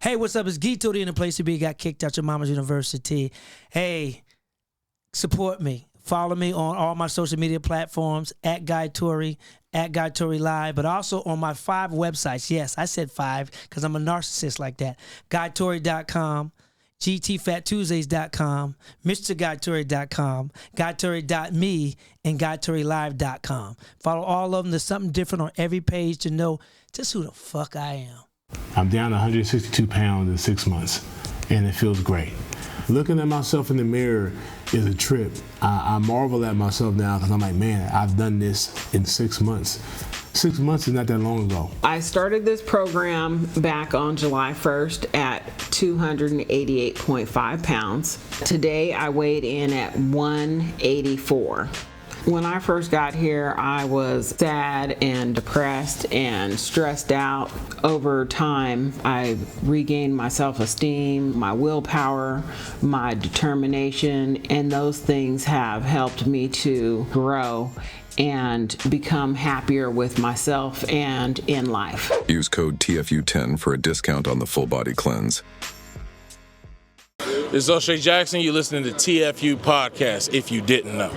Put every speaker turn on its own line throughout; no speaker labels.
Hey, what's up? It's Guy Torry in the place to be. Got kicked out your mama's university. Hey, support me. Follow me on all my social media platforms, at Guy Torry, at Guy Torry Live, but also on my 5 websites. Yes, I said 5 because I'm a narcissist like that. GuyTorry.com, GTPhatTuesdays.com, MrGuyTorry.com, GuyTorry.me, and GuyTorryLive.com. Follow all of them. There's something different on every page to know just who the fuck I am.
I'm down 162 pounds in 6 months, and it feels great. Looking at myself in the mirror is a trip. I marvel at myself now because I'm like, man, I've done this in 6 months. 6 months is not that long ago.
I started this program back on July 1st at 288.5 pounds. Today I weighed in at 184. When I first got here, I was sad and depressed and stressed out. Over time, I regained my self-esteem, my willpower, my determination, and those things have helped me to grow and become happier with myself and in life.
Use code TFU10 for a discount on the full body cleanse.
This is O'Shea Jackson. You're listening to TFU Podcast, if you didn't know.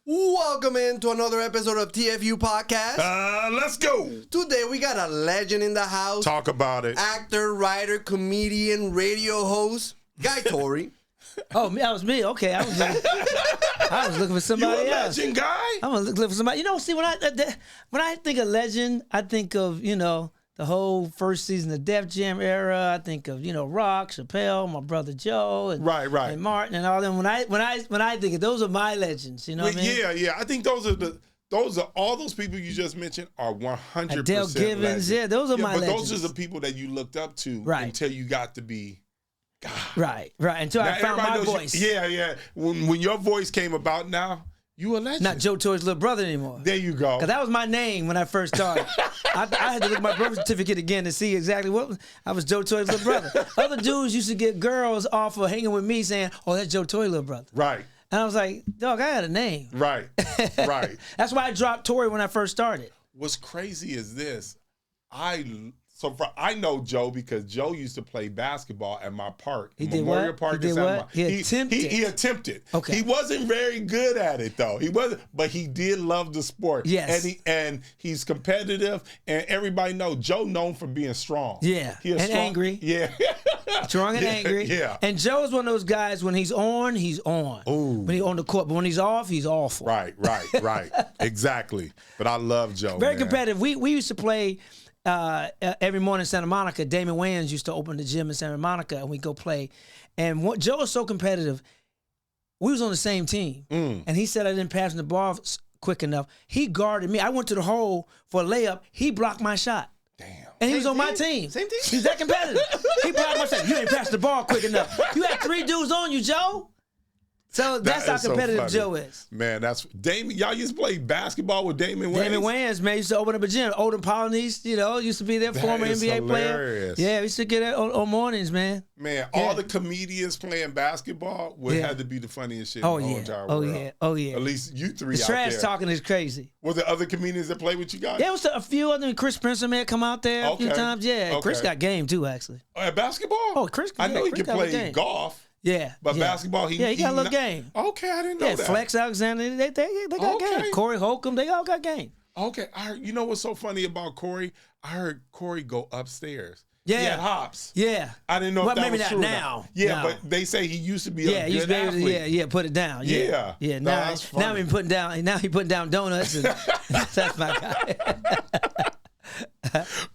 Welcome into another episode of TFU Podcast.
Let's go.
Today we got a legend in the house.
Talk about it.
Actor, writer, comedian, radio host, Guy Torry.
Oh, that was me. Okay, I was looking for somebody
You a
else.
legend guy?
I'm looking for somebody. You know, see, when I think of legend, I think of, the whole first season of Def Jam era. I think of, Rock, Chappelle, my brother Joe, and,
Right.
and Martin, and all them. When I think of those are my legends. You know what I mean?
Yeah. I think those are all those people you just mentioned are 100%.
Adele Givens,
legends.
yeah, those are my
but
legends.
those are the people that you looked up to until you got to be God.
Right. Until
Now,
I found my
everybody knows
voice.
Yeah. When your voice came about now, you a legend.
Not Joe Torry's little brother anymore.
There you go.
Because that was my name when I first started. I had to look at my birth certificate again to see exactly what I was. Joe Torry's little brother. Other dudes used to get girls off of hanging with me saying, "Oh, that's Joe Torry's little brother."
Right.
And I was like, "Dog, I had a name."
Right.
That's why I dropped Torry when I first started.
What's crazy is this. I know Joe because Joe used to play basketball at my park.
He did
Memorial
what?
Park
He
in
did
San
what? He attempted.
He attempted.
Okay.
He wasn't very good at it though. He wasn't, but he did love the sport.
Yes.
And he's competitive, and everybody knows Joe known for being strong.
Yeah.
He is
and
strong,
angry.
Yeah.
Strong and angry.
Yeah.
And Joe's one of those guys, when he's on, he's on.
Ooh.
When he's on the court. But when he's off, he's awful.
Right. Exactly. But I love Joe.
Very
man.
competitive. We used to play every morning in Santa Monica. Damon Wayans used to open the gym in Santa Monica, and we go play. And Joe was so competitive. We was on the same team, and he said I didn't pass him the ball quick enough. He guarded me. I went to the hole for a layup. He blocked my shot.
Damn.
And he was on my team.
Same team?
He's that competitive. He blocked my shot. You ain't passed the ball quick enough. You had 3 dudes on you, Joe. So that's how
is so
competitive
funny.
Joe is.
Man, that's Damon. Y'all used to play basketball with Damon Wayans?
Damon Wayans, man, used to open up a gym. Odin Polynese, used to be their former
is
NBA player.
hilarious.
Yeah, we used to get it on mornings, man.
Man,
Yeah.
all the comedians playing basketball would have to be the funniest shit
Oh
in the whole
yeah.
entire
Oh
world.
yeah. Oh yeah.
At least you three
The
out
trash
there.
talking is crazy.
Was there other comedians that played with you guys?
Yeah, it was a few of them. Chris Spencer may have come out there a few
Okay.
times. Yeah,
Okay.
Chris got game too, actually.
Oh, at basketball?
Oh, Chris.
I know
yeah,
he
Chris
could
got a
play
game.
golf,
Yeah,
but
yeah.
basketball, he
got a little game.
Okay, I didn't know
Yeah,
that.
Flex Alexander, they got
Okay.
game. Corey Holcomb, they all got game.
Okay, you know what's so funny about Corey? I heard Corey go upstairs.
Yeah.
He had hops.
Yeah.
I didn't know
Well,
if that
maybe
was
not
true or not.
now.
Yeah,
No.
but they say he used to be
Yeah,
a
he used
good
to be able
athlete.
to, put it down.
Yeah.
Yeah.
No,
Now,
that's funny.
now he putting down donuts, and that's my guy.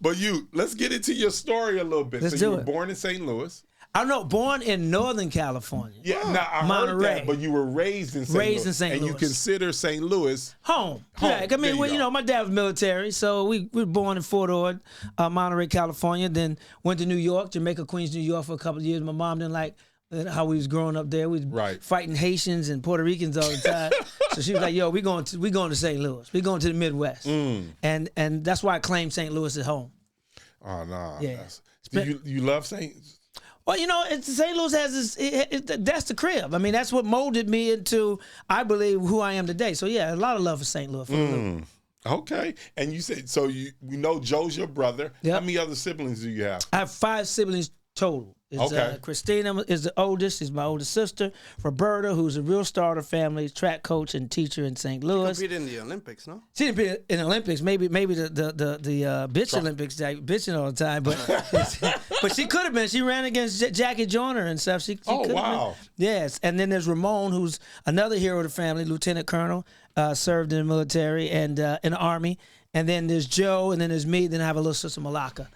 But let's get into your story a little bit.
Let's
so
do
you were
it.
born in St. Louis.
I don't know, born in Northern California.
Yeah, now I heard
Monterey.
that, but you were raised in St. Louis.
Raised in St.
And you
Louis.
consider St. Louis
Home.
Home.
Yeah, I
There
mean,
you go.
my dad was military, so we were born in Fort Ord, Monterey, California. Then went to New York, Jamaica, Queens, New York for a couple of years. My mom didn't like how we was growing up there. We was
Right.
fighting Haitians and Puerto Ricans all the time. So she was like, "Yo, we going to St. Louis. We going to the Midwest." And that's why I claim St. Louis at home.
Oh no.
Yeah.
You love St.
Well, St. Louis has this. That's the crib. I mean, that's what molded me into, I believe, who I am today. So yeah, a lot of love for St. Louis.
Okay. And you said, so we know Joe's your brother.
Yep.
How many other siblings do you have?
I have 5 siblings total.
Okay.
Christina is the oldest. She's my oldest sister. Roberta, who's a real star of the family, track coach and teacher in St. Louis.
Competed in the Olympics, no?
She didn't compete in the Olympics. Maybe the bitch Olympics, like, bitching all the time. But she could have been. She ran against Jackie Joyner and stuff. She
Oh,
could have
wow.
been. Yes. And then there's Ramon, who's another hero of the family, Lieutenant Colonel, served in the military and in the Army. And then there's Joe, and then there's me. Then I have a little sister, Malaka,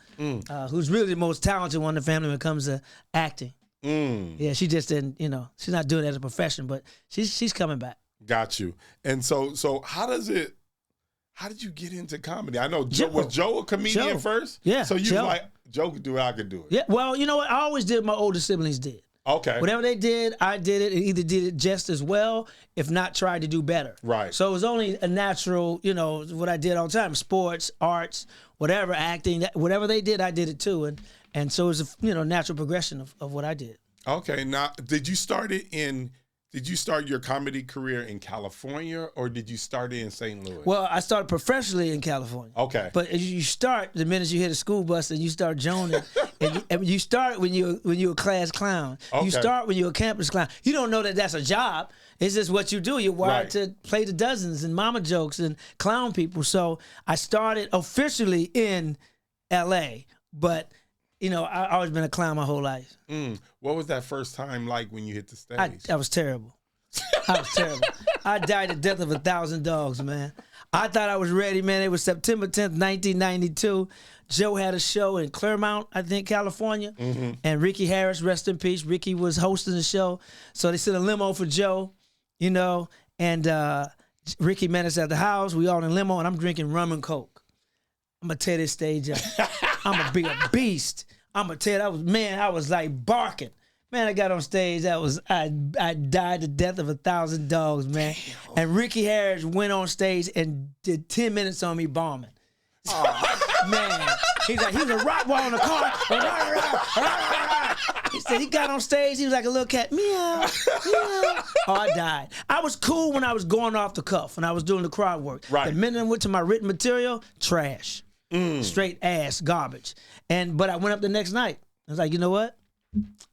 who's really the most talented one in the family when it comes to acting. Yeah, she just didn't, she's not doing it as a profession, but she's coming back.
Got you. And so how did you get into comedy? I know was Joe a comedian first?
Yeah,
So you
Joe.
was like, Joe could do it, I could do it.
Yeah, well, you know what? I always did what my older siblings did.
Okay.
Whatever they did, I did it, and either did it just as well, if not tried to do better.
Right.
So it was only a natural, what I did all the time: sports, arts, whatever, acting, whatever they did, I did it too, and so it was a natural progression of what I did.
Okay. Now, did you start your comedy career in California, or did you start it in St. Louis?
Well, I started professionally in California.
Okay.
But you start the minute you hit a school bus and you start joning, and you start when you're a class clown.
Okay.
You start when you're a campus clown. You don't know that that's a job. It's just what you do. You're wired to play the dozens and mama jokes and clown people. So I started officially in L.A., but I've always been a clown my whole life.
What was that first time like when you hit the stage?
I was terrible. I was terrible. I died the death of 1,000 dogs, man. I thought I was ready, man. It was September 10th, 1992. Joe had a show in Claremont, I think, California. And Ricky Harris, rest in peace. Ricky was hosting the show. So they sent a limo for Joe, and Ricky met us at the house. We all in limo, and I'm drinking rum and Coke. I'm going to tear this stage up. I'm going to be a beast. I'm going to tell you, I was like barking. Man, I got on stage. I died the death of 1,000 dogs, man. Damn. And Ricky Harris went on stage and did 10 minutes on me bombing. Man, he's like, he was a rock wall in the car. He said he got on stage. He was like a little cat. Meow, meow. Oh, I died. I was cool when I was going off the cuff, when I was doing the crowd work.
Right.
The minute I went to my written material, trash. Straight ass garbage. But I went up the next night. I was like, you know what?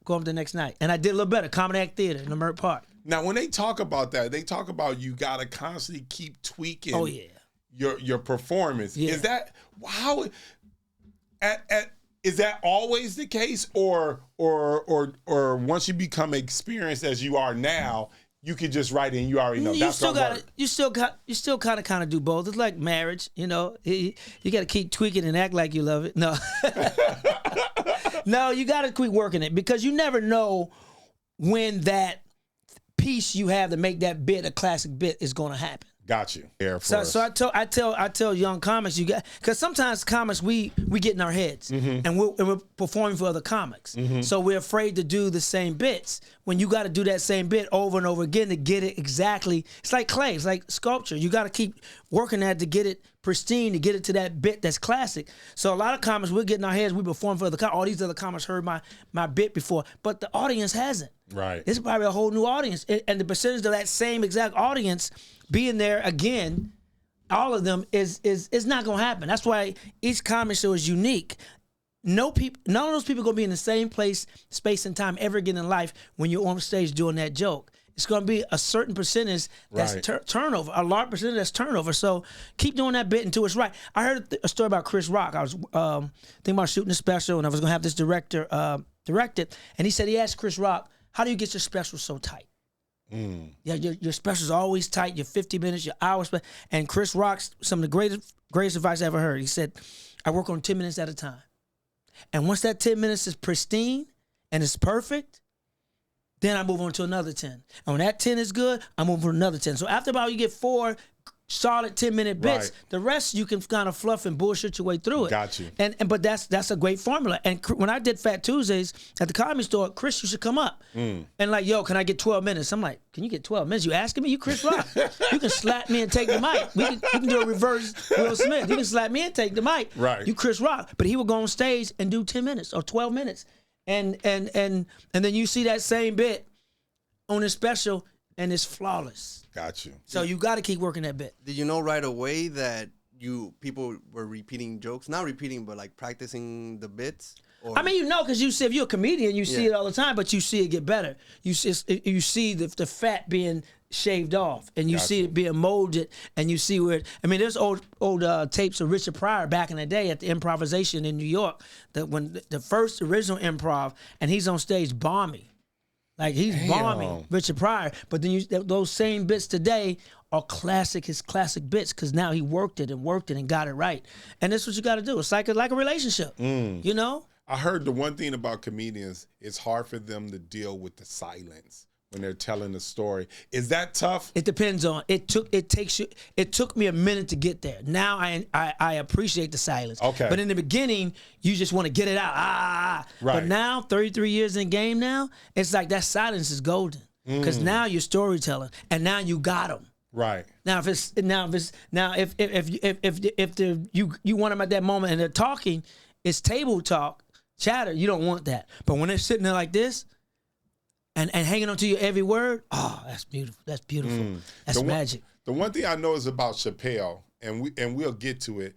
Go up the next night. And I did a little better. Comedy Act Theater in the Merck Park.
Now, when they talk about that, they talk about you got to constantly keep tweaking your performance.
Yeah.
Is that how? Is that always the case, or once you become experienced as you are now, you can just write in? You already know that's gonna work.
You still kind of do both. It's like marriage, you got to keep tweaking and act like you love it. No, no, you got to keep working it, because you never know when that piece you have to make that bit a classic bit is going to happen.
Got you.
So I tell young comics, because sometimes comics we get in our heads and we're performing for other comics, so we're afraid to do the same bits. When you got to do that same bit over and over again to get it exactly, it's like clay, it's like sculpture. You got to keep working at it to get it pristine, to get it to that bit that's classic. So a lot of comics, we're getting our heads, we perform for other comics. All these other comics heard my bit before, but the audience hasn't.
Right.
It's probably a whole new audience, and the percentage of that same exact audience being there again, all of them is not gonna happen. That's why each comedy show is unique. None of those people gonna be in the same place, space, and time ever again in life when you're on stage doing that joke. It's gonna be a certain percentage that's turnover, a large percentage that's turnover. So keep doing that bit until it's right. I heard a story about Chris Rock. I was thinking about shooting a special, and I was gonna have this director direct it, and he said he asked Chris Rock, "How do you get your special so tight?" Yeah, your specials are always tight. Your 50 minutes, your hours. And Chris Rock's some of the greatest advice I ever heard. He said, "I work on 10 minutes at a time, and once that 10 minutes is pristine and it's perfect, then I move on to another 10. And when that 10 is good, I move on to another 10. So after about you get 4 solid 10-minute bits, the rest you can kind of fluff and bullshit your way through it.
Got you.
But that's a great formula. And when I did Phat Tuesdays at the Comedy Store, Chris used to come up and like, yo, can I get 12 minutes? I'm like, can you get 12 minutes? You asking me? You Chris Rock. You can slap me and take the mic. We can do a reverse Will Smith. You can slap me and take the mic.
Right.
You Chris Rock. But he would go on stage and do 10 minutes or 12 minutes. And then you see that same bit on his special, and it's flawless.
Got you.
So you got to keep working that bit.
Did you know right away that people were repeating jokes? Not repeating, but like practicing the bits? Or?
I mean, you know, because you see, if you're a comedian, you see it all the time, but you see it get better. You see the fat being shaved off, and you see it being molded, and you see where there's old tapes of Richard Pryor back in the day at the Improvisation in New York, that when the first original Improv, and he's on stage bombing. Like, he's bombing Richard Pryor, but then those same bits today are his classic bits, because now he worked it and got it right. And that's what you got to do. It's like a relationship, you know?
I heard the one thing about comedians, it's hard for them to deal with the silence when they're telling a story. Is that tough?
It depends on. It took me a minute to get there. Now I appreciate the silence.
Okay.
But in the beginning, you just want to get it out.
Right.
But now, 33 years in the game now, it's like that silence is golden. Because now you're storytelling, and now you got them.
Right.
Now if you want them at that moment and they're talking, it's table talk, chatter. You don't want that. But when they're sitting there like this, and hanging on to your every word, that's beautiful. That's beautiful. That's magic.
The one thing I know is about Chappelle, and we'll get to it,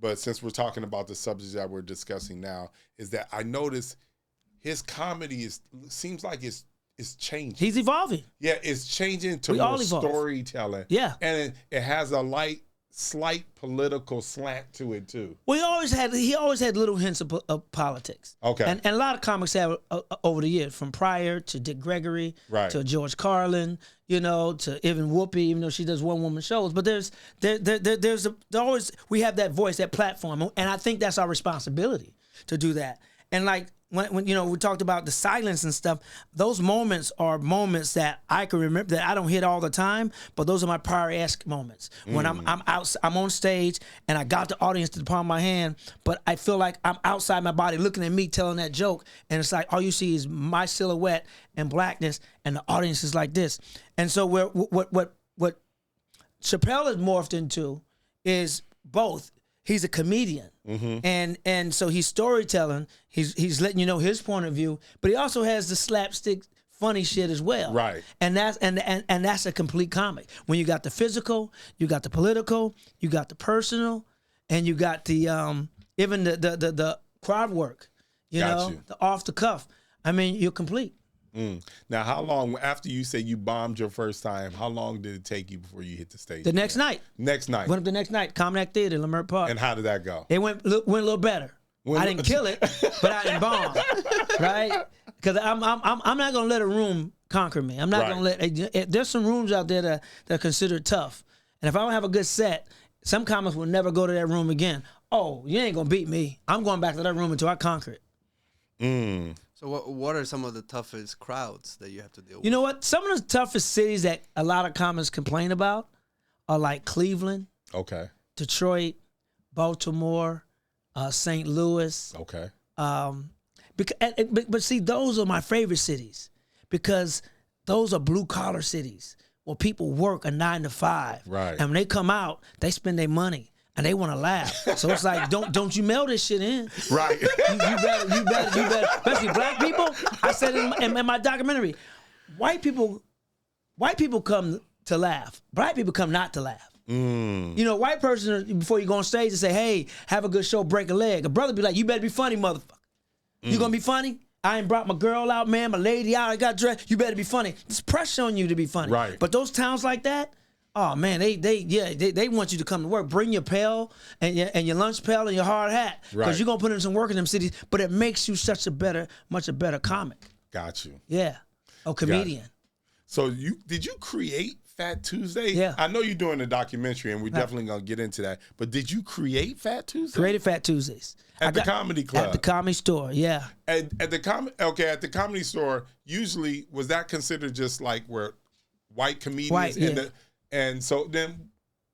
but since we're talking about the subject that we're discussing now, is that I notice his comedy seems like it's changing.
He's evolving.
Yeah, it's changing to more storytelling.
Yeah.
And it has a slight political slant to it too.
Well, he always had little hints of politics.
Okay.
And a lot of comics have over the years, from Pryor to Dick Gregory, to George Carlin, to even Whoopi, even though she does one-woman shows. But there's always, we have that voice, that platform, and I think that's our responsibility to do that. And like when we talked about the silence and stuff, those moments are moments that I can remember, that I don't hit all the time, but those are my Pryor-esque moments. When I'm on stage and I got the audience to the palm of my hand, but I feel like I'm outside my body looking at me telling that joke, and it's like all you see is my silhouette and blackness, and the audience is like this. And so what Chappelle has morphed into is both. He's a comedian, and so he's storytelling. He's letting you know his point of view, but he also has the slapstick, funny shit as well.
Right.
And that's a complete comic. When you got the physical, you got the political, you got the personal, and you got the even the crowd work. The off the cuff. I mean, you're complete.
Now, how long after you say you bombed your first time? How long did it take you before you hit the stage?
The next night.
Next night.
Went up the next night, Comnac Theater, Leimert Park.
And how did that go?
It went a little better. I didn't kill it, but I didn't bomb, right? Because I'm not gonna let a room conquer me. I'm not gonna let. There's some rooms out there that are considered tough, and if I don't have a good set, some comics will never go to that room again. Oh, you ain't gonna beat me. I'm going back to that room until I conquer it.
So what are some of the toughest crowds that you have to deal with?
You know what? Some of the toughest cities that a lot of comics complain about are like Cleveland, Detroit, Baltimore, St. Louis.
Okay.
But see, those are my favorite cities because those are blue collar cities where people work a 9 to 5.
Right.
And when they come out, they spend their money. And they want to laugh, so it's like, don't you mail this shit in?
Right.
You better. Especially black people. I said in my documentary, white people come to laugh. Black people come not to laugh. White person, before you go on stage and say, "Hey, have a good show, break a leg." A brother be like, "You better be funny, motherfucker. You gonna be funny? I ain't brought my girl out, man, my lady out. I got dressed. You better be funny." There's pressure on you to be funny.
Right.
But those towns like that. Oh man, they want you to come to work. Bring your pail and your lunch pail and your hard hat because you're gonna put in some work in them cities. But it makes you much a better comic.
Got you.
Yeah, comedian.
So did you create Phat Tuesdays?
Yeah.
I know you're doing a documentary, and we're definitely gonna get into that. But did you create Phat Tuesdays?
Created Phat Tuesdays
at the comedy club.
At the Comedy Store. Yeah.
At the Comedy Store. Usually, was that considered just like where white comedians And so then,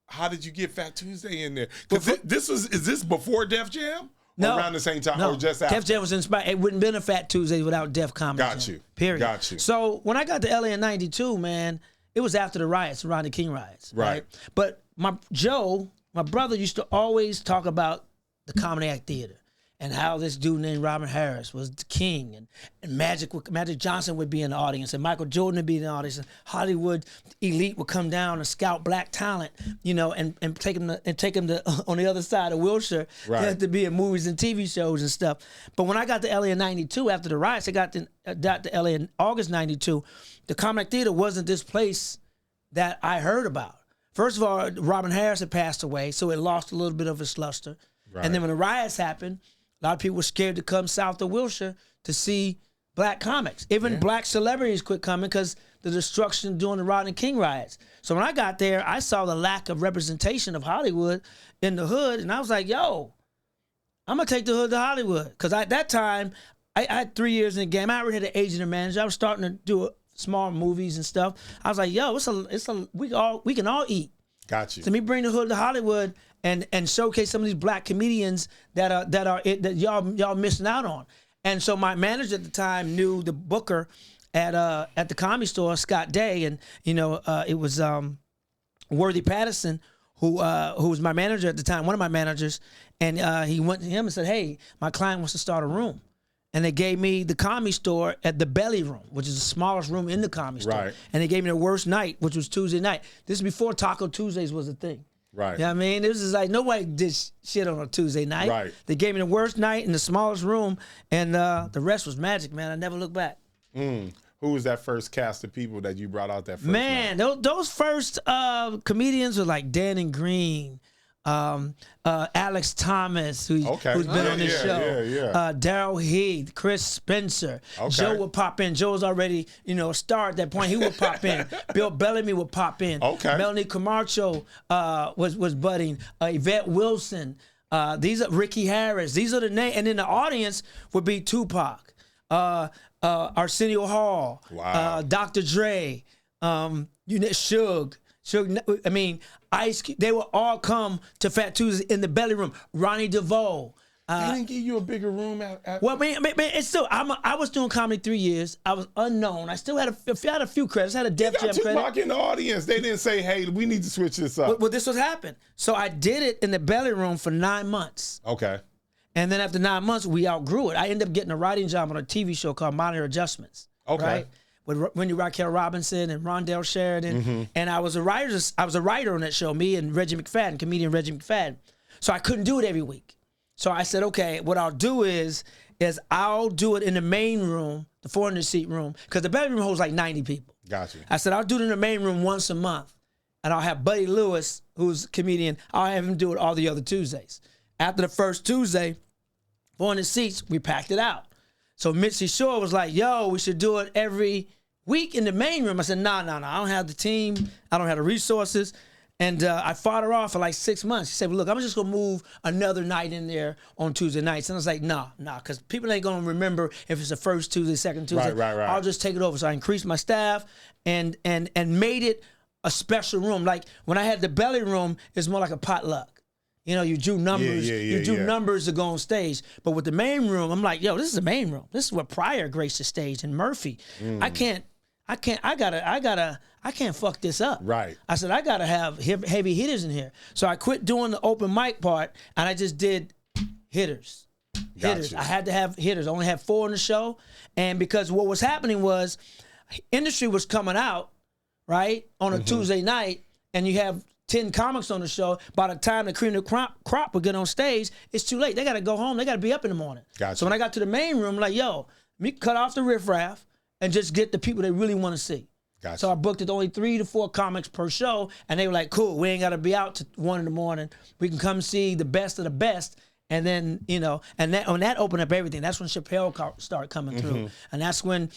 how did you get Phat Tuesday in there? Because is this before Def Jam?
No,
around the same time, or just after?
Def Jam was inspired. It wouldn't have been a Phat Tuesday without Def Comedy.
Got you.
Period.
Got you.
So when I got to LA in '92, man, it was after the riots, Rodney King riots. Right. But my brother used to always talk about the Comedy Act Theater. and how this dude named Robin Harris was the king, and Magic Johnson would be in the audience, and Michael Jordan would be in the audience, and Hollywood elite would come down and scout black talent, and take them to on the other side of Wilshire.
Right.
They had to be in movies and TV shows and stuff. But when I got to LA in '92 after the riots, I got to LA in August '92. The Comedy Theater wasn't this place that I heard about. First of all, Robin Harris had passed away, so it lost a little bit of its luster. Right. And then when the riots happened, a lot of people were scared to come south of Wilshire to see black comics. Even black celebrities quit coming because the destruction during the Rodney King riots. So when I got there, I saw the lack of representation of Hollywood in the hood, and I was like, yo, I'm going to take the hood to Hollywood. Because at that time, I had 3 years in the game. I already had an agent and manager. I was starting to do small movies and stuff. I was like, yo, we can all eat.
Got you.
So me bring the hood to Hollywood and showcase some of these black comedians that y'all missing out on. And so my manager at the time knew the booker at the Comedy Store, Scott Day, and it was Worthy Patterson who was my manager at the time, one of my managers, and he went to him and said, hey, my client wants to start a room. And they gave me the Comedy Store at the Belly Room, which is the smallest room in the Comedy Store.
Right.
And they gave me the worst night, which was Tuesday night. This is before Taco Tuesdays was a thing.
Right.
You know what I mean? It was just like nobody did shit on a Tuesday night.
Right.
They gave me the worst night in the smallest room, and the rest was magic, man. I never looked back.
Who was that first cast of people that you brought out that first
Man,
night?
those first comedians were like Dan and Green, Alex Thomas, who's been on this show, Daryl Heath, Chris Spencer. Joe would pop in. Joe was already, a star at that point. He would pop in. Bill Bellamy would pop in. Melanie Camacho was budding. Yvette Wilson. These are Ricky Harris. These are the names. And then the audience would be Tupac, Arsenio Hall, Dr. Dre, Suge. I mean, Ice Cube, they would all come to Phat Tuesdays in the Belly Room. Ronnie DeVoe.
They didn't give you a bigger room at
well, man, it's still. I was doing comedy 3 years. I was unknown. I still had a few credits. I had a Def Jam credit.
Tupac in the audience. They didn't say, "Hey, we need to switch this up."
Well, this was happened. So I did it in the Belly Room for 9 months.
Okay.
And then after 9 months, we outgrew it. I ended up getting a writing job on a TV show called Minor Adjustments.
Okay.
Right? With Wendy Raquel Robinson and Rondell Sheridan, and I was a writer on that show. Me and Reggie McFadden, comedian Reggie McFadden. So I couldn't do it every week. So I said, okay, what I'll do is I'll do it in the main room, the 400-seat room, because the Belly Room holds like 90 people.
Gotcha.
I said I'll do it in the main room once a month, and I'll have Buddy Lewis, who's a comedian. I'll have him do it all the other Tuesdays. After the first Tuesday, 400 seats, we packed it out. So Mitzi Shore was like, yo, we should do it every week in the main room. I said, no, I don't have the team. I don't have the resources. And I fought her off for like 6 months. She said, well, look, I'm just going to move another night in there on Tuesday nights. And I was like, nah, because people ain't going to remember if it's the first Tuesday, second Tuesday.
Right.
I'll just take it over. So I increased my staff and made it a special room. Like when I had the Belly Room, it's more like a potluck. You do numbers. You do numbers to go on stage. But with the main room, I'm like, yo, this is the main room. This is where Pryor graced the stage and Murphy. I can't fuck this up.
Right.
I said, I gotta have heavy hitters in here. So I quit doing the open mic part and I just did hitters.
Gotcha.
I had to have hitters. I only had 4 on the show. And because what was happening was industry was coming out, right, on a Tuesday night, and you have 10 comics on the show. By the time the cream of the crop would get on stage, it's too late. They got to go home. They got to be up in the morning.
Gotcha.
So when I got to the main room, I'm like, yo, me cut off the riffraff and just get the people they really want to see.
Gotcha.
So I booked it only 3 to 4 comics per show, and they were like, cool, we ain't got to be out to 1 in the morning. We can come see the best of the best. And then, and that opened up everything. That's when Chappelle started coming through. And that's when,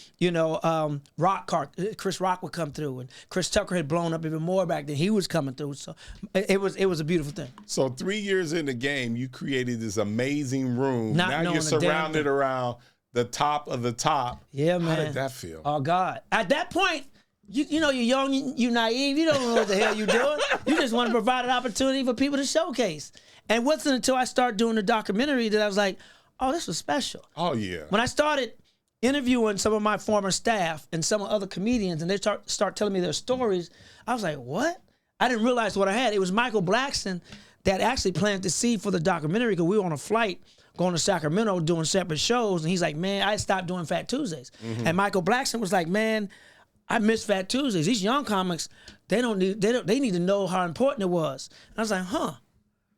Chris Rock would come through. And Chris Tucker had blown up even more back then. He was coming through. So it was a beautiful thing.
So 3 years in the game, you created this amazing room.
Not
now
knowing
you're surrounded around the top of the top.
Yeah, man.
How did that feel?
Oh, God. At that point, you're young, you're naive. You don't know what the hell you're doing. You just want to provide an opportunity for people to showcase. And it wasn't until I started doing the documentary that I was like, oh, this was special.
Oh, yeah.
When I started interviewing some of my former staff and some other comedians, and they start telling me their stories, I was like, what? I didn't realize what I had. It was Michael Blackson that actually planted the seed for the documentary, because we were on a flight going to Sacramento doing separate shows, and he's like, man, I stopped doing Phat Tuesdays. And Michael Blackson was like, man, I miss Phat Tuesdays. These young comics, they need to know how important it was. And I was like, huh.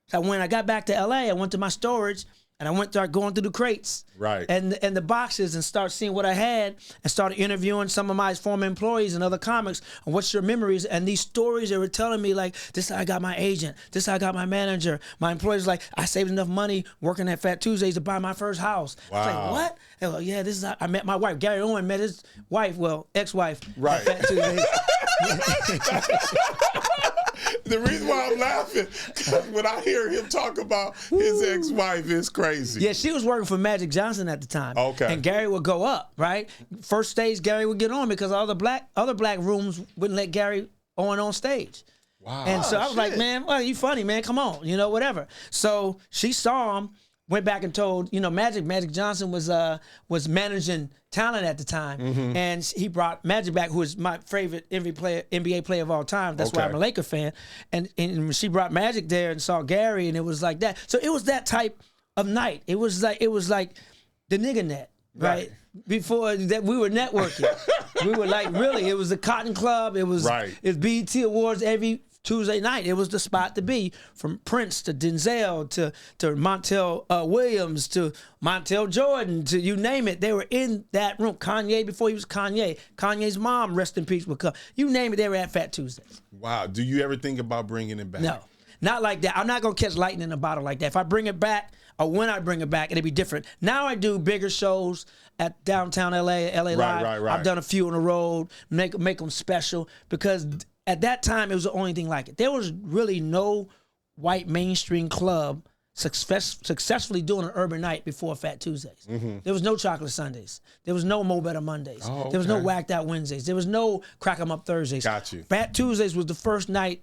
So when I got back to LA, I went to my storage and I went to start going through the crates,
right,
and the boxes, and start seeing what I had, and started interviewing some of my former employees and other comics on what's your memories, and these stories they were telling me, like, this is how I got my agent, this is how I got my manager, my employees, like, I saved enough money working at Phat Tuesdays to buy my first house.
Wow.
I was like, what? They were like, yeah, this is how I met my wife. Gary Owen met his wife, well, ex-wife,
right,
at Phat Tuesdays.
The reason why I'm laughing, because when I hear him talk about his ex-wife, it's crazy.
Yeah, she was working for Magic Johnson at the time.
Okay.
And Gary would go up, right? First stage, Gary would get on because all the other black rooms wouldn't let Gary on stage.
Wow.
And so I was like, man, well, you funny, man. Come on, whatever. So she saw him, went back and told, Magic Johnson was managing talent at the time, and he brought Magic back, who is my favorite NBA player of all time. That's why I'm a Laker fan. And she brought Magic there and saw Gary, and it was like that. So it was that type of night. It was like the nigga net, right? Before that, we were networking. We were like, really, it was the Cotton Club. It was BET Awards every Tuesday night. It was the spot to be, from Prince to Denzel to Montel Williams to Montel Jordan to you name it. They were in that room. Kanye, before he was Kanye. Kanye's mom, rest in peace, would come. You name it, they were at Phat Tuesdays.
Wow. Do you ever think about bringing it back?
No, not like that. I'm not going to catch lightning in a bottle like that. If I bring it back, or when I bring it back, it'll be different. Now I do bigger shows at downtown LA, LA Live.
Right.
I've done a few on the road, make them special, because at that time, it was the only thing like it. There was really no white mainstream club successfully doing an urban night before Phat Tuesdays. There was no Chocolate Sundays. There was no Mo Better Mondays.
Oh, okay.
There was no Whacked Out Wednesdays. There was no Crack 'em Up Thursdays.
Got you.
Phat Tuesdays was the first night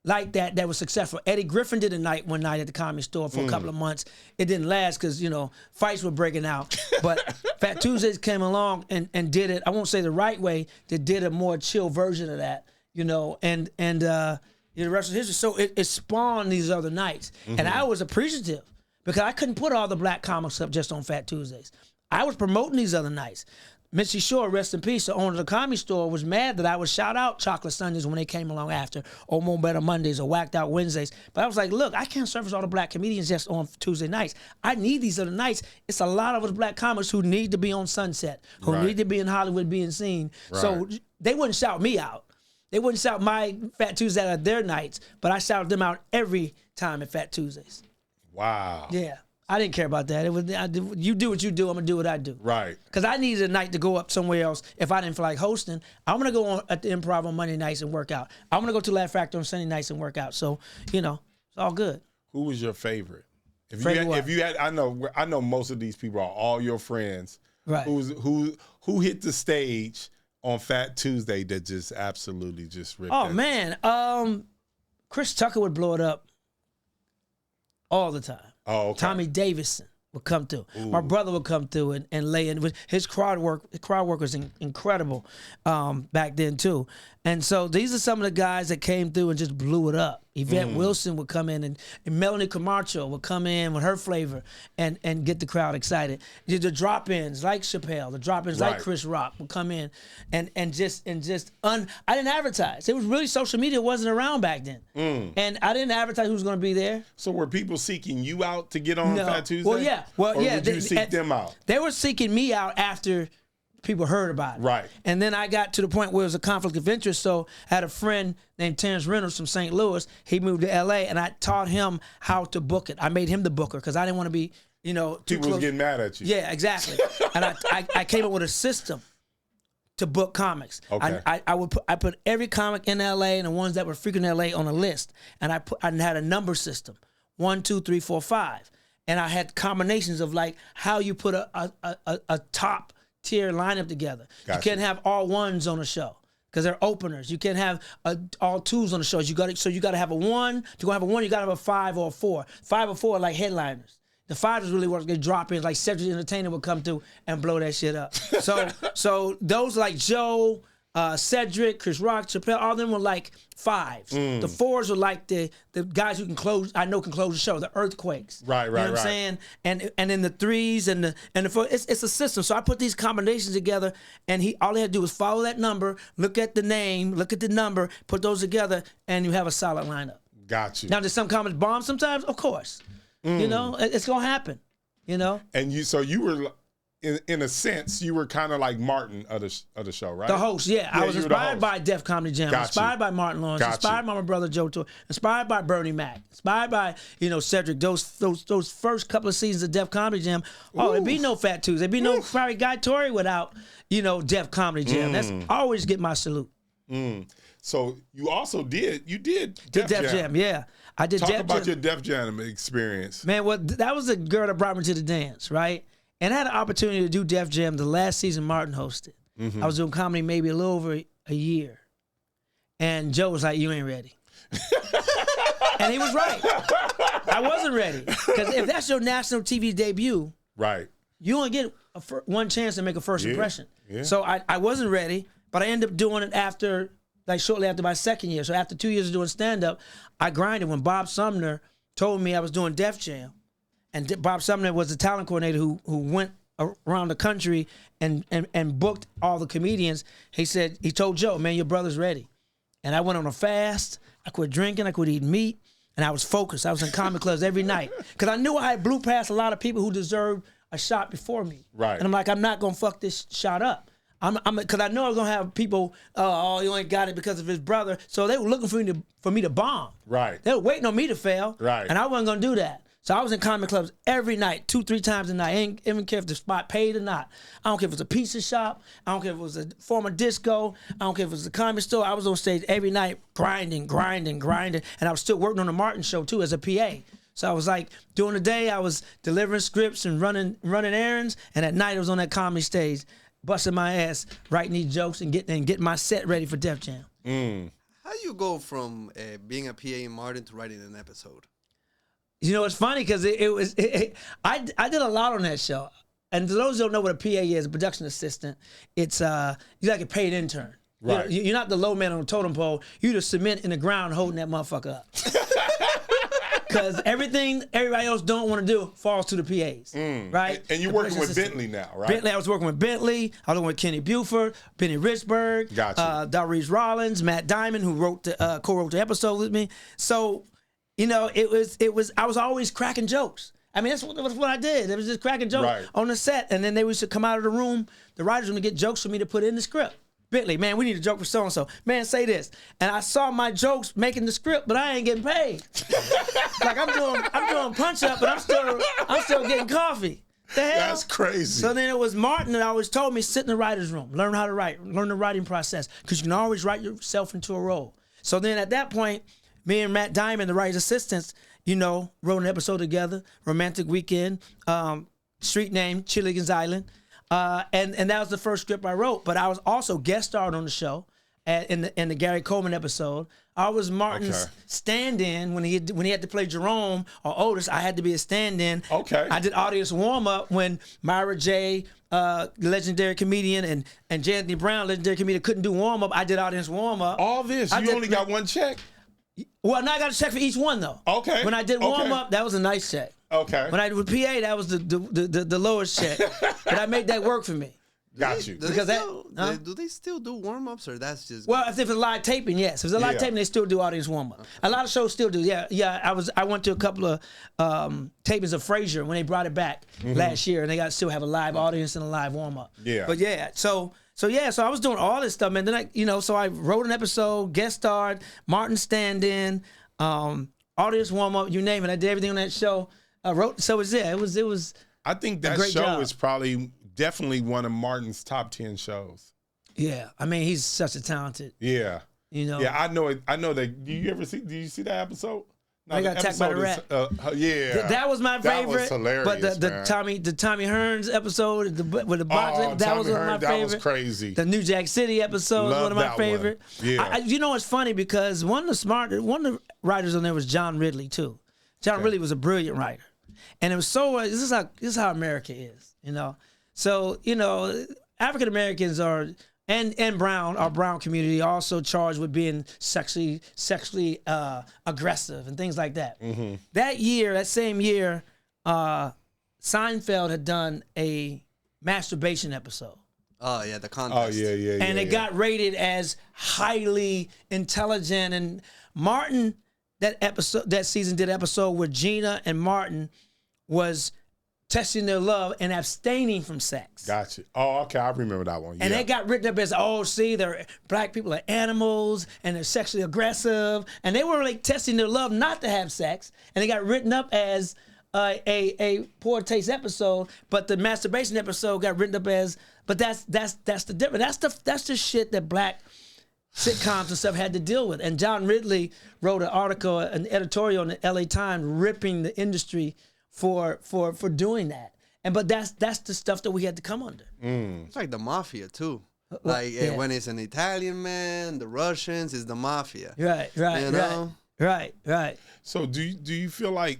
like that was successful. Eddie Griffin did one night at the Comedy Store for a couple of months. It didn't last because, fights were breaking out. But Phat Tuesdays came along and did it, I won't say the right way, they did a more chill version of that. And the rest of history. So it spawned these other nights. And I was appreciative because I couldn't put all the black comics up just on Phat Tuesdays. I was promoting these other nights. Mitzi Shore, rest in peace, the owner of the Comedy Store, was mad that I would shout out Chocolate Sundays when they came along after, or More Better Mondays, or Whacked Out Wednesdays. But I was like, look, I can't service all the black comedians just on Tuesday nights. I need these other nights. It's a lot of us black comics who need to be on Sunset, who need to be in Hollywood being seen. Right. So they wouldn't shout me out. They wouldn't shout my Phat Tuesdays at their nights, but I shouted them out every time at Phat Tuesdays.
Wow.
Yeah. I didn't care about that. You do what you do, I'm going to do what I do.
Right. Because
I needed a night to go up somewhere else if I didn't feel like hosting. I'm going to go on at the Improv on Monday nights and work out. I'm going to go to Laugh Factory on Sunday nights and work out. So, it's all good.
Who was your favorite? If you had, I know most of these people are all your friends.
Right.
Who hit the stage on Phat Tuesday that just absolutely just ripped?
Oh, man. Chris Tucker would blow it up all the time.
Oh, okay.
Tommy Davidson would come through. Ooh. My brother would come through and lay in. His crowd work was incredible back then too. And so these are some of the guys that came through and just blew it up. Yvette Wilson would come in, and Melanie Camacho would come in with her flavor and get the crowd excited. The drop-ins like Chappelle, the drop-ins like Chris Rock would come in and I didn't advertise. It was really, social media wasn't around back then. And I didn't advertise who was going to be there.
So were people seeking you out to get on Phat Tuesday?
Well, yeah. Or
did you seek them out?
They were seeking me out after people heard about it.
Right.
And then I got to the point where it was a conflict of interest. So I had a friend named Terrence Reynolds from St. Louis. He moved to LA, and I taught him how to book it. I made him the booker because I didn't want to be, too
people
close.
Was getting mad at you.
Yeah, exactly. And I came up with a system to book comics.
Okay.
I put every comic in LA and the ones that were frequent in LA on a list, and I had a number system, 1, 2, 3, 4, 5, and I had combinations of like how you put a top tier lineup together. Gotcha. You can't have all ones on a show because they're openers. You can't have all twos on the shows. You got to have a 1. To go have a 1, you got to have a 5 or a 4. 5 or 4 are like headliners. The 5 is really what they drop in. Like Cedric the Entertainer would come through and blow that shit up. So those like Joe, Cedric, Chris Rock, Chappelle, all of them were like 5s. The 4s were like the guys who can close the show, the earthquakes.
Right,
you know what I'm saying? And then the 3s and the 4s, it's a system. So I put these combinations together, and all he had to do was follow that number, look at the name, look at the number, put those together, and you have a solid lineup.
Got you.
Now, does some comics bomb sometimes? Of course. You know, it's gonna happen. You know.
And you were. In a sense, you were kind of like Martin of the show, right?
The host, yeah. I was inspired by Def Comedy Jam, inspired by Martin Lawrence, inspired by my brother Joe Torry, inspired by Bernie Mac, inspired by, Cedric. Those first couple of seasons of Def Comedy Jam, it'd be no Phat Tuesdays. There'd be no probably Guy Torry without, Def Comedy Jam. That's always get my salute.
So you also did
Def Jam, yeah. I did
Talk
Def
about
Jam.
your Def Jam experience.
Man, that was the girl that brought me to the dance, right? And I had an opportunity to do Def Jam the last season Martin hosted. I was doing comedy maybe a little over a year. And Joe was like, you ain't ready. And he was right. I wasn't ready. Because if that's your national TV debut,
right,
you only get one chance to make a first impression.
Yeah.
So I wasn't ready, but I ended up doing it shortly after my second year. So after 2 years of doing stand-up, I grinded when Bob Sumner told me I was doing Def Jam. And Bob Sumner was the talent coordinator who went around the country and booked all the comedians. He told Joe, man, your brother's ready. And I went on a fast. I quit drinking. I quit eating meat. And I was focused. I was in comedy clubs every night. Because I knew I had blew past a lot of people who deserved a shot before me.
Right.
And I'm like, I'm not going to fuck this shot up. Because I know I was going to have people, you ain't got it because of his brother. So they were looking for me to bomb.
Right.
They were waiting on me to fail.
Right.
And I wasn't going to do that. So I was in comedy clubs every night, 2-3 times a night. I ain't even care if the spot paid or not. I don't care if it was a pizza shop. I don't care if it was a former disco. I don't care if it was a comedy store. I was on stage every night grinding. And I was still working on the Martin show, too, as a PA. So I was like, during the day, I was delivering scripts and running errands. And at night, I was on that comedy stage, busting my ass, writing these jokes and getting my set ready for Def Jam.
How do you go from being a PA in Martin to writing an episode?
It's funny because I did a lot on that show. And for those who don't know what a PA is, a production assistant, it's you're like a paid intern.
Right.
You're not the low man on the totem pole. You're the cement in the ground holding that motherfucker up. Because everything everybody else don't want to do falls to the PAs, right?
And you're working with Bentley now, right?
Bentley, I was working with Bentley. I was working with Kenny Buford, Benny Richburg, Darreese Rollins, Matt Diamond, who co-wrote the episode with me. So, it was. I was always cracking jokes. I mean, that's what I did. It was just cracking jokes on the set, and then they used to come out of the room, the writers room, to get jokes for me to put in the script. Bentley, man, we need a joke for so-and-so. Man, say this. And I saw my jokes making the script, but I ain't getting paid. Like I'm doing punch-up, but I'm still getting coffee. The hell?
That's crazy.
So then it was Martin that always told me, sit in the writer's room, learn how to write, learn the writing process, because you can always write yourself into a role. So then at that point, me and Matt Diamond, the writer's assistants, wrote an episode together, Romantic Weekend, street name, Chilligan's Island. And that was the first script I wrote, but I was also guest starred on the show in the Gary Coleman episode. I was Martin's stand-in when he had to play Jerome or Otis. I had to be a stand-in.
Okay.
I did audience warm-up when Myra J., legendary comedian, and J. Anthony Brown, legendary comedian, couldn't do warm-up. I did audience warm-up.
All this, you only got one check?
Well, now I got a check for each one, though.
Okay.
When I did warm-up, that was a nice check.
Okay.
When I did with PA, that was the lowest check. But I made that work for me.
Got you.
Do they still do warm-ups, or that's just...
Well, if it's live taping, yes. If it's a live taping, they still do audience warm-up. A lot of shows still do. Yeah. I went to a couple of tapings of Frasier when they brought it back last year, and they still have a live audience and a live warm-up.
Yeah.
But yeah, so I was doing all this stuff, man. Then so I wrote an episode, guest starred, Martin stand-in, audience warm-up, you name it. I did everything on that show. I wrote, so it was. I
think that show is probably definitely one of Martin's top 10 shows.
Yeah, I mean, he's such a talented.
Yeah. Yeah, I know it. I know that. Do you see that episode? No,
I got attacked by the rat.
Yeah,
that was my favorite.
That was hilarious.
But the Tommy Hearns episode with the box, that was one of my favorite.
That was crazy.
The New Jack City episode was one of my favorite.
Yeah.
It's funny because one of the writers on there was John Ridley too. John Ridley was a brilliant writer, and it was so. This is how America is, So African Americans are and Brown, our Brown community, also charged with being sexually aggressive and things like that. Mm-hmm. That same year, Seinfeld had done a masturbation episode.
Oh yeah, the contest.
Oh yeah.
And it got rated as highly intelligent. And Martin, that season did an episode where Gina and Martin was testing their love and abstaining from sex.
Gotcha. Oh, okay. I remember that one.
And they got written up as, black people are animals and they're sexually aggressive. And they were like testing their love not to have sex. And they got written up as a poor taste episode. But the masturbation episode got written up as, but that's the difference. That's the shit that black sitcoms and stuff had to deal with. And John Ridley wrote an editorial in the LA Times ripping the industry for doing that. But that's the stuff that we had to come under.
It's like the mafia too. Like when it's an Italian man, the Russians is the mafia.
Right.
So do you feel like,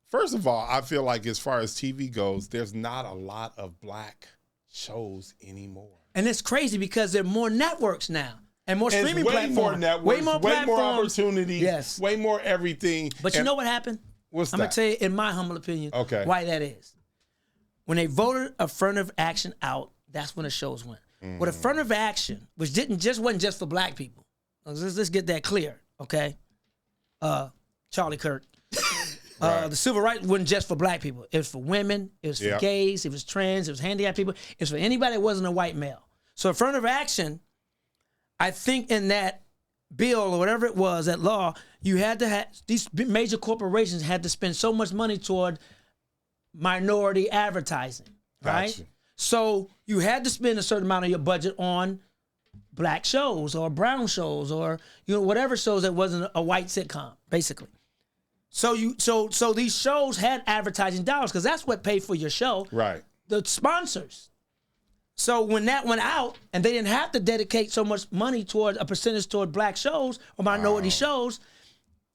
first of all, I feel like as far as TV goes, there's not a lot of black shows anymore.
And it's crazy because there are more networks now. And more streaming platforms.
Way more networks, way more opportunities,
yes.
Way more everything.
But you know what happened?
What's
I'm
that?
going to tell you, in my humble opinion,
why
that is. When they voted affirmative action out, that's when the shows went. With affirmative action, which wasn't just for black people. Let's get that clear, okay? Charlie Kirk. The civil rights wasn't just for black people. It was for women. It was for gays. It was trans. It was handicapped people. It was for anybody that wasn't a white male. So affirmative action, I think in that bill or whatever it was, that law, you had to have, these major corporations had to spend so much money toward minority advertising, right?
Gotcha.
So you had to spend a certain amount of your budget on black shows or brown shows or whatever shows that wasn't a white sitcom, basically. So these shows had advertising dollars because that's what paid for your show.
Right.
The sponsors. So when that went out and they didn't have to dedicate so much money toward a percentage toward black shows or minority shows,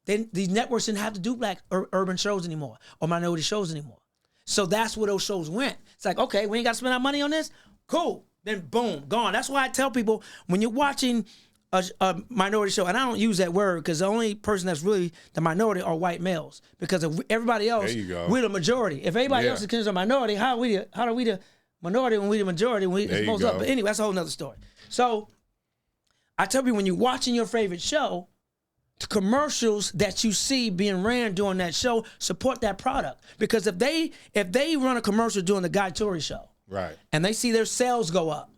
then these networks didn't have to do black urban shows anymore or minority shows anymore. So that's where those shows went. It's like, okay, we ain't got to spend our money on this? Cool. Then boom, gone. That's why I tell people when you're watching a minority show, and I don't use that word because the only person that's really the minority are white males. Because if everybody else, we're the majority. If everybody else is considered a minority, how are we the minority when we the majority when we supposed up? But anyway, that's a whole nother story. So I tell you, when you're watching your favorite show, the commercials that you see being ran during that show, support that product. Because if they run a commercial during the Guy Torry show,
right,
and they see their sales go up,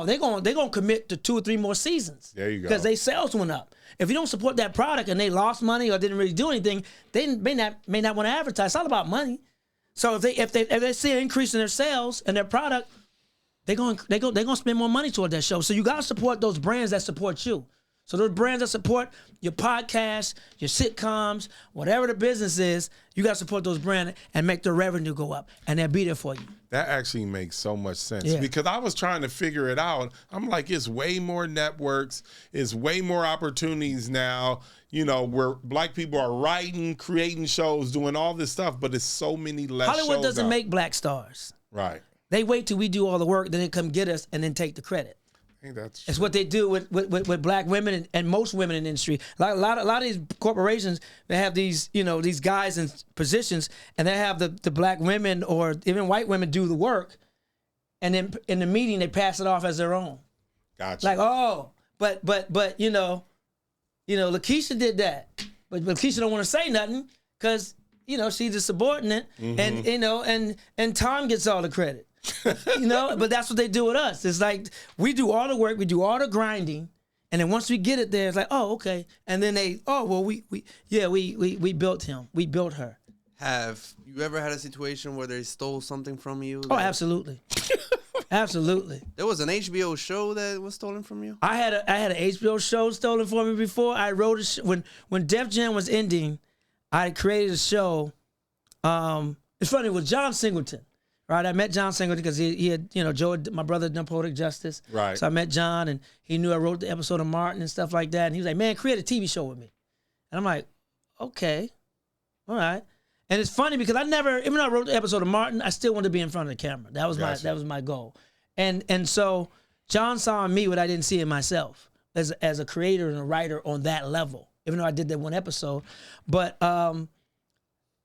they're gonna commit to 2 or 3 more seasons.
There you go.
Because their sales went up. If you don't support that product and they lost money or didn't really do anything, they may not want to advertise. It's all about money. So if they see an increase in their sales and their product, they're gonna spend more money toward that show. So you gotta support those brands that support you. So those brands that support your podcast, your sitcoms, whatever the business is, you got to support those brands and make their revenue go up, and they'll be there for you.
That actually makes so much sense because I was trying to figure it out. I'm like, it's way more networks, it's way more opportunities now, where black people are writing, creating shows, doing all this stuff, but it's so many less
Hollywood
shows
doesn't
out.
make black stars.
Right.
They wait till we do all the work, then they come get us and then take the credit. It's what they do with black women and most women in the industry. A lot of these corporations, they have these these guys in positions, and they have the black women or even white women do the work, and then in the meeting they pass it off as their own. Gotcha. Like but Lakeisha did that, but Lakeisha don't want to say nothing because she's a subordinate, and Tom gets all the credit. But that's what they do with us. It's like we do all the work, we do all the grinding, and then once we get it there, it's like, okay. And then we built him. We built her.
Have you ever had a situation where they stole something from you?
Oh, absolutely. Absolutely.
There was an HBO show that was stolen from you?
I had an HBO show stolen from me before. I wrote when Def Jam was ending, I created a show. It's funny, with John Singleton. Right, I met John Singleton because he had, Joe, my brother, done Poetic Justice.
Right.
So I met John, and he knew I wrote the episode of Martin and stuff like that. And he was like, "Man, create a TV show with me." And I'm like, "Okay, all right." And it's funny because even though I wrote the episode of Martin, I still wanted to be in front of the camera. That was my goal. And so John saw in me what I didn't see in myself as a creator and a writer on that level, even though I did that one episode. But,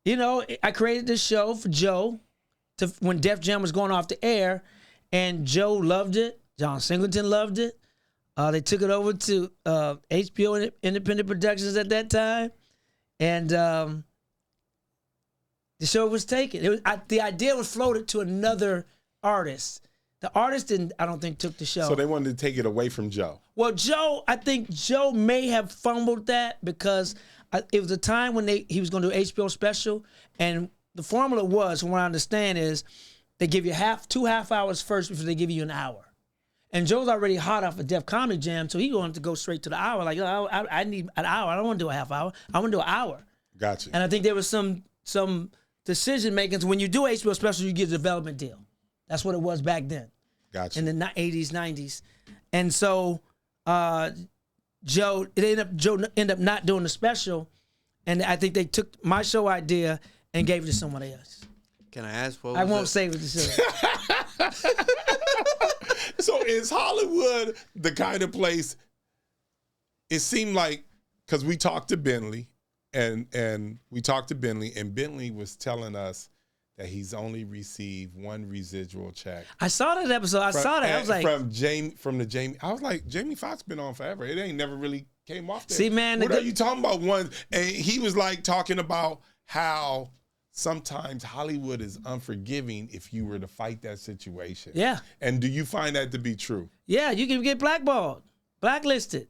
you know, I created this show for Joe when Def Jam was going off the air, and Joe loved it. John Singleton loved it. They took it over to HBO Independent Productions at that time, and the show was taken. The idea was floated to another artist. The artist didn't, I don't think, took the show.
So they wanted to take it away from Joe.
Well, I think Joe may have fumbled that because it was a time when he was going to do an HBO special, and the formula was, from what I understand, is they give you 2.5 hours first before they give you an hour. And Joe's already hot off a Def Comedy Jam, so he wanted to go straight to the hour. Like, I need an hour. I don't want to do a half hour. I want to do an hour.
Gotcha.
And I think there was some decision making. So when you do HBO special, you get a development deal. That's what it was back then.
Gotcha.
In the 80s, 90s. And so Joe ended up not doing the special, and I think they took my show idea and gave it to somebody else.
Can I ask
I won't say what this is.
So is Hollywood the kind of place, it seemed like, because we talked to Bentley, and Bentley was telling us that he's only received one residual check.
I saw that episode. I was like,
I was like, Jamie Foxx been on forever. It ain't never really came off there.
See, man,
what are you talking about? One, and he was like talking about how sometimes Hollywood is unforgiving if you were to fight that situation.
Yeah.
And do you find that to be true?
Yeah, you can get blackballed, blacklisted.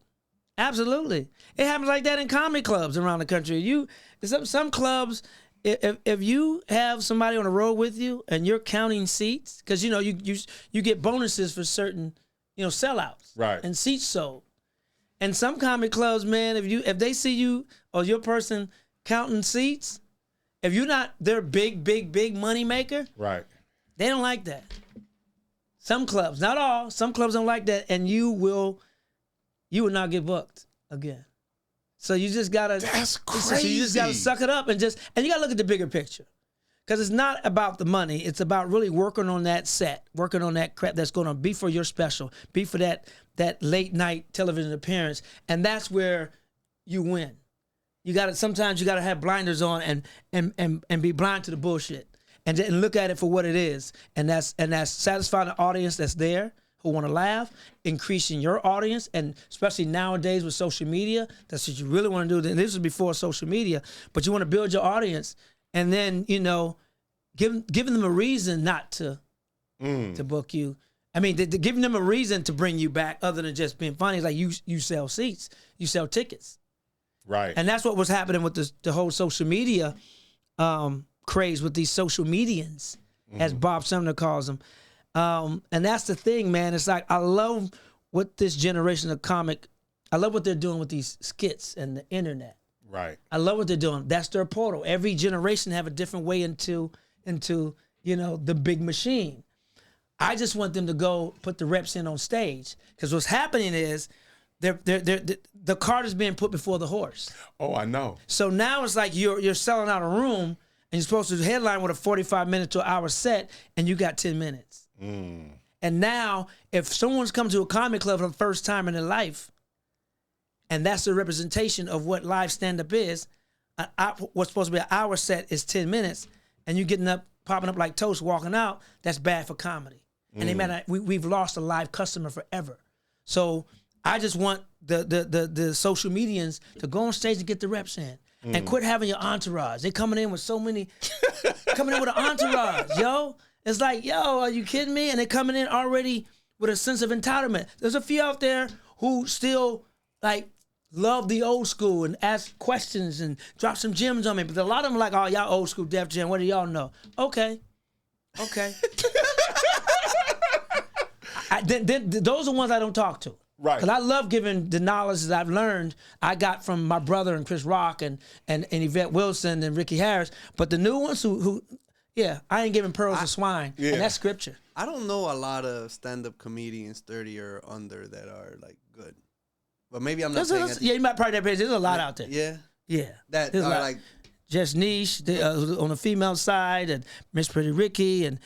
Absolutely. It happens like that in comedy clubs around the country. Some clubs, if you have somebody on the road with you and you're counting seats, because you know you get bonuses for certain, you know, sellouts,
right,
and seats sold. And some comedy clubs, man, if they see you or your person counting seats, if you're not their big money maker,
right,
they don't like that. Some clubs, not all, some clubs don't like that, and you will not get booked again. So you just gotta.
That's crazy.
So you just gotta suck it up and you gotta look at the bigger picture, because it's not about the money. It's about really working on that set, working on that crap that's gonna be for your special, be for that late night television appearance, and that's where you win. Sometimes you gotta have blinders on and be blind to the bullshit and look at it for what it is, and that's satisfying the audience that's there who want to laugh, increasing your audience, and especially nowadays with social media, that's what you really want to do. This was before social media, but you want to build your audience, and then giving them a reason not to book you. I mean, giving them a reason to bring you back other than just being funny. It's like you sell seats, you sell tickets.
Right.
And that's what was happening with the whole social media craze with these social medians, as Bob Sumner calls them. And that's the thing, man. It's like, I love what this generation of comic, I love what they're doing with these skits and the internet.
Right.
I love what they're doing. That's their portal. Every generation have a different way into the big machine. I just want them to go put the reps in on stage, because what's happening is the cart is being put before the horse.
Oh, I know.
So now it's like you're selling out a room, and you're supposed to headline with a 45-minute to an hour set, and you got 10 minutes. And now, if someone's come to a comedy club for the first time in their life, and that's the representation of what live stand-up is, what's supposed to be an hour set is 10 minutes, and you getting up, popping up like toast, walking out, that's bad for comedy. And we've lost a live customer forever. So I just want the social medians to go on stage and get the reps in. And quit having your entourage. They coming in with so many, coming in with an entourage, yo. It's like, yo, are you kidding me? And they're coming in already with a sense of entitlement. There's a few out there who still love the old school and ask questions and drop some gems on me. But a lot of them are like, oh, y'all old school Def Jam. What do y'all know? Okay. Those are the ones I don't talk to.
Right.
Because I love giving the knowledge that I've learned, I got from my brother and Chris Rock and Yvette Wilson and Ricky Harris. But the new ones who I ain't giving pearls to swine. Yeah. And that's scripture.
I don't know a lot of stand-up comedians 30 or under that are good. But maybe I'm not saying it.
Yeah, you might probably that page. There's a lot out there.
Yeah.
Yeah.
That are
Jess Niche on the female side, and Miss Pretty Ricky, and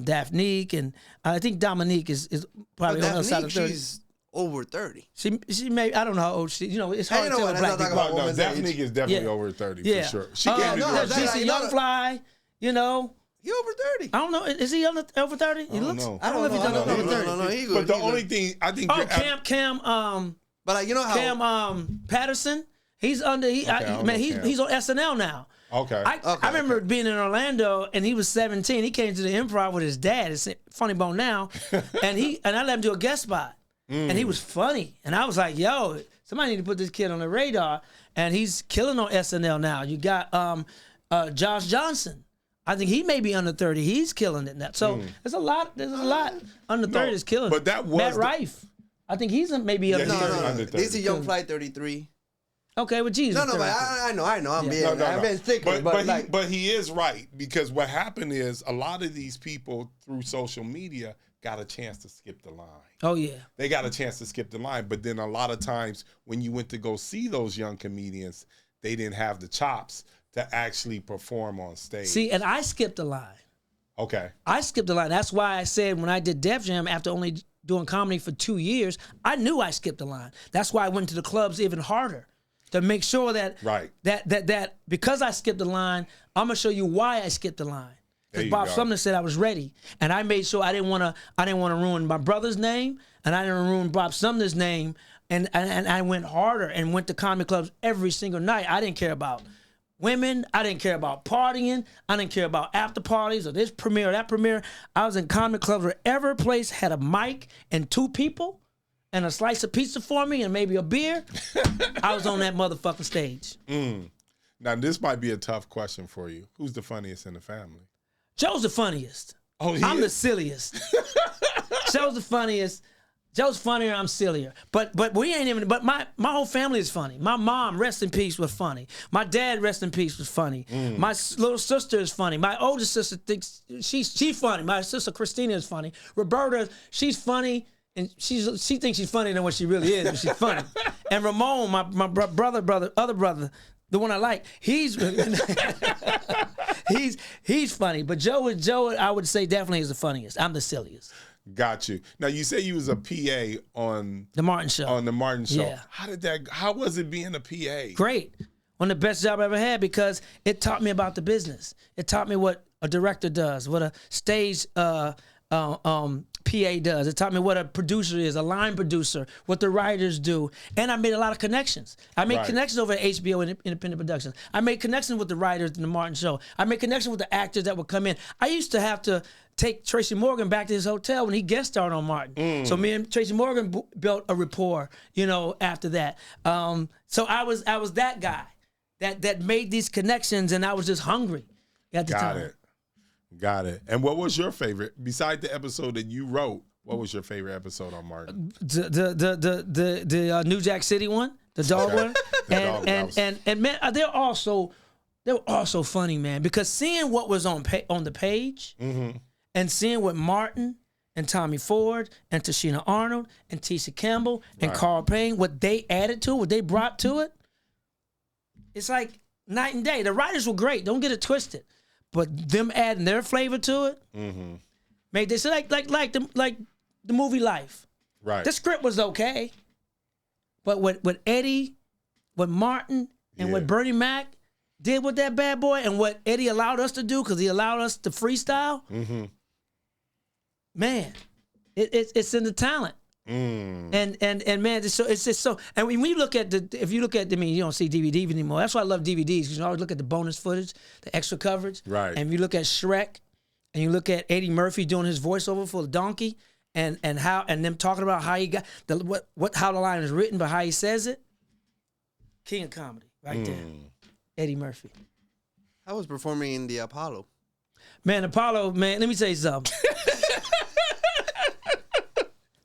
Daphne, and I think Dominique is probably on the other side of 30.
She's over 30.
She may, I don't know how old she. It's hard to tell black people.
No, Daphne is definitely over 30 for sure. She can't
she's a young fly,
He over 30.
I don't know. Is he over 30? He looks. I don't know if he's over 30.
No,
but the only thing I think.
Cam. But you know how
Cam Patterson. He's under. He's on SNL now.
Okay.
I remember being in Orlando and he was 17. He came to the Improv with his dad. It's Funny Bone now, and I let him do a guest spot, and he was funny. And I was like, yo, somebody need to put this kid on the radar. And he's killing on SNL now. You got Josh Johnson. I think he may be under 30. He's killing it now. So there's a lot under 30 that's killing
but
it.
That was
Matt Rife. I think he's maybe under 30.
No. He's a young fly 33.
Okay, well, Jesus.
No, but I know. I've been thinking,
but he is right, because what happened is a lot of these people through social media got a chance to skip the line.
Oh, yeah.
They got a chance to skip the line, but then a lot of times when you went to go see those young comedians, they didn't have the chops to actually perform on stage.
See, and I skipped the line.
Okay.
I skipped the line. That's why I said when I did Def Jam, after only doing comedy for 2 years, I knew I skipped the line. That's why I went to the clubs even harder to make sure that that because I skipped the line, I'm gonna show you why I skipped the line. Because Bob Sumner said I was ready, and I made sure I didn't want to ruin my brother's name, and I didn't ruin Bob Sumner's name, and I went harder and went to comedy clubs every single night. I didn't care about women. I didn't care about partying. I didn't care about after parties or this premiere or that premiere. I was in comedy clubs where every place had a mic and 2 people and a slice of pizza for me and maybe a beer. I was on that motherfucking stage.
Now, this might be a tough question for you. Who's the funniest in the family?
Joe's the funniest.
Oh,
I'm the silliest. Joe's the funniest. Joe's funnier, I'm sillier. But we ain't even, but my whole family is funny. My mom, rest in peace, was funny. My dad, rest in peace, was funny. My little sister is funny. My older sister thinks she's funny. My sister Christina is funny. Roberta, she's funny, and she thinks she's funnier than what she really is, but she's funny. And Ramon, my other brother, the one I like, he's funny. But Joe, I would say definitely is the funniest. I'm the silliest.
Got you. Now, you say you was a PA on
the Martin Show.
On the Martin Show.
Yeah.
How was it being a PA?
Great. One of the best jobs I ever had, because it taught me about the business. It taught me what a director does, what a stage PA does. It taught me what a producer is, a line producer, what the writers do. And I made a lot of connections. I made connections over at HBO and Independent Productions. I made connections with the writers in the Martin Show. I made connections with the actors that would come in. I used to have to take Tracy Morgan back to his hotel when he guest starred on Martin. So me and Tracy Morgan built a rapport, after that. So I was that guy that made these connections, and I was just hungry at the time.
Got it. And what was your favorite, besides the episode that you wrote? What was your favorite episode on Martin?
The New Jack City one, the dog one, and man, they were all so funny, man. Because seeing what was on the page, and seeing what Martin and Tommy Ford and Tashina Arnold and Tisha Campbell and Carl Payne, what they added to it, what they brought to it, it's like night and day. The writers were great. Don't get it twisted. But them adding their flavor to it made this like the movie Life.
Right.
The script was okay, but what Eddie, what Martin, and what Bernie Mac did with that bad boy, and what Eddie allowed us to do, because he allowed us to freestyle. Man, it's in the talent. And man, it's just so. And when you look at if you look at, you don't see DVD anymore. That's why I love DVDs, because you always look at the bonus footage, the extra coverage.
Right.
And you look at Shrek, and you look at Eddie Murphy doing his voiceover for the donkey, and them talking about how he got how the line is written, but how he says it. King of comedy, right there, Eddie Murphy.
I was performing in the Apollo.
Man, Apollo, man. Let me tell you something.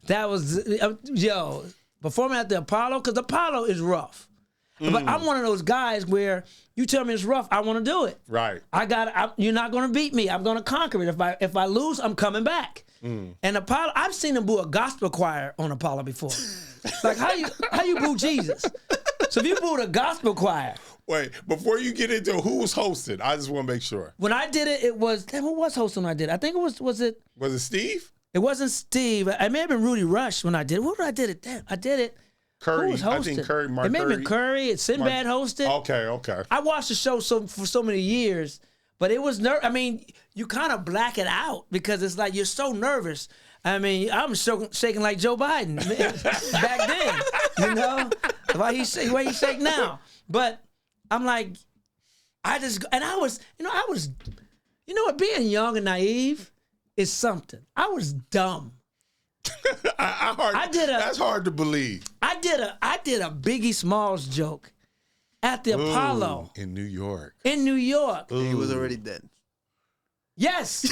That was, performing at the Apollo, because the Apollo is rough. But I'm one of those guys where you tell me it's rough, I want to do it.
Right.
You're not going to beat me. I'm going to conquer it. If I lose, I'm coming back. And Apollo, I've seen him boo a gospel choir on Apollo before. Like, how you boo Jesus? So if you booed a gospel choir,
Wait, before you get into who was hosting, I just want to make sure.
When I did it, it was, damn, who was hosting when I did it? I think it was it?
Was it Steve?
It wasn't Steve. It may have been Rudy Rush when I did it. Who did I did it? Damn, I did it.
Curry.
Who was hosting?
I think Curry, Mark
It may have
Curry.
been Curry. It's Sinbad hosted.
Okay.
I watched the show for so many years, but it was I mean, you kind of black it out because it's like you're so nervous. I mean, I'm shaking like Joe Biden back then, you know, the way he shake now. But I'm like, I was, being young and naive is something. I was dumb.
That's hard to believe.
I did a Biggie Smalls joke at the Apollo
in New York.
He was already dead.
Yes.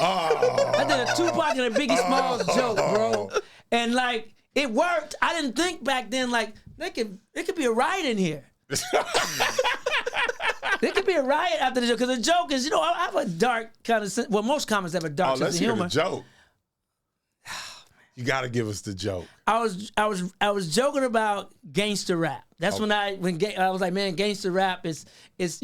I did a Tupac and a Biggie Smalls joke, bro. And like it worked. I didn't think back then like it could be a riot in here. There could be a riot after the joke because the joke is, I have a dark kind of most comics have a dark sense of humor.
Let's hear the joke. You got to give us the joke.
I was joking about gangster rap. That's when I was like, man, gangster rap is it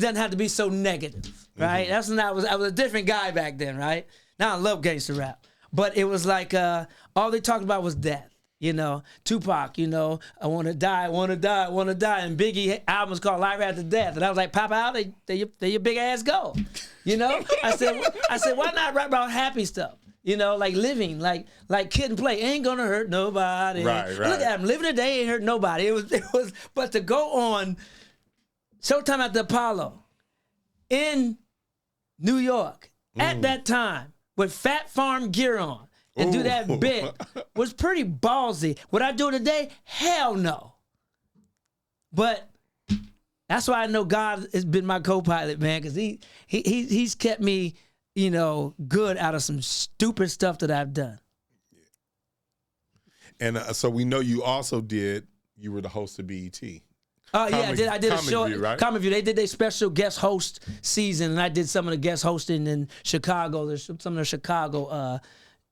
doesn't have to be so negative, right? That's when I was a different guy back then, right? Now I love gangster rap, but it was like all they talked about was death. Tupac, I want to die, and Biggie album was called Life After Death, and I was like, pop out, there your big ass go, I said, why not rap about happy stuff, like living, like Kid and Play, ain't gonna hurt nobody.
Right.
Look at him, living today ain't hurt nobody. It was, but to go on Showtime at the Apollo in New York at that time with Fat Farm gear on and do that bit was pretty ballsy. Would I do it today? Hell no. But that's why I know God has been my co-pilot, man, because he's kept me, good out of some stupid stuff that I've done.
And so we know you were the host of BET.
Oh yeah, I did a show.
View, right?
Comic View. They did their special guest host season, and I did some of the guest hosting in Chicago. There's some of the Chicago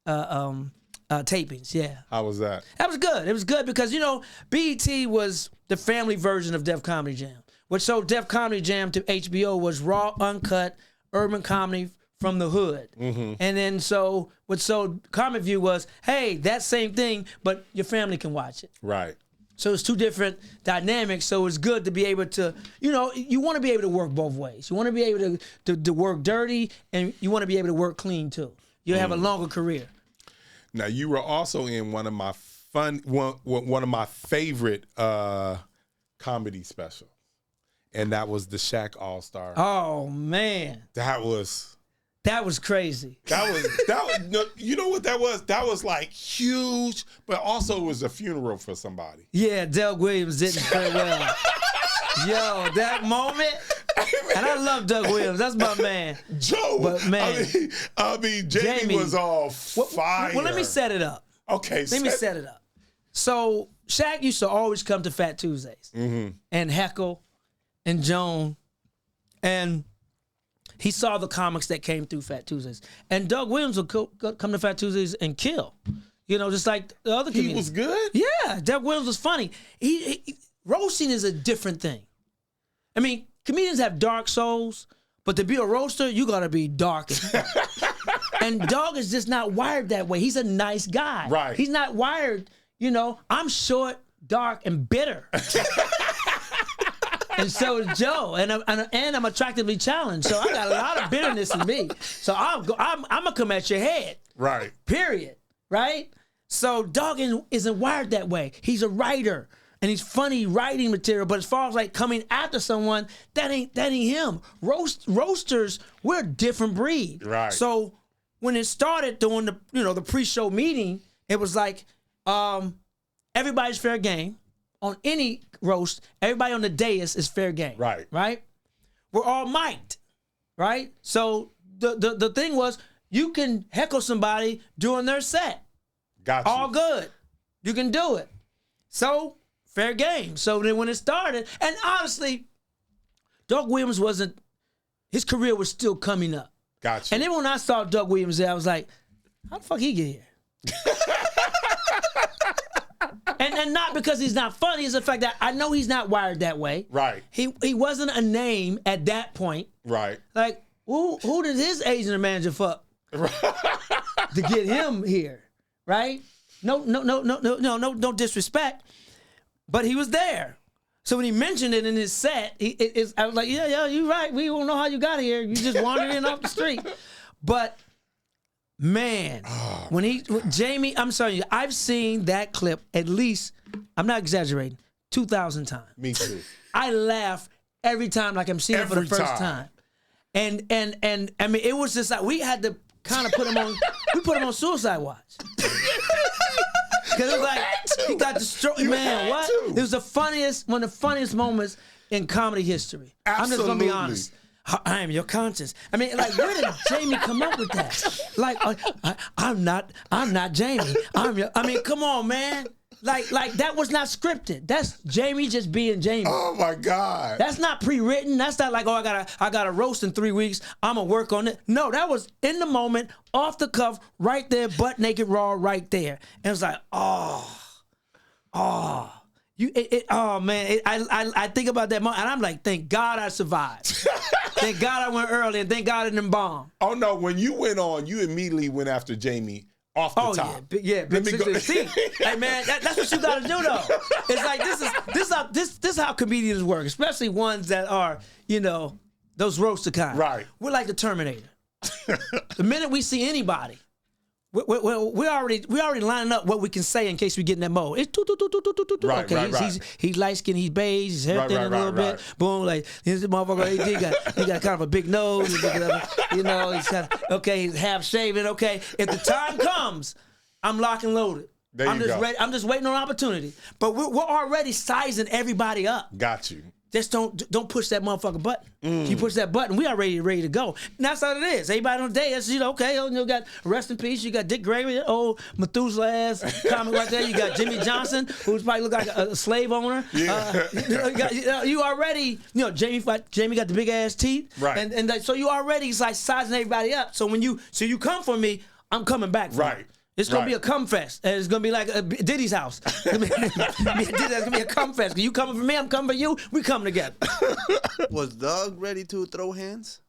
tapings. Yeah.
How was that?
That was good. It was good because BET was the family version of Def Comedy Jam. What sold Def Comedy Jam to HBO was raw, uncut, urban comedy from the hood. Mm-hmm. And then what sold Comic View was, hey, that same thing, but your family can watch it.
Right.
So it's two different dynamics. So it's good to be able to, you want to be able to work both ways. You want to be able to work dirty, and you want to be able to work clean too. You have a longer career.
Now you were also in one of my favorite comedy specials, and that was the Shaq All-Star.
Oh man,
that was
crazy.
That was you know what that was? That was like huge, but also it was a funeral for somebody.
Yeah, Doug Williams didn't play well. Yo, that moment. And I love Doug Williams. That's my man.
Joe.
But man,
I mean, Jamie was all fire.
Well, let me set it up.
Okay.
Let me set it up. So Shaq used to always come to Phat Tuesdays and heckle and Joan, and he saw the comics that came through Phat Tuesdays. And Doug Williams would come to Phat Tuesdays and kill. Just like the other comedians.
He was good?
Yeah, Doug Williams was funny. Roasting is a different thing. I mean, comedians have dark souls, but to be a roaster, you gotta be dark. And Doug is just not wired that way. He's a nice guy.
Right.
He's not wired, I'm short, dark, and bitter. And so is Joe, and I'm attractively challenged. So I got a lot of bitterness in me. So I'm gonna come at your head.
Right.
Period. Right. So Doug isn't wired that way. He's a writer, and he's funny writing material. But as far as like coming after someone, that ain't him. Roasters, we're a different breed.
Right.
So when it started during the pre-show meeting, it was like everybody's fair game. On any roast, everybody on the dais is fair game.
Right.
Right? We're all mic'd. Right? So the thing was, you can heckle somebody during their set.
Gotcha.
All good. You can do it. So, fair game. So then when it started, and honestly, Doug Williams his career was still coming up.
Gotcha.
And then when I saw Doug Williams there, I was like, how the fuck he get here? And not because he's not funny, it's the fact that I know he's not wired that way.
Right.
He wasn't a name at that point.
Right.
Like, who did his agent or manager fuck to get him here? Right? No disrespect. But he was there. So when he mentioned it in his set, I was like, yeah, you're right. We don't know how you got here. You just wandered in off the street. But man, when Jamie, I'm sorry, I've seen that clip at least, I'm not exaggerating, 2,000 times.
Me too.
I laugh every time like I'm seeing it for the first time. And I mean, it was just like, we had to kind of put him on suicide watch. Because it was like, he got destroyed. Man, what? It was one of the funniest moments in comedy history.
Absolutely.
I'm just going to be honest. I am your conscience. I mean, like, where did Jamie come up with that? Like, I'm not Jamie. I mean, come on, man. Like that was not scripted. That's Jamie just being Jamie.
Oh my God.
That's not pre-written. That's not like, I gotta roast in 3 weeks. I'm gonna work on it. No, that was in the moment, off the cuff, right there, butt naked raw, right there. And it was like, I think about that moment, and I'm like, thank God I survived. Thank God I went early, and thank God I didn't bomb.
Oh no, when you went on, you immediately went after Jamie off the top.
Yeah, big 616. Hey man, that's what you gotta do though. It's like this is how comedians work, especially ones that are, those roaster kind.
Right.
We're like the Terminator. The minute we see anybody, we're already lining up what we can say in case we get in that mode. It's
Right,
okay.
right.
He's light skinned, he's beige, his hair thin a little bit. Boom, like this motherfucker. He got kind of a big nose. He's half shaven. Okay, if the time comes, I'm lock and loaded. Ready. I'm just waiting on opportunity. But we're already sizing everybody up.
Got you.
Just don't push that motherfucking button. If you push that button, we are ready to go. And that's how it is. Everybody on the day, you got Rest in Peace, you got Dick Gregory, old Methuselah's comic right there. You got Jimmy Johnson, who's probably look like a slave owner.
Yeah.
You already, Jamie got the big ass teeth.
Right.
And so you already like sizing everybody up. So when you come for me, I'm coming back for you. It's gonna be a cum fest, and it's gonna be like Diddy's house. It's gonna be a cum fest. You coming for me, I'm coming for you. We come together.
Was Doug ready to throw hands?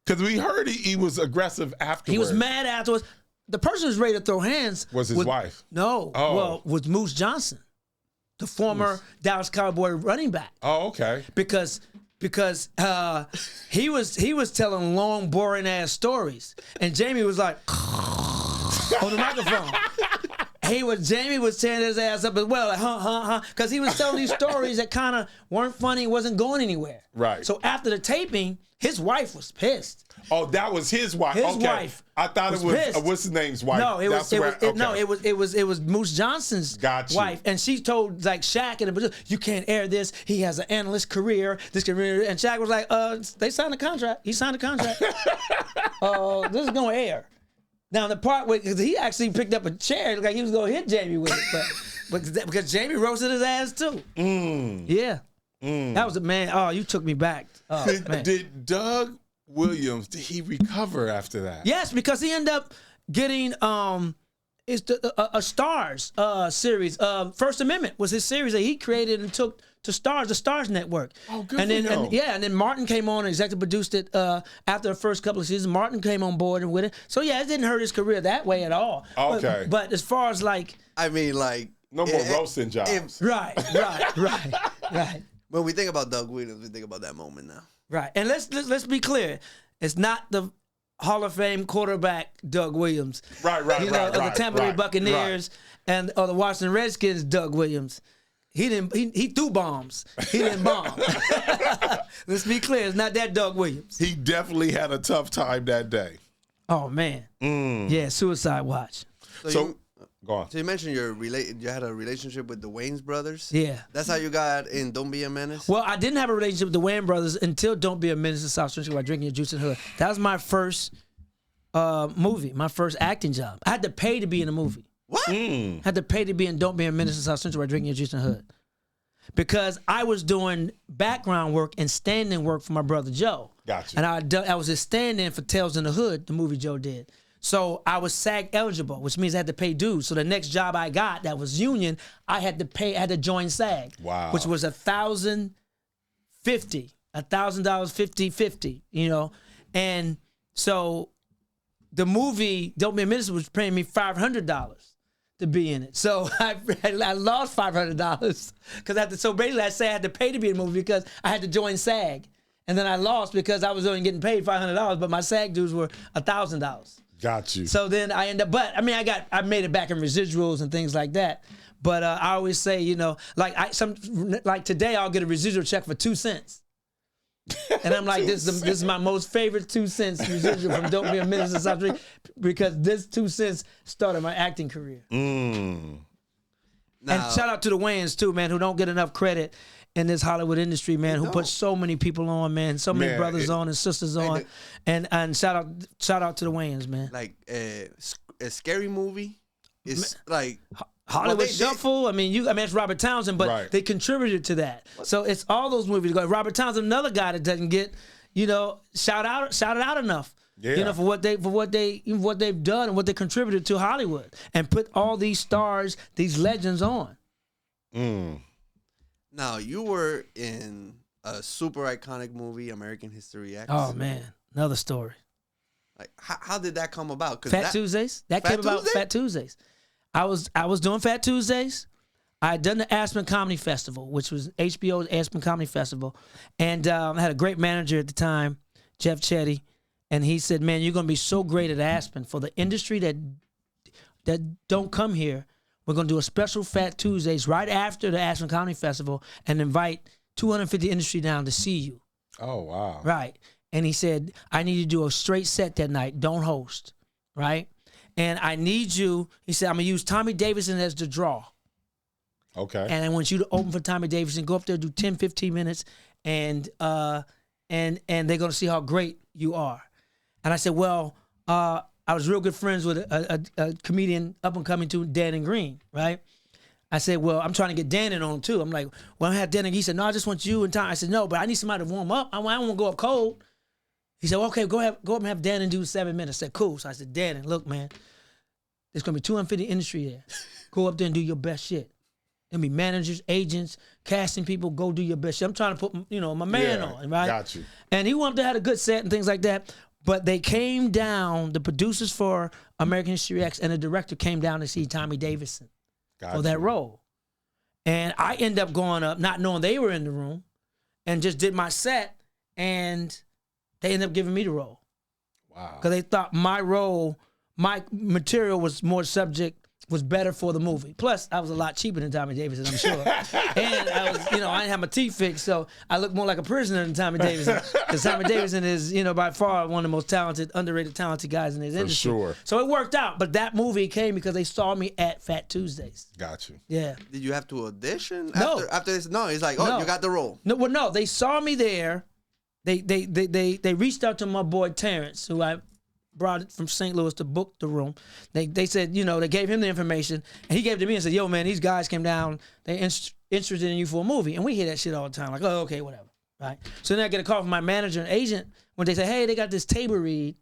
Because we heard he was aggressive afterwards.
He was mad afterwards. The person who's ready to throw hands
was his wife.
No, was Moose Johnson, the former Dallas Cowboy running back.
Oh, okay.
Because he was telling long, boring ass stories, and Jamie was like. On the microphone. Jamie was tearing his ass up as well, like, because he was telling these stories that kind of weren't funny, wasn't going anywhere.
Right.
So after the taping, his wife was pissed.
Oh, that was his wife.
His wife.
I thought it was what's his name's wife.
No, it was Moose Johnson's wife, and she told like Shaq and you can't air this. He has an analyst career. And Shaq was like, they signed a contract. He signed a contract. This is gonna air. Now the part where he actually picked up a chair, it looked like he was gonna hit Jamie with it, but because Jamie roasted his ass too. Yeah, that was man. Oh, you took me back.
Did Doug Williams? Did he recover after that?
Yes, because he ended up getting a Stars series. First Amendment was his series that he created and took to Stars, the Stars Network.
Oh, good
and
for
then
him.
And then Martin came on and executive produced it after the first couple of seasons. Martin came on board and with it. So yeah, it didn't hurt his career that way at all.
Okay.
But as far as like,
I mean, like
no more roasting jobs.
Right.
When we think about Doug Williams, we think about that moment now.
Right. And let's be clear, it's not the Hall of Fame quarterback Doug Williams.
Right.
Of the Tampa Bay Buccaneers and the Washington Redskins Doug Williams. He threw bombs. He didn't bomb. Let's be clear, it's not that Doug Williams.
He definitely had a tough time that day.
Oh man. Yeah, suicide watch.
So go on.
So you mentioned you had a relationship with the Wayans brothers.
Yeah.
That's how you got in Don't Be a Menace?
Well, I didn't have a relationship with the Wayans brothers until Don't Be a Menace in South Central while drinking your juice in the hood. That was my first movie, my first acting job. I had to pay to be in a movie.
What?
Had to pay to be in Don't Be a Menace in South Central while drinking your juice in the hood. Because I was doing background work and stand-in work for my brother Joe.
Gotcha.
And I was his stand-in for Tales in the Hood, the movie Joe did. So I was SAG eligible, which means I had to pay dues. So the next job I got that was union, I had to join SAG.
Wow.
Which was $1,050, $50, you know. And so the movie Don't Be a Minister was paying me $500 to be in it. So I lost $500 because so basically I had to pay to be in the movie because I had to join SAG. And then I lost because I was only getting paid $500, but my SAG dues were $1,000.
Got you.
So then I end up, but I mean, I made it back in residuals and things like that. But I always say, you know, like today I'll get a residual check for 2 cents. And I'm like, this is my most favorite 2 cents residual from Don't Be a Minister South Street because this 2 cents started my acting career.
Now,
And shout out to the Wayans too, man, who don't get enough credit in this Hollywood industry, man, who put so many people on, man, so many brothers on and sisters on. And shout out to the Wayans, man.
like a scary movie. It's like
Hollywood Shuffle. I mean, it's Robert Townsend, but they contributed to that. So it's all those movies. Robert Townsend, another guy that doesn't get, you know, shouted out enough. Yeah. You know, for what they've done and what they contributed to Hollywood and put all these stars, these legends on.
Now, you were in a super iconic movie, American History X.
Oh man, another story.
Like, how did that come about?
Phat Tuesdays. That came about Phat Tuesdays. I was doing Phat Tuesdays. I had done the Aspen Comedy Festival, which was HBO's Aspen Comedy Festival, and I had a great manager at the time, Jeff Chetty, and he said, "Man, you're gonna be so great at Aspen for the industry that don't come here. We're going to do a special Phat Tuesdays right after the Aspen Comedy Festival and invite 250 industry down to see you."
Oh, wow.
Right. And he said, "I need you to do a straight set that night. Don't host." Right. And I need you, he said, "I'm going to use Tommy Davidson as the draw."
Okay.
And I want you to open for Tommy Davidson, go up there, do 10, 15 minutes, and they're going to see how great you are. And I said, well, I was real good friends with a comedian up and coming too, Dan Green, right? I said, well, I'm trying to get Dan in on too. I'm like, well, I had Dan, and he said, no, I just want you and Tom. I said, no, but I need somebody to warm up. I don't want to go up cold. He said, well, okay, go up and have Dan do 7 minutes. I said, cool. So I said, Dan, look, man, there's going to be 250 industry there. Go up there and do your best shit. There'll be managers, agents, casting people. Go do your best shit. I'm trying to put, you know, my man on, right?
Got you.
And he wanted to have a good set and things like that. But they came down, the producers for American History X and the director came down to see Tommy Davidson for that role. And I ended up going up, not knowing they were in the room, and just did my set, and they ended up giving me the role.
Wow.
Because they thought my role, my material was better for the movie. Plus, I was a lot cheaper than Tommy Davidson, I'm sure. And I didn't have my teeth fixed, so I looked more like a prisoner than Tommy Davidson. Because Tommy Davidson is, by far one of the most talented, underrated, talented guys in his industry.
For sure.
So it worked out. But that movie came because they saw me at Phat Tuesdays.
Got you.
Yeah.
Did you have to audition
No.
after this? No, it's like, you got the role.
No, they saw me there. They reached out to my boy Terrence, who I brought it from St. Louis to book the room. They said, they gave him the information, and he gave it to me and said, yo, man, these guys came down, they interested in you for a movie. And we hear that shit all the time, like, oh, okay, whatever, right? So then I get a call from my manager and agent when they say, hey, they got this table read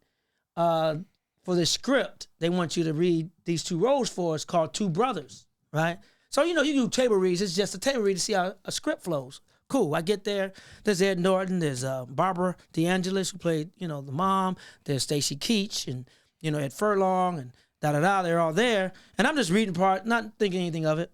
for this script. They want you to read these 2 roles for us called Two Brothers, right? So, you do table reads. It's just a table read to see how a script flows. Cool. I get there. There's Ed Norton. There's Barbara DeAngelis, who played, the mom. There's Stacy Keach and, Ed Furlong and da-da-da. They're all there. And I'm just reading part, not thinking anything of it.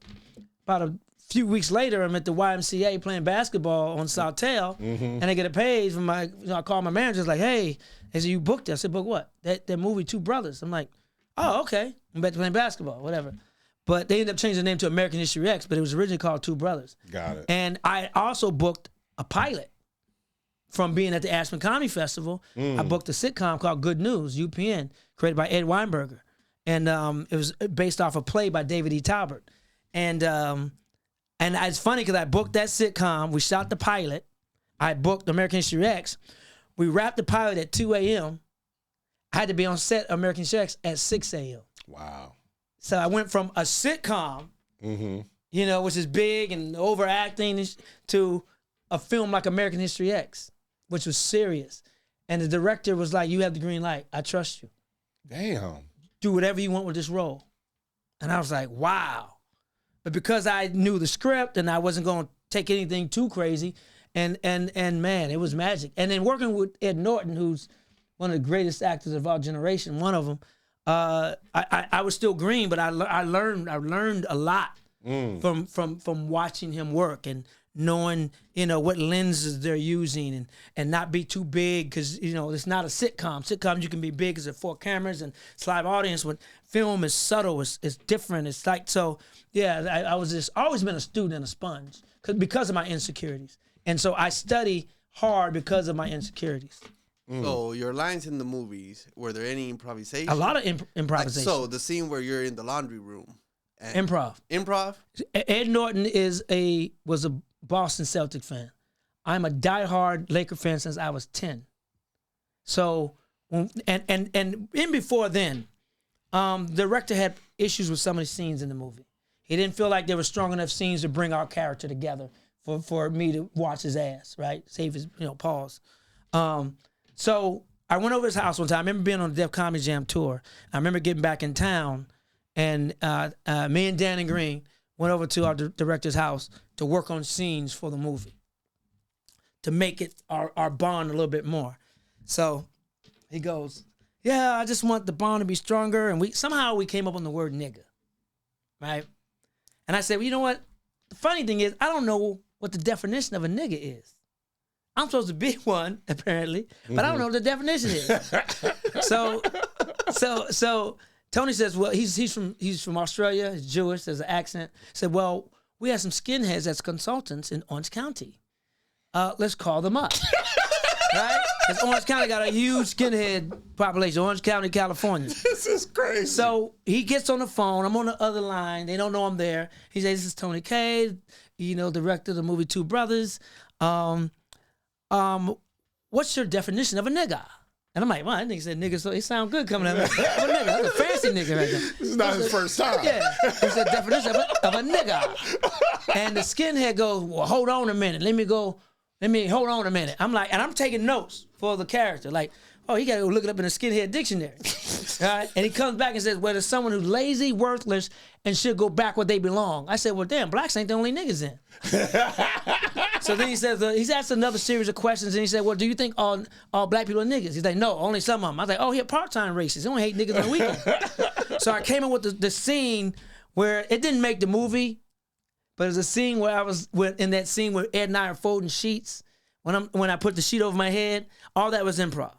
About a few weeks later, I'm at the YMCA playing basketball on Southtail. And I get a page from I call my manager. It's like, hey, they said, you booked it. I said, book what? That movie, Two Brothers. I'm like, oh, okay. I'm back to playing basketball, whatever. But they ended up changing the name to American History X, but it was originally called Two Brothers.
Got it.
And I also booked a pilot from being at the Aspen Comedy Festival. I booked a sitcom called Good News, UPN, created by Ed Weinberger. And it was based off a play by David E. Talbert. And it's funny because I booked that sitcom. We shot the pilot. I booked American History X. We wrapped the pilot at 2 a.m. I had to be on set of American History X at 6 a.m.
Wow.
So I went from a sitcom, which is big and overacting, to a film like American History X, which was serious. And the director was like, you have the green light. I trust you.
Damn.
Do whatever you want with this role. And I was like, wow. But because I knew the script and I wasn't going to take anything too crazy, and man, it was magic. And then working with Ed Norton, who's one of the greatest actors of our generation, one of them, I was still green, but I learned a lot from watching him work and knowing, what lenses they're using and not be too big, because, it's not a sitcom. Sitcoms, you can be big because it's 4 cameras and it's live audience. When film is subtle, it's different. It's like, so, yeah, I was just always been a student and a sponge because of my insecurities. And so I study hard because of my insecurities.
So your lines in the movies, were there any improvisation?
A lot of improvisation.
So the scene where you're in the laundry room.
Improv. Ed Norton was a Boston Celtic fan. I'm a diehard Laker fan since I was 10. So, and in before then, the director had issues with some of the scenes in the movie. He didn't feel like there were strong enough scenes to bring our character together for me to watch his ass, right? Save his, pause. So I went over his house one time. I remember being on the Def Comedy Jam tour. I remember getting back in town, and me and Danny Green went over to our director's house to work on scenes for the movie, to make it our bond a little bit more. So he goes, yeah, I just want the bond to be stronger. And we came up on the word nigga, right? And I said, well, you know what? The funny thing is, I don't know what the definition of a nigga is. I'm supposed to be one, apparently, but I don't know what the definition is. So Tony says, well, he's from Australia, he's Jewish, there's an accent. He said, well, we have some skinheads as consultants in Orange County. Let's call them up. Right? Because Orange County got a huge skinhead population, Orange County, California.
This is crazy.
So he gets on the phone. I'm on the other line. They don't know I'm there. He says, this is Tony Kaye, director of the movie Two Brothers. What's your definition of a nigga? And I'm like, well, that nigga said nigga, so it sound good coming out of me. I'm a nigga. I'm a fancy nigga right now.
This is not his first time.
Yeah. He said definition of a nigga. And the skinhead goes, well, hold on a minute. Hold on a minute. I'm like, and I'm taking notes for the character. Like, oh, he got to go look it up in a skinhead dictionary. Right? And he comes back and says, well, there's someone who's lazy, worthless, and should go back where they belong. I said, well, damn, blacks ain't the only niggas in. So then he says, he's asked another series of questions, and he said, well, do you think all black people are niggas? He's like, no, only some of them. I was like, oh, he a part-time racist. He don't hate niggas on the weekend. So I came up with the scene where it didn't make the movie, but it was a scene where I was in that scene where Ed and I are folding sheets. When I put the sheet over my head, all that was improv,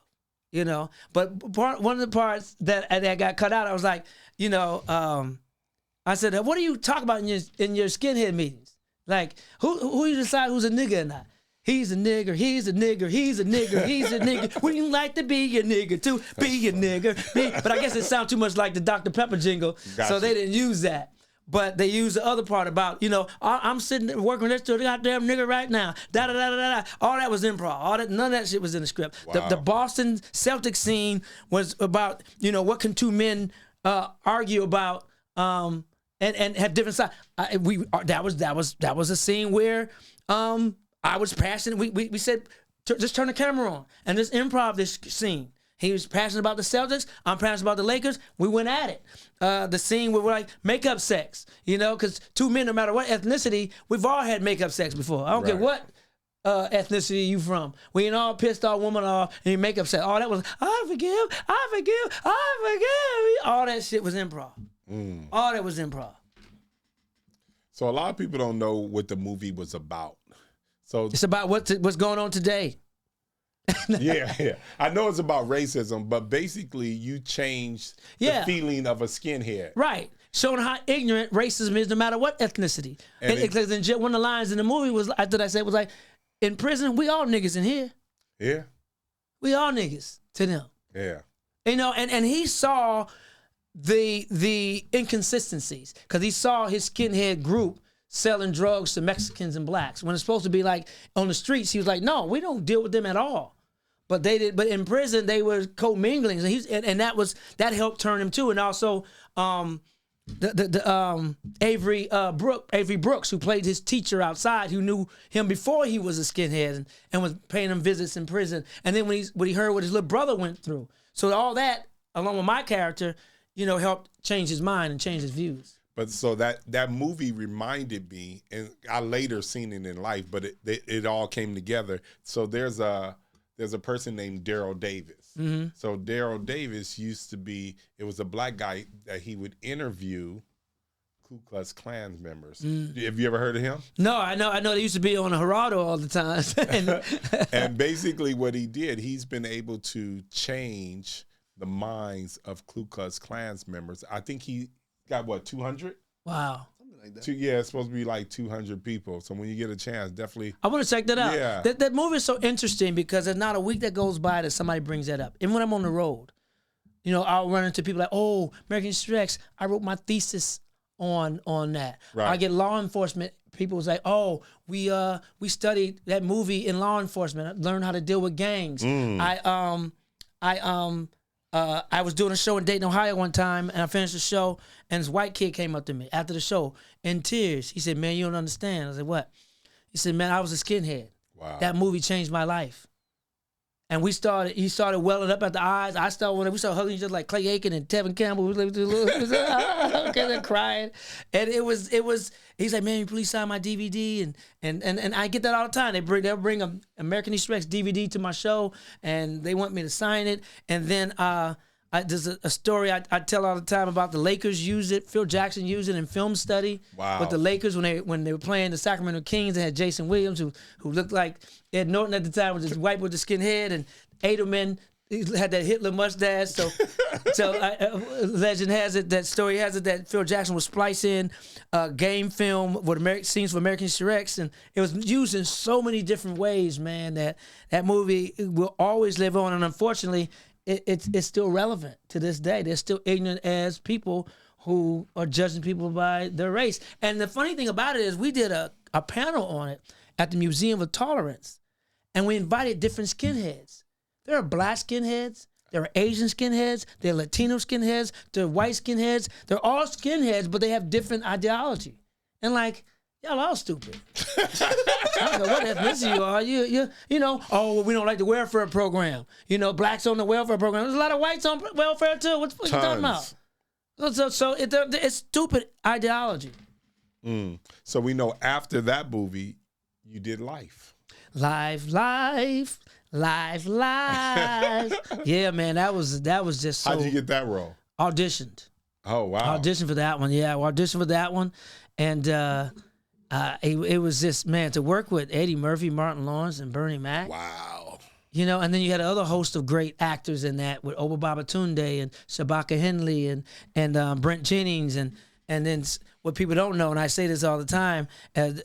But one of the parts that got cut out, I was like, I said, what do you talk about in your skinhead meetings? Like, who you decide who's a nigga or not? He's a nigger, he's a nigger, he's a nigger, he's a nigger. Wouldn't you like to be a nigger too? Be a nigger. But I guess it sounded too much like the Dr. Pepper jingle, so they didn't use that. But they used the other part about, I'm sitting there working next to a goddamn nigga right now. Da-da-da-da-da. All that was improv. None of that shit was in the script. Wow. The Boston Celtics scene was about, what can two men argue about and have different sides. That was a scene where I was passionate. We said, just turn the camera on and just improv this scene. He was passionate about the Celtics. I'm passionate about the Lakers. We went at it. The scene where we're like, makeup sex, because two men, no matter what ethnicity, we've all had makeup sex before. I don't care what ethnicity you from. We ain't all pissed our woman off and you makeup sex. All that was, I forgive. All that shit was improv. All that was improv.
So a lot of people don't know what the movie was about. So
it's about what's going on today.
Yeah. I know it's about racism, but basically you changed the feeling of a skinhead.
Right. Showing how ignorant racism is no matter what ethnicity. And one of the lines in the movie was like, in prison, we all niggas in here.
Yeah.
We all niggas to them.
Yeah.
And he saw the inconsistencies because he saw his skinhead group selling drugs to Mexicans and blacks. When it's supposed to be like on the streets, he was like, no, we don't deal with them at all. But they did. But in prison, they were commingling, and that helped turn him too. And also, Avery Brooks, who played his teacher outside, who knew him before he was a skinhead and was paying him visits in prison. And then when he heard what his little brother went through, so all that along with my character, helped change his mind and change his views.
But so that movie reminded me, and I later seen it in life, but it all came together. So there's a person named Daryl Davis.
Mm-hmm.
So Daryl Davis it was a black guy that he would interview Ku Klux Klan members. Have you ever heard of him?
No, I know they used to be on the Geraldo all the time.
And basically what he did, he's been able to change the minds of Ku Klux Klan members. I think he got 200?
Wow.
Something like that.
It's supposed to be like 200 people. So when you get a chance, definitely.
I want to check that out.
Yeah.
That movie is so interesting because there's not a week that goes by that somebody brings that up. Even when I'm on the road, I'll run into people like, oh, American History X, I wrote my thesis on that.
Right.
I get law enforcement people was like, oh, we studied that movie in law enforcement. I learned how to deal with gangs. I was doing a show in Dayton, Ohio one time, and I finished the show, and this white kid came up to me after the show in tears. He said, man, you don't understand. I said, what? He said, man, I was a skinhead.
Wow.
That movie changed my life. And he started welling up at the eyes. We started hugging each other like Clay Aiken and Tevin Campbell. We were crying. And it was, he's like, man, you please sign my DVD. And I get that all the time. They'll bring an American History X DVD to my show, and they want me to sign it. And then there's a story I tell all the time about the Lakers use it. Phil Jackson used it in film study.
Wow.
With the Lakers when they were playing the Sacramento Kings, they had Jason Williams who looked like Ed Norton at the time, was this white with the skinhead, and Edelman had that Hitler mustache. So legend has it, that story has it, that Phil Jackson would splice in game film with scenes for American History X, and it was used in so many different ways, man, that movie will always live on. And unfortunately, it's still relevant to this day. They're still ignorant as people who are judging people by their race. And the funny thing about it is we did a panel on it at the Museum of Tolerance, and we invited different skinheads. There are black skinheads, there are Asian skinheads, there are Latino skinheads, there are white skinheads. They're all skinheads, but they have different ideology. And like, y'all all stupid. I don't know what ethnicity you are. Oh, well, we don't like the welfare program. Blacks on the welfare program. There's a lot of whites on welfare too. What you talking about? So it's stupid ideology.
So we know after that movie, you did Life.
Life. Yeah, man, that was just so.
How'd you get that role?
Auditioned.
Oh, wow.
Auditioned for that one. Yeah, I auditioned for that one. And it was just, man, to work with Eddie Murphy, Martin Lawrence, and Bernie Mac.
Wow.
And then you had another host of great actors in that with Oba Babatunde and Shabaka Henley and Brent Jennings and then what people don't know, and I say this all the time,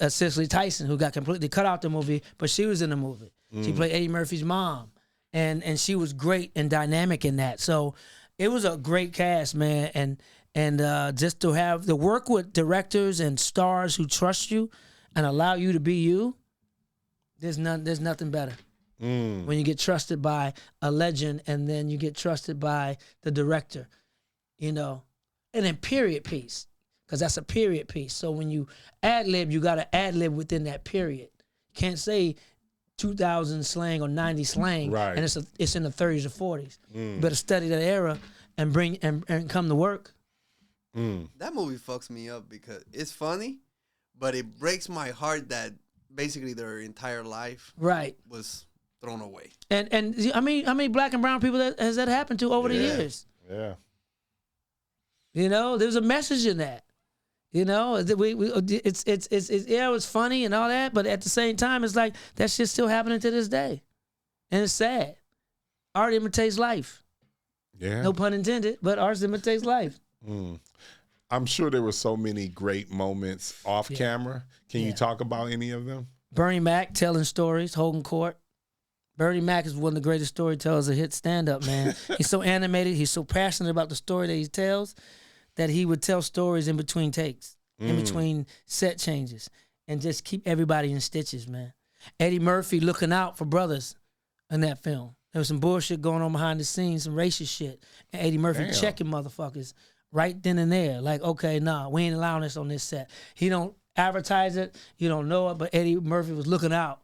Cicely Tyson, who got completely cut out the movie, but she was in the movie. She played Eddie Murphy's mom, and she was great and dynamic in that. So it was a great cast, man, and just to work with directors and stars who trust you and allow you to be you, there's nothing better. When you get trusted by a legend, and then you get trusted by the director, and then period piece, because that's a period piece. So when you ad-lib, you got to ad-lib within that period. You can't say 2000 slang or 90 slang,
right,
and it's in the 30s or 40s. You better study that era and bring and come to work.
That movie fucks me up because it's funny, but it breaks my heart that basically their entire life was thrown away. And
I mean, how many black and brown people has that happened to over the years?
Yeah.
There's a message in that. It was funny and all that, but at the same time, it's like that shit's still happening to this day, and it's sad. Art imitates life.
Yeah.
No pun intended, but art imitates life.
I'm sure there were so many great moments off camera. Can you talk about any of them?
Bernie Mac telling stories, holding court. Bernie Mac is one of the greatest storytellers of hit stand-up, man. He's so animated. He's so passionate about the story that he tells that he would tell stories in between takes, in between set changes, and just keep everybody in stitches, man. Eddie Murphy looking out for brothers in that film. There was some bullshit going on behind the scenes, some racist shit. And Eddie Murphy checking motherfuckers right then and there. Like, okay, nah, we ain't allowing this on this set. He don't advertise it. You don't know it, but Eddie Murphy was looking out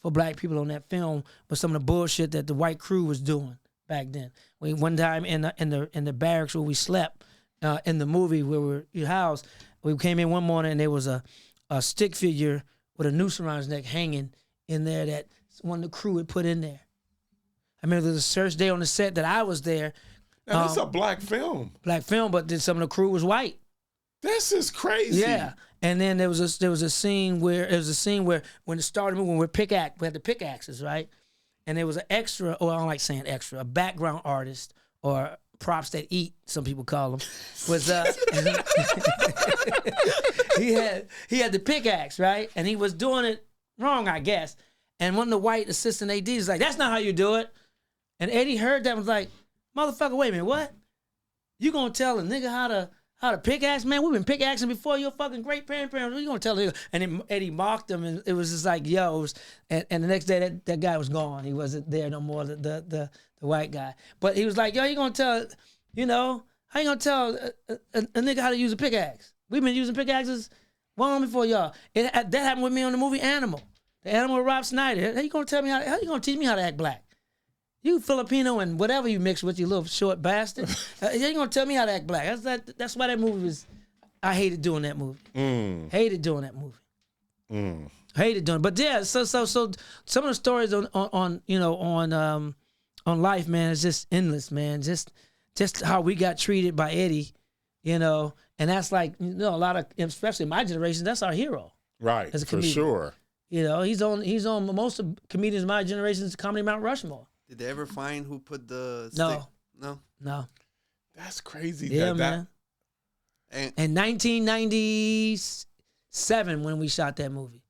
for black people on that film with some of the bullshit that the white crew was doing back then. One time in the barracks where we slept, in the movie where we were housed, we came in one morning and there was a stick figure with a noose around his neck hanging in there that one of the crew had put in there. I remember there was a search day on the set that I was there.
Now, this is a black film.
Black film, but then some of the crew was white.
This is crazy.
Yeah. And then there was a scene where when it started moving, we had the pickaxes, right? And there was an extra, or I don't like saying extra, a background artist or props that eat, some people call them, was he had the pickaxe, right? And he was doing it wrong, I guess. And one of the white assistant ADs was like, "That's not how you do it." And Eddie heard that and was like, "Motherfucker, wait a minute, what? You gonna tell a nigga how to pickaxe? Man, we've been pickaxing before your fucking great parents. What you gonna tell a nigga?" And then Eddie mocked him, and it was just like, yo, and the next day that guy was gone. He wasn't there no more, the white guy. But he was like, yo, you gonna tell, how you gonna tell a nigga how to use a pickaxe? We've been using pickaxes long before y'all. That happened with me on the movie Animal. The Animal with Rob Schneider. How you gonna teach me how to act black? You Filipino and whatever you mix with, you little short bastard. You ain't gonna tell me how to act black. That's why that movie was. I hated doing that movie. Hated doing that movie. Hated doing it. But yeah, so some of the stories on life, man, is just endless, man. Just how we got treated by Eddie, and that's like a lot of, especially my generation, that's our hero.
Right.
As a
for
comedian.
sure.
He's on most of comedians of my generation's Comedy Mount Rushmore.
Did they ever find who put the
No.
stick?
No.
That's crazy.
Yeah, man. In 1997 when we shot that movie.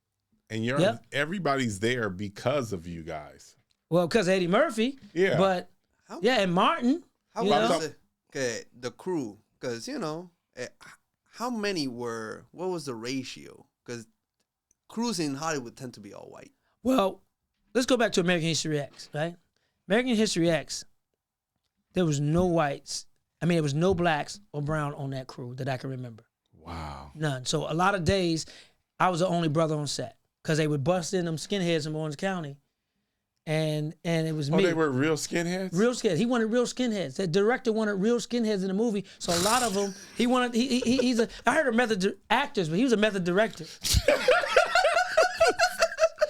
And everybody's there because of you guys.
Well, because of Eddie Murphy.
Yeah.
But, and Martin.
How was it? Okay, the crew. Because, how many what was the ratio? Because crews in Hollywood tend to be all white.
Well, let's go back to American History X, right? American History X, there was no whites. I mean, there was no blacks or brown on that crew that I can remember.
Wow.
None. So a lot of days, I was the only brother on set because they would bust in them skinheads in Orange County, and it was me.
Oh, they were real skinheads?
Real skinheads. He wanted real skinheads. The director wanted real skinheads in the movie, so a lot of them, I heard of method actors, but he was a method director.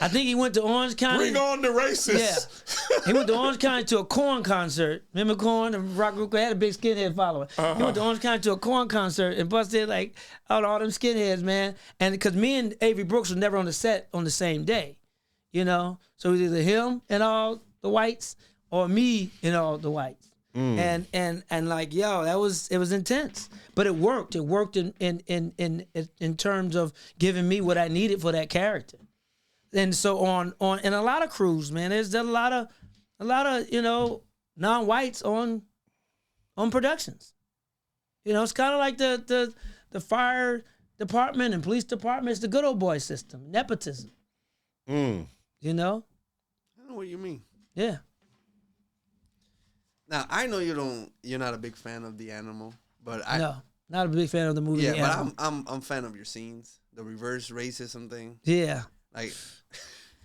I think he went to Orange County.
Bring on the racists.
Yeah. He went to Orange County to a Korn concert. Remember Korn, the rock group had a big skinhead following. He went to Orange County to a Korn concert and busted like out all them skinheads, man. And because me and Avery Brooks was never on the set on the same day, So it was either him and all the whites or me and all the whites. And like, yo, it was intense. But it worked. It worked in terms of giving me what I needed for that character. And so on and a lot of crews, man, there's a lot of non-whites on productions. It's kind of like the fire department and police department. It's the good old boy system, nepotism.
I know what you mean.
Yeah.
Now I know you're not a big fan of The Animal, but
no, not a big fan of the movie.
Yeah,
The Animal.
but I'm a fan of your scenes, the reverse racism thing.
Yeah.
Like,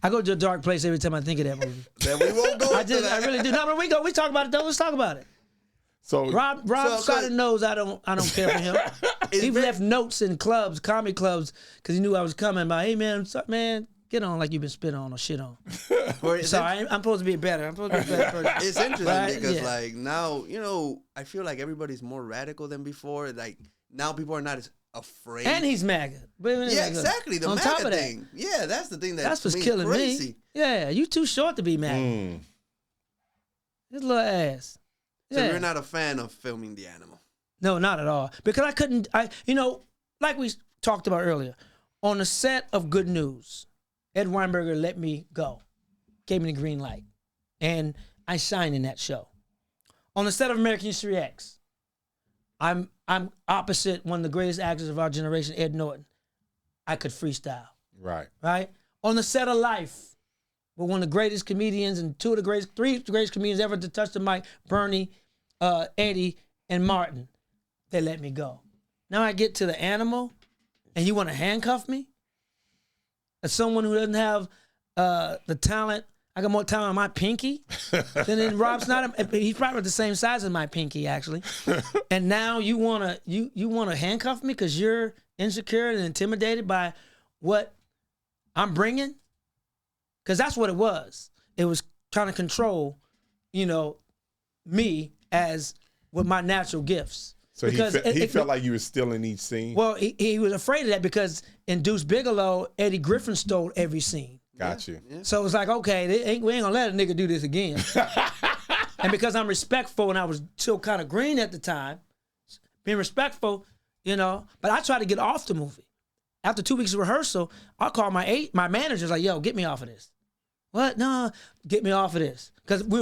I go to a dark place every time I think of that movie.
Then we won't go.
I really do. No, but we talk about it though. Let's talk about it.
So
Rob Schneider knows I don't care for him. He left notes in clubs, comedy clubs, because he knew I was coming. By, hey man, get on like you've been spit on or shit on. Sorry, I'm supposed to be better. I'm supposed to be a better person.
It's interesting because like now, I feel like everybody's more radical than before. Like now people are not as afraid.
And he's MAGA.
Yeah, exactly. The
on
MAGA
top of
thing. Yeah, that's the thing
that's what's killing
crazy.
me. Yeah, you too short to be MAGA. His little ass.
So you're not a fan of filming The Animal?
No, not at all. Because I couldn't, like we talked about earlier, on the set of Good News, Ed Weinberger let me go, gave me the green light, and I shined in that show. On the set of American History X, I'm opposite one of the greatest actors of our generation, Ed Norton. I could freestyle.
Right.
Right? On the set of Life, with one of the greatest comedians and three greatest comedians ever to touch the mic, Bernie, Eddie, and Martin, they let me go. Now I get to The Animal, and you want to handcuff me? As someone who doesn't have the talent I got more time on my pinky than in Rob Schneider. He's probably the same size as my pinky, actually. And now you wanna handcuff me because you're insecure and intimidated by what I'm bringing? Because that's what it was. It was trying to control, me as with my natural gifts.
So he felt like you were still in each scene?
Well, he was afraid of that because in Deuce Bigalow, Eddie Griffin stole every scene.
Got you.
Yeah. So it was like, okay, we ain't gonna let a nigga do this again. And because I'm respectful and I was still kind of green at the time, being respectful, but I tried to get off the movie. After 2 weeks of rehearsal, I called my managers like, yo, get me off of this. What? No, get me off of this. Because we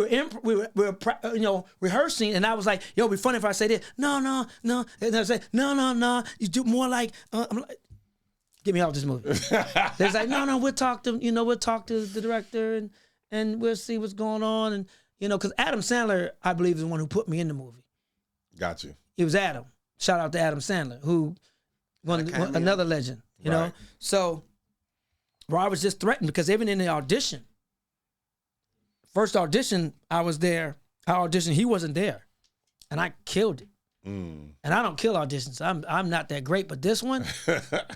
were rehearsing, and I was like, yo, it'd be funny if I say this. No. And I say, no. You do more like, I'm like, get me off this movie. They're like, no, we'll talk to the director and we'll see what's going on. And, because Adam Sandler, I believe, is the one who put me in the movie.
Got you.
It was Adam. Shout out to Adam Sandler, who another legend, you know? So Rob was just threatened because even in the audition, first audition, I was there. Our audition, he wasn't there. And I killed it. And I don't kill auditions. I'm not that great, but this one,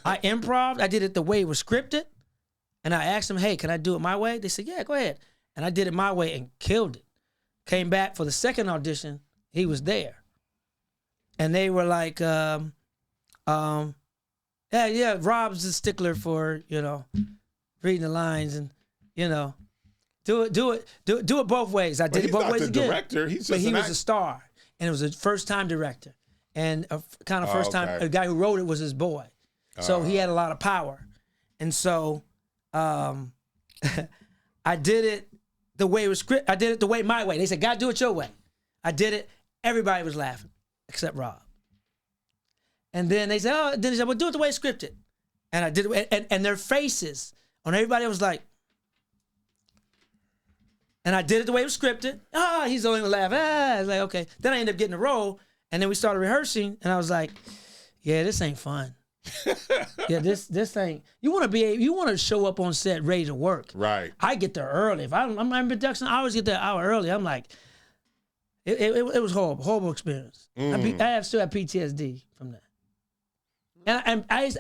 I improv'd. I did it the way it was scripted. And I asked them, hey, can I do it my way? They said, yeah, go ahead. And I did it my way and killed it. Came back for the second audition. He was there. And they were like, Rob's a stickler for, reading the lines and, do it both ways. I did it both ways again.
Director. He's just
but he was a star. And it was a first-time director. And a kind of first-time, a guy who wrote it was his boy. So he had a lot of power. And so I did it the way it was scripted. I did it the way my way. They said, God, do it your way. I did it. Everybody was laughing, except Rob. And then they said, well, do it the way it's scripted. And I did it. And their faces on everybody was like, and I did it the way it was scripted. He's only gonna laugh. I was like, okay. Then I ended up getting a role, and then we started rehearsing, and I was like, yeah, this ain't fun. Yeah, this ain't. You want to show up on set ready to work.
Right.
I get there early. If I'm in production, I always get there an hour early. I'm like, it was horrible experience. I still have PTSD from that. And I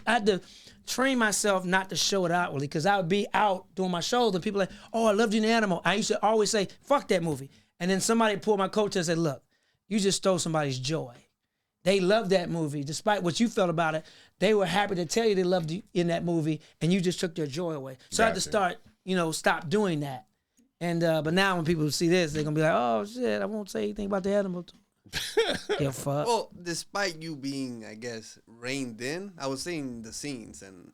had to train myself not to show it outwardly because I would be out doing my shows and people like, oh, I loved you in Animal. I used to always say, fuck that movie. And then somebody pulled my coat and said, look, you just stole somebody's joy. They loved that movie. Despite what you felt about it, they were happy to tell you they loved you in that movie and you just took their joy away. So I had to start, stop doing that. And but now when people see this, they're going to be like, oh, shit, I won't say anything about the Animal. Yeah, fuck.
Well, despite you being, I guess, reined in, I was seeing the scenes and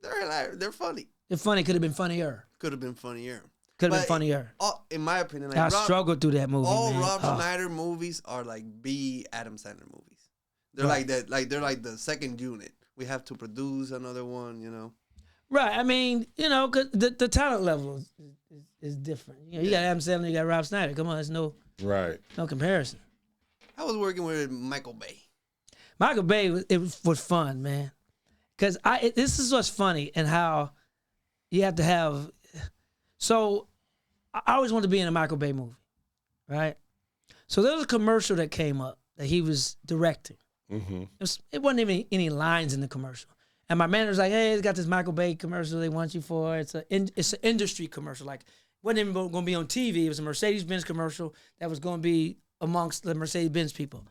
they're hilarious. They're funny.
They're funny. Could have been funnier.
Could have been funnier.
Could have been funnier.
In my opinion,
I struggled through that movie.
All
man.
Rob Schneider movies are like B Adam Sandler movies. They're like that. Like they're like the second unit. We have to produce another one.
Right. I mean, cause the talent level is different. You got Adam Sandler, you got Rob Schneider. Come on, there's no comparison.
I was working with Michael Bay.
Michael Bay, it was fun, man. Because this is what's funny and how you have to have. So I always wanted to be in a Michael Bay movie, right? So there was a commercial that came up that he was directing. Mm-hmm. It wasn't even any lines in the commercial. And my manager was like, hey, it's got this Michael Bay commercial they want you for. It's an industry commercial. Like, it wasn't even going to be on TV. It was a Mercedes-Benz commercial that was going to be amongst the Mercedes-Benz people.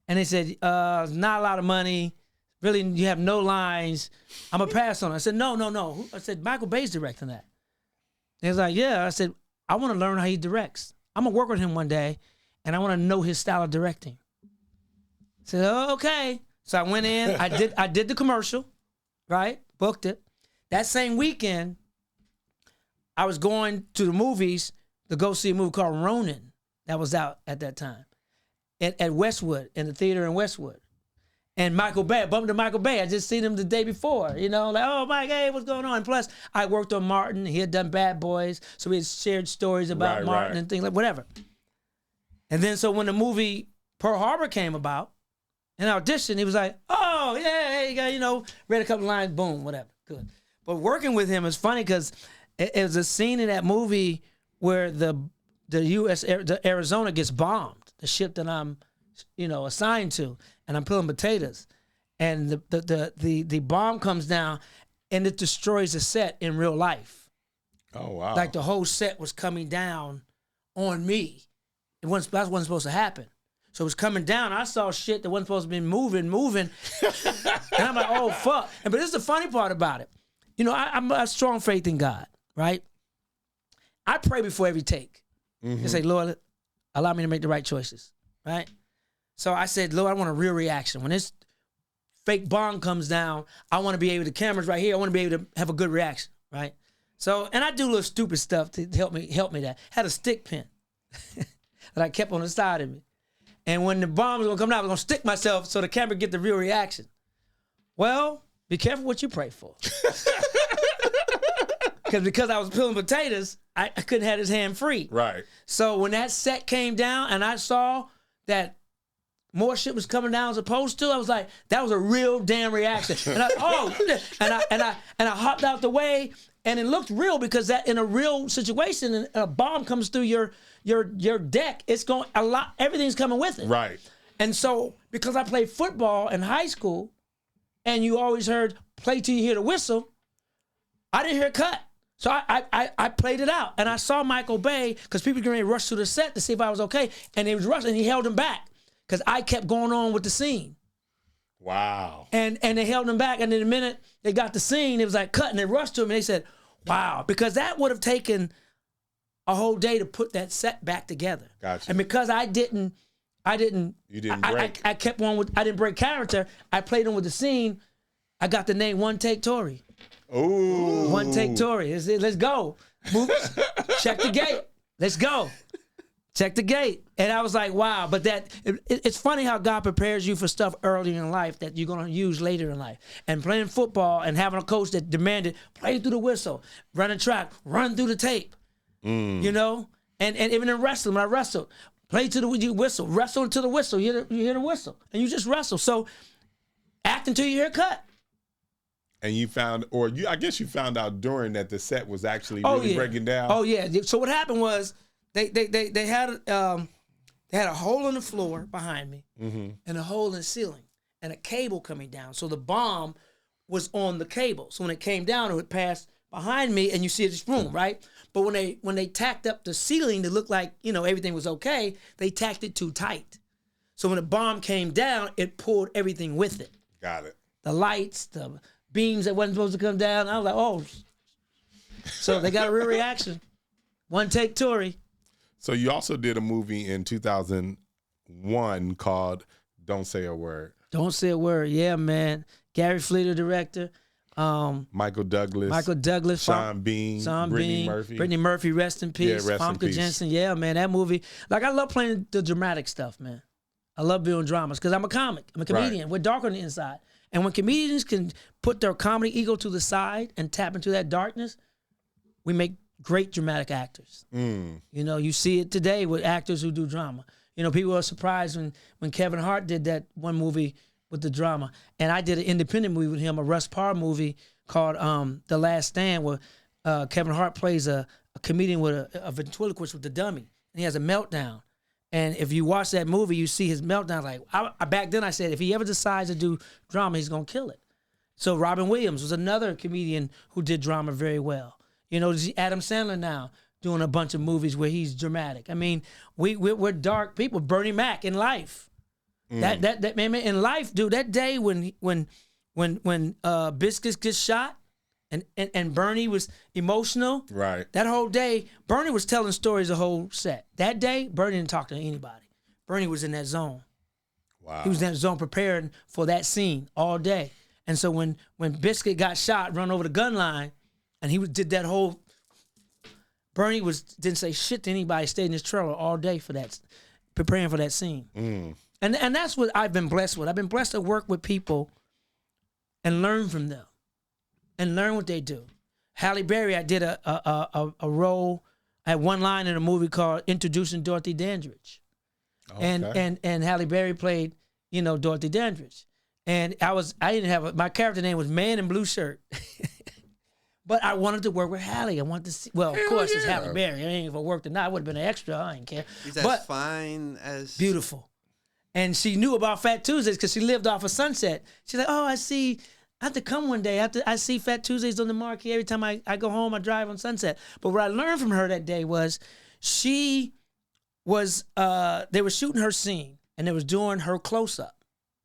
And they said, not a lot of money. Really, you have no lines. I'm going to pass on it. I said, no. I said, Michael Bay's directing that. He was like, yeah. I said, I want to learn how he directs. I'm going to work with him one day, and I want to know his style of directing. I said, oh, okay. So I went in. I did the commercial, right? Booked it. That same weekend, I was going to the movies to go see a movie called Ronin that was out at that time at Westwood, in the theater in Westwood. And Michael Bay, I bumped into Michael Bay. I just seen him the day before, like, oh, Mike, hey, what's going on? And plus, I worked on Martin. He had done Bad Boys, so we had shared stories about Martin and things like whatever. And then so when the movie Pearl Harbor came about, in audition, he was like, oh, yeah, you got, read a couple lines, boom, whatever, good. But working with him is funny because it was a scene in that movie where the Arizona gets bombed, the ship that I'm, assigned to, and I'm peeling potatoes, and the bomb comes down, and it destroys the set in real life.
Oh wow!
Like the whole set was coming down on me. That wasn't supposed to happen. So it was coming down. I saw shit that wasn't supposed to be moving. And I'm like, oh, fuck. But this is the funny part about it. I'm a strong faith in God, right? I pray before every take. And say, Lord, allow me to make the right choices, right? So I said, Lord, I want a real reaction. When this fake bomb comes down, I want to be able, the camera's right here, I want to be able to have a good reaction, right? So, and I do little stupid stuff to help me that. Had a stick pin that I kept on the side of me. And when the bomb was going to come down, I was going to stick myself so the camera get the real reaction. Well, be careful what you pray for. Because I was peeling potatoes, I couldn't have his hand free.
Right.
So when that set came down and I saw that more shit was coming down as opposed to, I was like, that was a real damn reaction. And I hopped out the way, and it looked real because that in a real situation, and a bomb comes through your deck, it's going everything's coming with it.
Right.
And so because I played football in high school, and you always heard play till you hear the whistle, I didn't hear a cut. So I played it out, and I saw Michael Bay, because people were going to rush through the set to see if I was okay, and he was rushing, and he held him back because I kept going on with the scene.
Wow.
And they held him back, and in a minute they got the scene, it was like cut, and they rushed to him, and they said, wow, because that would have taken a whole day to put that set back together.
Gotcha.
And because I didn't.
You didn't break.
I kept on with. I didn't break character. I played on with the scene. I got the name One Take Torry.
Ooh.
One Take Torry. Let's go. Check the gate. Let's go. Check the gate. And I was like, wow. But it's funny how God prepares you for stuff early in life that you're going to use later in life. And playing football and having a coach that demanded play through the whistle, run a track, run through the tape. And even in wrestling, when I wrestled, play to the whistle, wrestle to the whistle. You hear the whistle, and you just wrestle. So act until you hear a cut.
And you found, I guess you found out during that the set was actually really breaking down.
Oh yeah. So what happened was they had a hole in the floor behind me, and a hole in the ceiling, and a cable coming down. So the bomb was on the cable. So when it came down, it would pass behind me, and you see this room, right? But when they tacked up the ceiling to look like everything was okay, they tacked it too tight. So when the bomb came down, it pulled everything with it.
Got it.
The lights, the beams that wasn't supposed to come down. I was like, oh. So they got a real reaction. One Take Torry.
So you also did a movie in 2001 called Don't Say a Word.
Don't Say a Word. Yeah, man. Gary Fleeter, director.
Michael Douglas, Sean Bean, Brittany Murphy,
rest in peace.
Yeah, rest in peace.
Jensen, yeah, man, that movie. Like, I love playing the dramatic stuff, man. I love doing dramas because I'm a comic. I'm a comedian. Right. We're dark on the inside. And when comedians can put their comedy ego to the side and tap into that darkness, we make great dramatic actors. You see it today with actors who do drama. People are surprised when Kevin Hart did that one movie with the drama. And I did an independent movie with him, a Russ Parr movie called The Last Stand, where Kevin Hart plays a comedian with a ventriloquist with the dummy. And he has a meltdown. And if you watch that movie, you see his meltdown. Like, back then I said, if he ever decides to do drama, he's going to kill it. So Robin Williams was another comedian who did drama very well. Adam Sandler now doing a bunch of movies where he's dramatic. I mean, we're dark people. Bernie Mac in Life. That man in Life, dude. That day when Biscuits gets shot, and Bernie was emotional.
Right.
That whole day, Bernie was telling stories the whole set. That day, Bernie didn't talk to anybody. Bernie was in that zone.
Wow.
He was in that zone preparing for that scene all day. And so when Biscuit got shot, run over the gun line, and he did that whole. Bernie didn't say shit to anybody. Stayed in his trailer all day for that, preparing for that scene. And that's what I've been blessed with. I've been blessed to work with people and learn from them and learn what they do. Halle Berry, I did a role. I had one line in a movie called Introducing Dorothy Dandridge. Okay. And Halle Berry played, Dorothy Dandridge. And my character name was Man in Blue Shirt. But I wanted to work with Halle. I wanted to see. Well, of course, it's Halle Berry. I ain't if I worked or not. I would have been an extra. I didn't care.
He's as fine as
beautiful. And she knew about Phat Tuesdays because she lived off of Sunset. She's like, oh, I have to come one day. I see Phat Tuesdays on the marquee. Every time I go home, I drive on Sunset. But what I learned from her that day was they were shooting her scene and they was doing her close-up,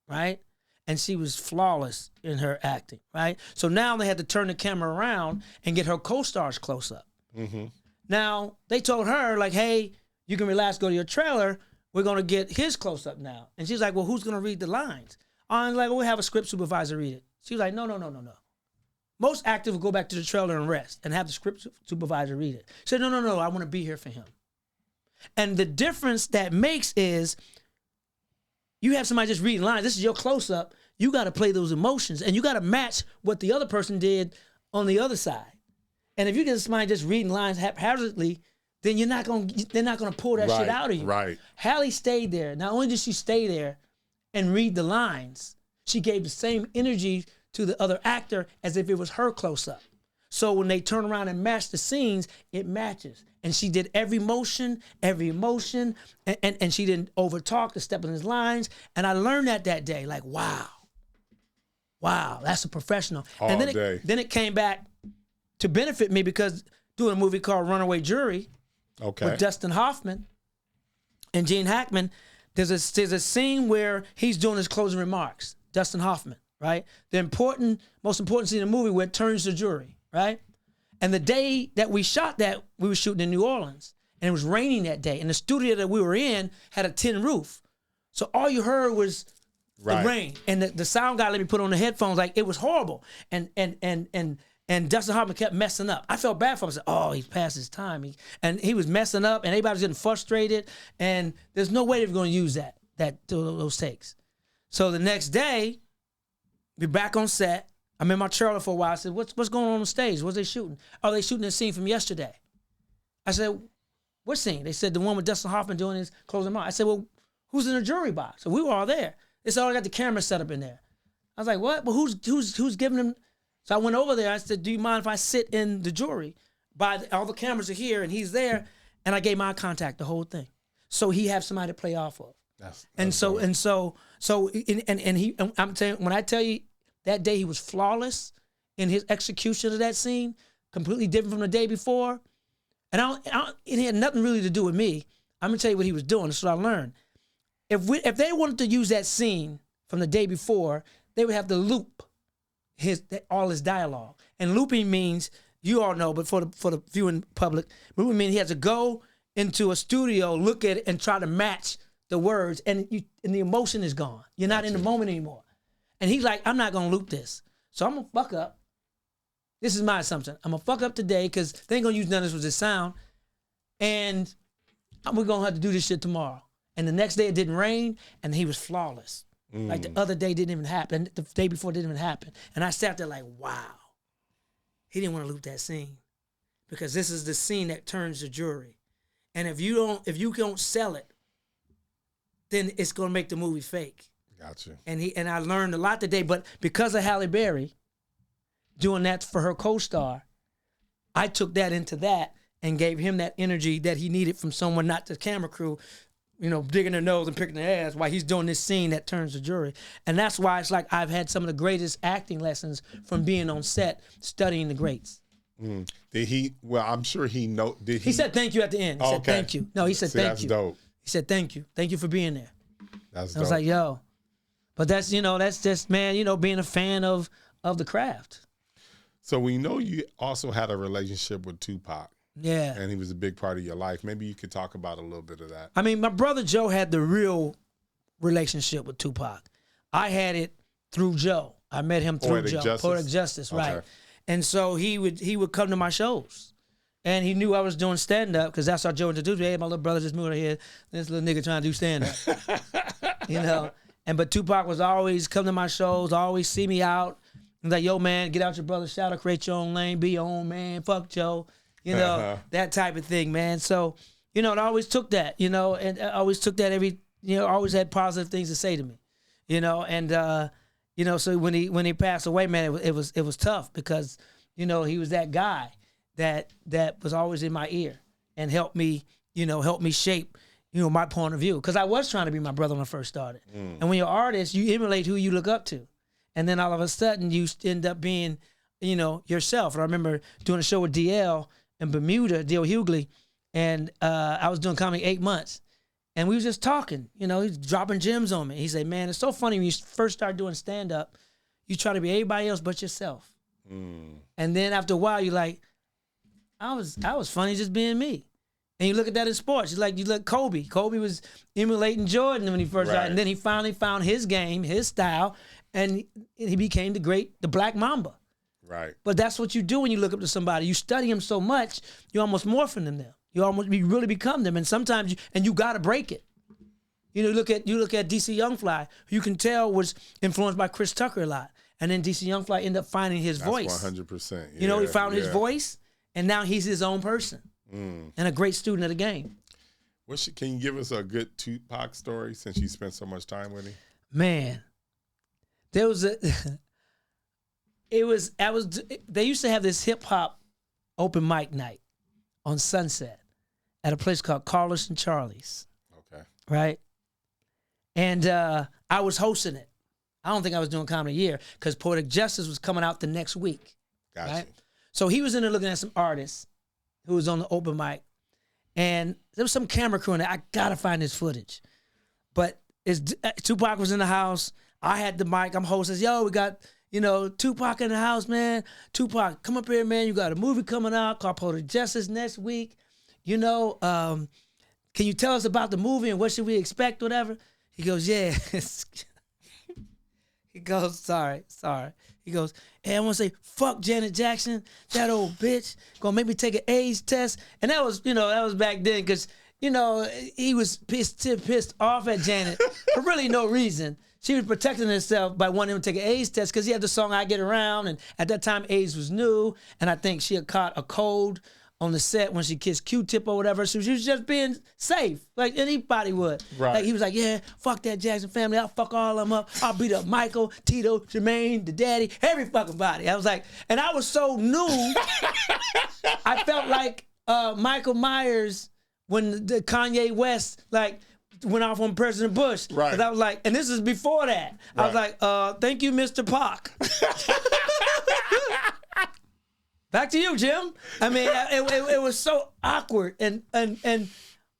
right? And she was flawless in her acting, right? So now they had to turn the camera around and get her co-stars close up. Mm-hmm. Now, they told her, like, hey, you can relax, go to your trailer. We're going to get his close-up now. And she's like, well, who's going to read the lines? I'm like, well, we have a script supervisor read it. She was like, no. Most actors will go back to the trailer and rest and have the script supervisor read it. She said, no, I want to be here for him. And the difference that makes is you have somebody just reading lines. This is your close-up. You got to play those emotions, and you got to match what the other person did on the other side. And if you get somebody just reading lines haphazardly, then they're not gonna pull that shit out of you.
Right.
Halle stayed there. Not only did she stay there and read the lines, she gave the same energy to the other actor as if it was her close-up. So when they turn around and match the scenes, it matches. And she did every emotion, and she didn't overtalk to step on his lines. And I learned that day, like, wow, that's a professional. And then it came back to benefit me because doing a movie called Runaway Jury with Dustin Hoffman and Gene Hackman, there's a scene where he's doing his closing remarks, Dustin Hoffman, right? The most important scene in the movie where it turns to jury, right? And the day that we shot that, we were shooting in New Orleans. And it was raining that day. And the studio that we were in had a tin roof. So all you heard was the rain. And the sound guy let me put on the headphones. Like, it was horrible. And Dustin Hoffman kept messing up. I felt bad for him. I said, oh, he's past his time. He was messing up, and everybody was getting frustrated. And there's no way they were going to use those takes. So the next day, we're back on set. I'm in my trailer for a while. I said, what's going on the stage? What's they shooting? Oh, they shooting a scene from yesterday. I said, what scene? They said the one with Dustin Hoffman doing his closing remarks. I said, well, who's in the jury box? So we were all there. They said, oh, I got the camera set up in there. I was like, what? But who's giving them? So I went over there. I said, do you mind if I sit in the jury? All the cameras are here and he's there. And I gave my contact the whole thing. So he have somebody to play off of. I'm telling you, when I tell you, that day he was flawless in his execution of that scene, completely different from the day before. And it had nothing really to do with me. I'm gonna tell you what he was doing. That's what I learned. If they wanted to use that scene from the day before, they would have to loop all his dialogue. And looping means, you all know, but for the viewing public, looping means he has to go into a studio, look at it, and try to match the words, and the emotion is gone. You're not in the moment anymore. And he's like, I'm not going to loop this. So I'm going to fuck up. This is my assumption. I'm going to fuck up today because they ain't going to use none of this with this sound. And we're going to have to do this shit tomorrow. And the next day it didn't rain, and he was flawless. Like the other day didn't even happen. The day before didn't even happen. And I sat there like, wow. He didn't want to loop that scene because this is the scene that turns the jury. And if you don't sell it, then it's going to make the movie fake.
Gotcha.
And I learned a lot today, but because of Halle Berry doing that for her co-star, I took that into that and gave him that energy that he needed from someone, not the camera crew, digging their nose and picking their ass while he's doing this scene that turns the jury. And that's why it's like I've had some of the greatest acting lessons from being on set, studying the greats.
Did he? Well, I'm sure he know. Did he?
He said thank you at the end. He said thank you. No, he said thank you.
That's dope.
He said thank you. Thank you for being there.
That's dope.
I was like, yo. But that's just, man, being a fan of the craft.
So we know you also had a relationship with Tupac.
Yeah.
And he was a big part of your life. Maybe you could talk about a little bit of that.
I mean, my brother Joe had the real relationship with Tupac. I had it through Joe. I met him through Joe. Poetic Justice, right. Okay. And so he would come to my shows. And he knew I was doing stand-up because that's how Joe introduced me. Hey, my little brother just moved here. This little nigga trying to do stand-up. But Tupac was always come to my shows, always see me out. He's like, yo, man, get out your brother's shadow, create your own lane, be your own man, fuck Joe. That type of thing, man. So, I always took that, and I always took that always had positive things to say to me, so when he passed away, man, it was tough because, You know, he was that guy that was always in my ear and helped me shape, my point of view. Because I was trying to be my brother when I first started. And when you're an artist, you emulate who you look up to. And then all of a sudden, you end up being, yourself. And I remember doing a show with DL in Bermuda, D.L. Hughley, and I was doing comedy 8 months. And we was just talking, he was dropping gems on me. He said, man, it's so funny when you first start doing stand-up, you try to be everybody else but yourself. And then after a while, you're like, I was funny just being me. And you look at that in sports. You look Kobe. Kobe was emulating Jordan when he first started. And then he finally found his game, his style, and he became the Black Mamba.
Right.
But that's what you do when you look up to somebody. You study them so much, you almost morph into them. You really become them. And sometimes you got to break it. You look at DC Young Fly, who you can tell was influenced by Chris Tucker a lot. And then DC Young Fly ended up finding his voice.
100%.
Yeah, he found his voice, and now he's his own person. And a great student of the game.
Can you give us a good Tupac story since you spent so much time with him?
Man, there was they used to have this hip hop open mic night on Sunset at a place called Carlos and Charlie's.
Okay.
Right? And I was hosting it. I don't think I was doing Comedy Year because Poetic Justice was coming out the next week.
Gotcha.
Right? So he was in there looking at some artists who was on the open mic. And there was some camera crew in there. I got to find this footage. But Tupac was in the house. I had the mic. I'm hosting. Yo, we got, Tupac in the house, man. Tupac, come up here, man. You got a movie coming out called Poetic Justice next week. Can you tell us about the movie and what should we expect, whatever? He goes, yeah. He goes, sorry. He goes, hey, I want to say, fuck Janet Jackson, that old bitch, gonna make me take an AIDS test. And that was back then because, he was pissed off at Janet for really no reason. She was protecting herself by wanting him to take an AIDS test because he had the song I Get Around. And at that time, AIDS was new. And I think she had caught a cold on the set when she kissed Q-Tip or whatever. So she was just being safe, like anybody would.
Right.
Like he was like, yeah, fuck that Jackson family. I'll fuck all of them up. I'll beat up Michael, Tito, Jermaine, the daddy, every fucking body. I was like, and I was so new. I felt like Michael Myers when the Kanye West went off on President Bush.
Right.
Because I was like, and this is before that. Right. I was like, thank you, Mr. Pac. Back to you, Jim. I mean, it was so awkward, and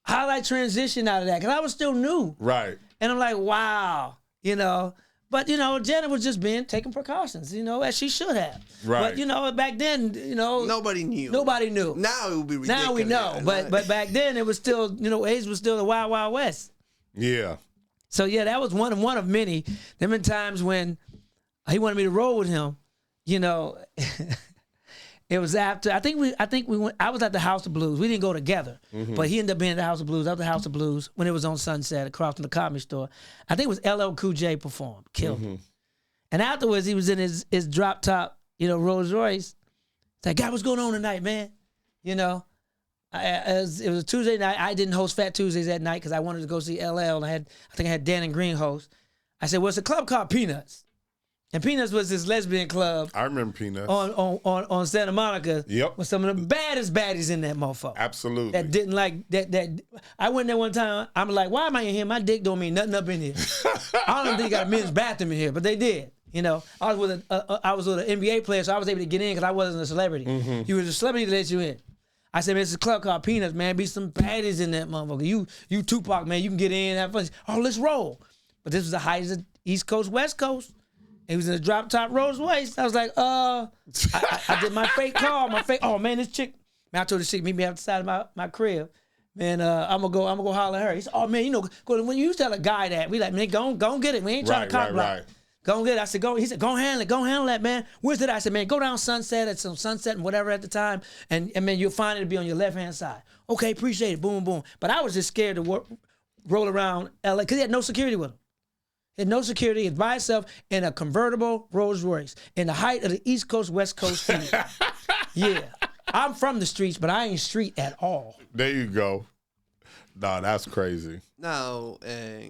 how I transitioned out of that because I was still new,
right?
And I'm like, wow, But Janet was just taking precautions, as she should have.
Right.
But back then,
nobody knew.
Nobody knew.
Now it would be ridiculous.
Now we know, but back then it was still, AIDS was still the Wild Wild West.
Yeah.
So yeah, that was one of many. There been times when he wanted me to roll with him, It was after I think we went. I was at the House of Blues. We didn't go together, but he ended up being at the House of Blues. I was at the House of Blues when it was on Sunset across from the Comedy Store. I think it was LL Cool J performed, killed him. And afterwards, he was in his drop top, Rolls Royce. It's like, God, what's going on tonight, man? It was a Tuesday night. I didn't host Phat Tuesdays that night because I wanted to go see LL, and I think I had Dan and Green host. I said, well, it's a club called Peanuts. And Peanuts was this lesbian club.
I remember Peanuts.
On Santa Monica.
Yep.
With some of the baddest baddies in that motherfucker. Absolutely. That didn't like that. I went there one time. I'm like, why am I in here? My dick don't mean nothing up in here. I don't think they got a men's bathroom in here, but they did. I was with an NBA player, so I was able to get in because I wasn't a celebrity. You was a celebrity to let you in. I said, man, it's a club called Peanuts, man. Be some baddies in that motherfucker. You Tupac, man. You can get in, have fun. Oh, let's roll. But this was the height of East Coast, West Coast. He was in a drop top Rolls Royce. I was like, I did my fake call, oh man, this chick, man, I told this chick, meet me outside of my crib. Man, I'm gonna go holler at her. He said, oh man, when you tell a guy that, we like, man, go get it. We ain't trying to cop block. Go get it. I said, he said, go handle that, man. Where's it? I said, man, go down Sunset at some Sunset and whatever at the time, and man, you'll find it to be on your left-hand side. Okay, appreciate it, boom, boom. But I was just scared to roll around LA, because he had no security with him. And no security, he's by himself in a convertible Rolls Royce in the height of the East Coast, West Coast street. Yeah. I'm from the streets, but I ain't street at all.
There you go. Nah, that's crazy.
Now,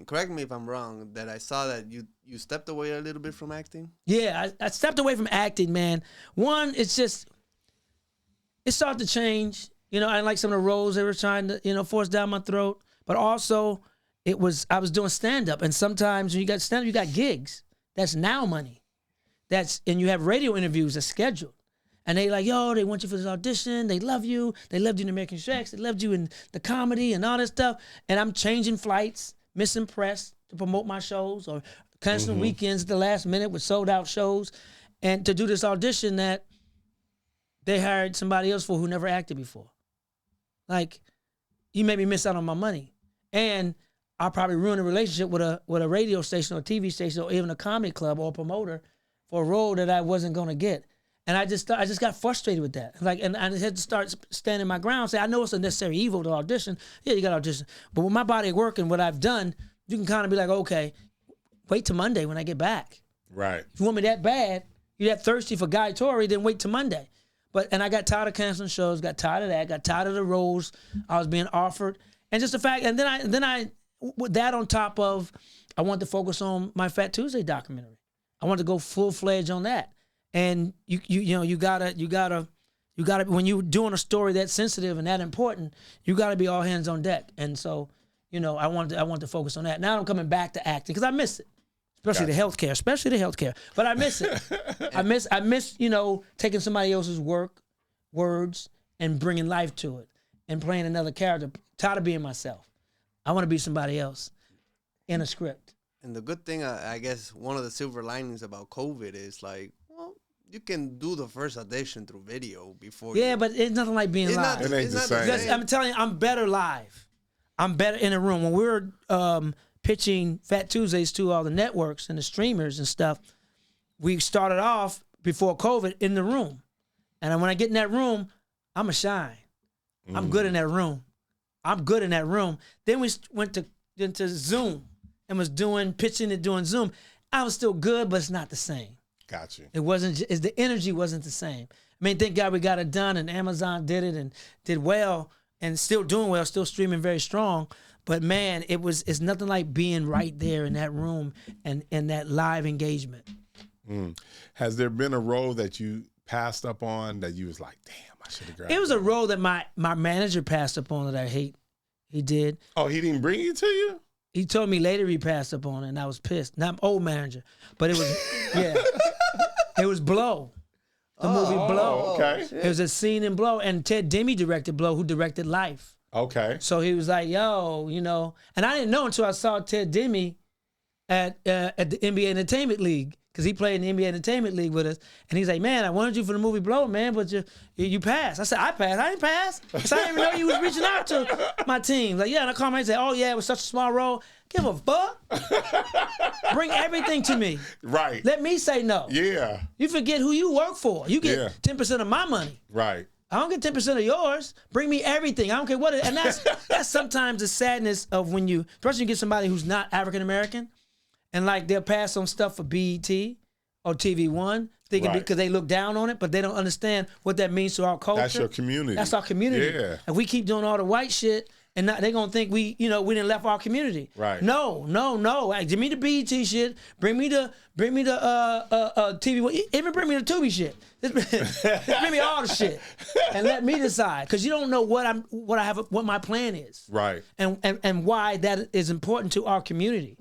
correct me if I'm wrong, that I saw that you stepped away a little bit from acting?
Yeah, I stepped away from acting, man. One, it's just, it started to change. You know, I didn't like some of the roles they were trying to, you know, force down my throat. But also, I was doing stand-up. And sometimes when you got stand-up, you got gigs. That's now money. And you have radio interviews that's scheduled. And they like, yo, they want you for this audition. They love you. They loved you in American Shaqs. They loved you in the comedy and all that stuff. And I'm changing flights, missing press to promote my shows or canceling weekends at the last minute with sold-out shows. And to do this audition that they hired somebody else for who never acted before. Like, you made me miss out on my money. And I'll probably ruin a relationship with a radio station or a TV station or even a comedy club or a promoter for a role that I wasn't going to get. And I just got frustrated with that. Like, and I had to start standing my ground, say, I know it's a necessary evil to audition. Yeah, you got to audition. But with my body of work and what I've done, you can kind of be like, okay, wait till Monday when I get back.
Right.
If you want me that bad, you're that thirsty for Guy Torry, then wait till Monday. And I got tired of canceling shows, got tired of that, got tired of the roles I was being offered. And just the fact, and then I with that on top of, I wanted to focus on my Phat Tuesday documentary. I wanted to go full-fledged on that. And you gotta when you're doing a story that sensitive and that important, you gotta be all hands on deck. And so, you know, I wanted to focus on that. Now I'm coming back to acting because I miss it. Especially the healthcare. But I miss it. I miss, you know, taking somebody else's words, and bringing life to it and playing another character. Tired of being myself. I want to be somebody else in a script.
And the good thing, I guess, one of the silver linings about COVID is like, well, you can do the first audition through video before.
Yeah, but it's nothing like being live.
It ain't the same.
I'm telling you, I'm better live. I'm better in a room. When we were pitching Phat Tuesdays to all the networks and the streamers and stuff, we started off before COVID in the room. And when I get in that room, I'm a shine. I'm good in that room. Then we went into Zoom and was pitching and doing Zoom. I was still good, but it's not the same.
Got you.
It wasn't, the energy wasn't the same. I mean, thank God we got it done and Amazon did it and did well and still doing well, still streaming very strong. But man, it's nothing like being right there in that room and that live engagement.
Has there been a role that you passed up on that you was like, damn, I should have grabbed
it? Was a role that my manager passed up on that I hate. He did.
Oh, he didn't bring it to you?
He told me later he passed up on it, and I was pissed. Not old manager, but it was, yeah. It was Blow. The movie Blow.
Okay.
It was a scene in Blow, and Ted Demme directed Blow, who directed Life.
Okay.
So he was like, yo, you know, and I didn't know until I saw Ted Demme at the NBA Entertainment League, because he played in the NBA Entertainment League with us. And he's like, man, I wanted you for the movie Blow, man, but you passed. I said, I passed. I didn't pass. Because I didn't even know you was reaching out to my team. Like, yeah, and I called him and said, oh, yeah, it was such a small role. Give a fuck. Bring everything to me.
Right.
Let me say no.
Yeah.
You forget who you work for. You get 10% of my money.
Right.
I don't get 10% of yours. Bring me everything. I don't care what it is. And that's sometimes the sadness of when especially you get somebody who's not African American, and like they'll pass on stuff for BET or TV One, thinking because they look down on it, but they don't understand what that means to our culture.
That's your community.
That's our community. Yeah. If we keep doing all the white shit, and they're gonna think we didn't left our community. Right. No. Give me the BET shit. Bring me the TV. Even bring me the Tubi shit. Just bring me all the shit, and let me decide. Because you don't know what my plan is. Right. And why that is important to our community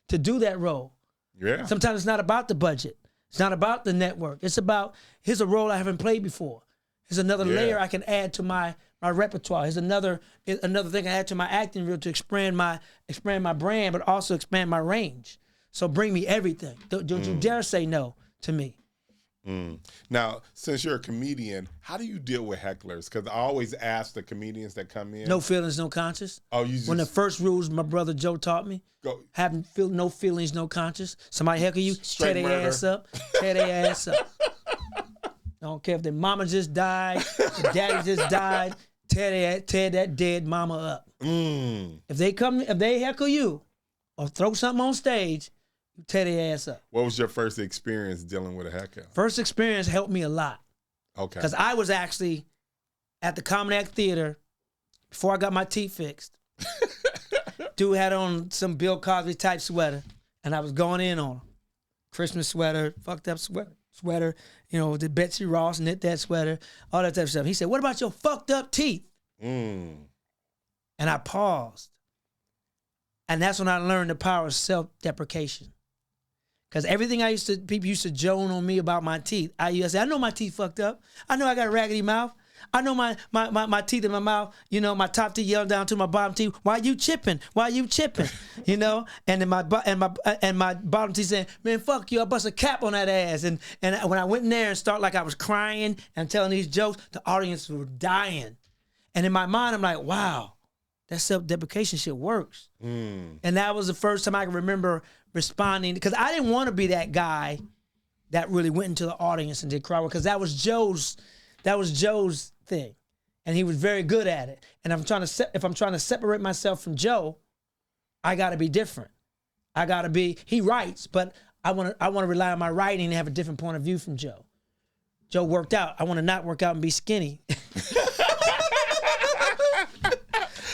to do that role. Yeah. Sometimes it's not about the budget. It's not about the network. It's about, here's a role I haven't played before. Here's another layer I can add to my repertoire. Here's another thing I add to my acting reel to expand my brand, but also expand my range. So bring me everything. Don't you dare say no to me.
Now, since you're a comedian, how do you deal with hecklers? Because I always ask the comedians that come in.
No feelings, no conscience.
Oh, you just... One
of the first rules my brother Joe taught me. Having no feelings, no conscience. Somebody heckle you, tear their ass up. Tear their ass up. I don't care if their mama just died, their daddy just died. Tear that dead mama up. If they heckle you or throw something on stage, you tear their ass up.
What was your first experience dealing with a heckle?
First experience helped me a lot. Okay. Because I was actually at the Comedy Act Theater before I got my teeth fixed. Dude had on some Bill Cosby type sweater, and I was going in on him. Christmas sweater, fucked up sweater. sweater, the Betsy Ross knit that sweater, all that type of stuff. He said, what about your fucked up teeth? And I paused. And that's when I learned the power of self-deprecation. Because everything people used to joan on me about my teeth. I used to say, I know my teeth fucked up. I know I got a raggedy mouth. I know my teeth in my mouth, my top teeth yelling down to my bottom teeth. Why you chipping? Why you chipping? And then my bottom teeth saying, man, fuck you. I bust a cap on that ass. And when I went in there and started like I was crying and telling these jokes, the audience were dying. And in my mind, I'm like, wow, that self-deprecation shit works. And that was the first time I can remember responding, because I didn't want to be that guy that really went into the audience and did crowd work, because that was Joe's thing, and he was very good at it. And if I'm trying to separate myself from Joe, I got to be different. I got to be. He writes, but I want to rely on my writing and have a different point of view from Joe. Joe worked out. I want to not work out and be skinny.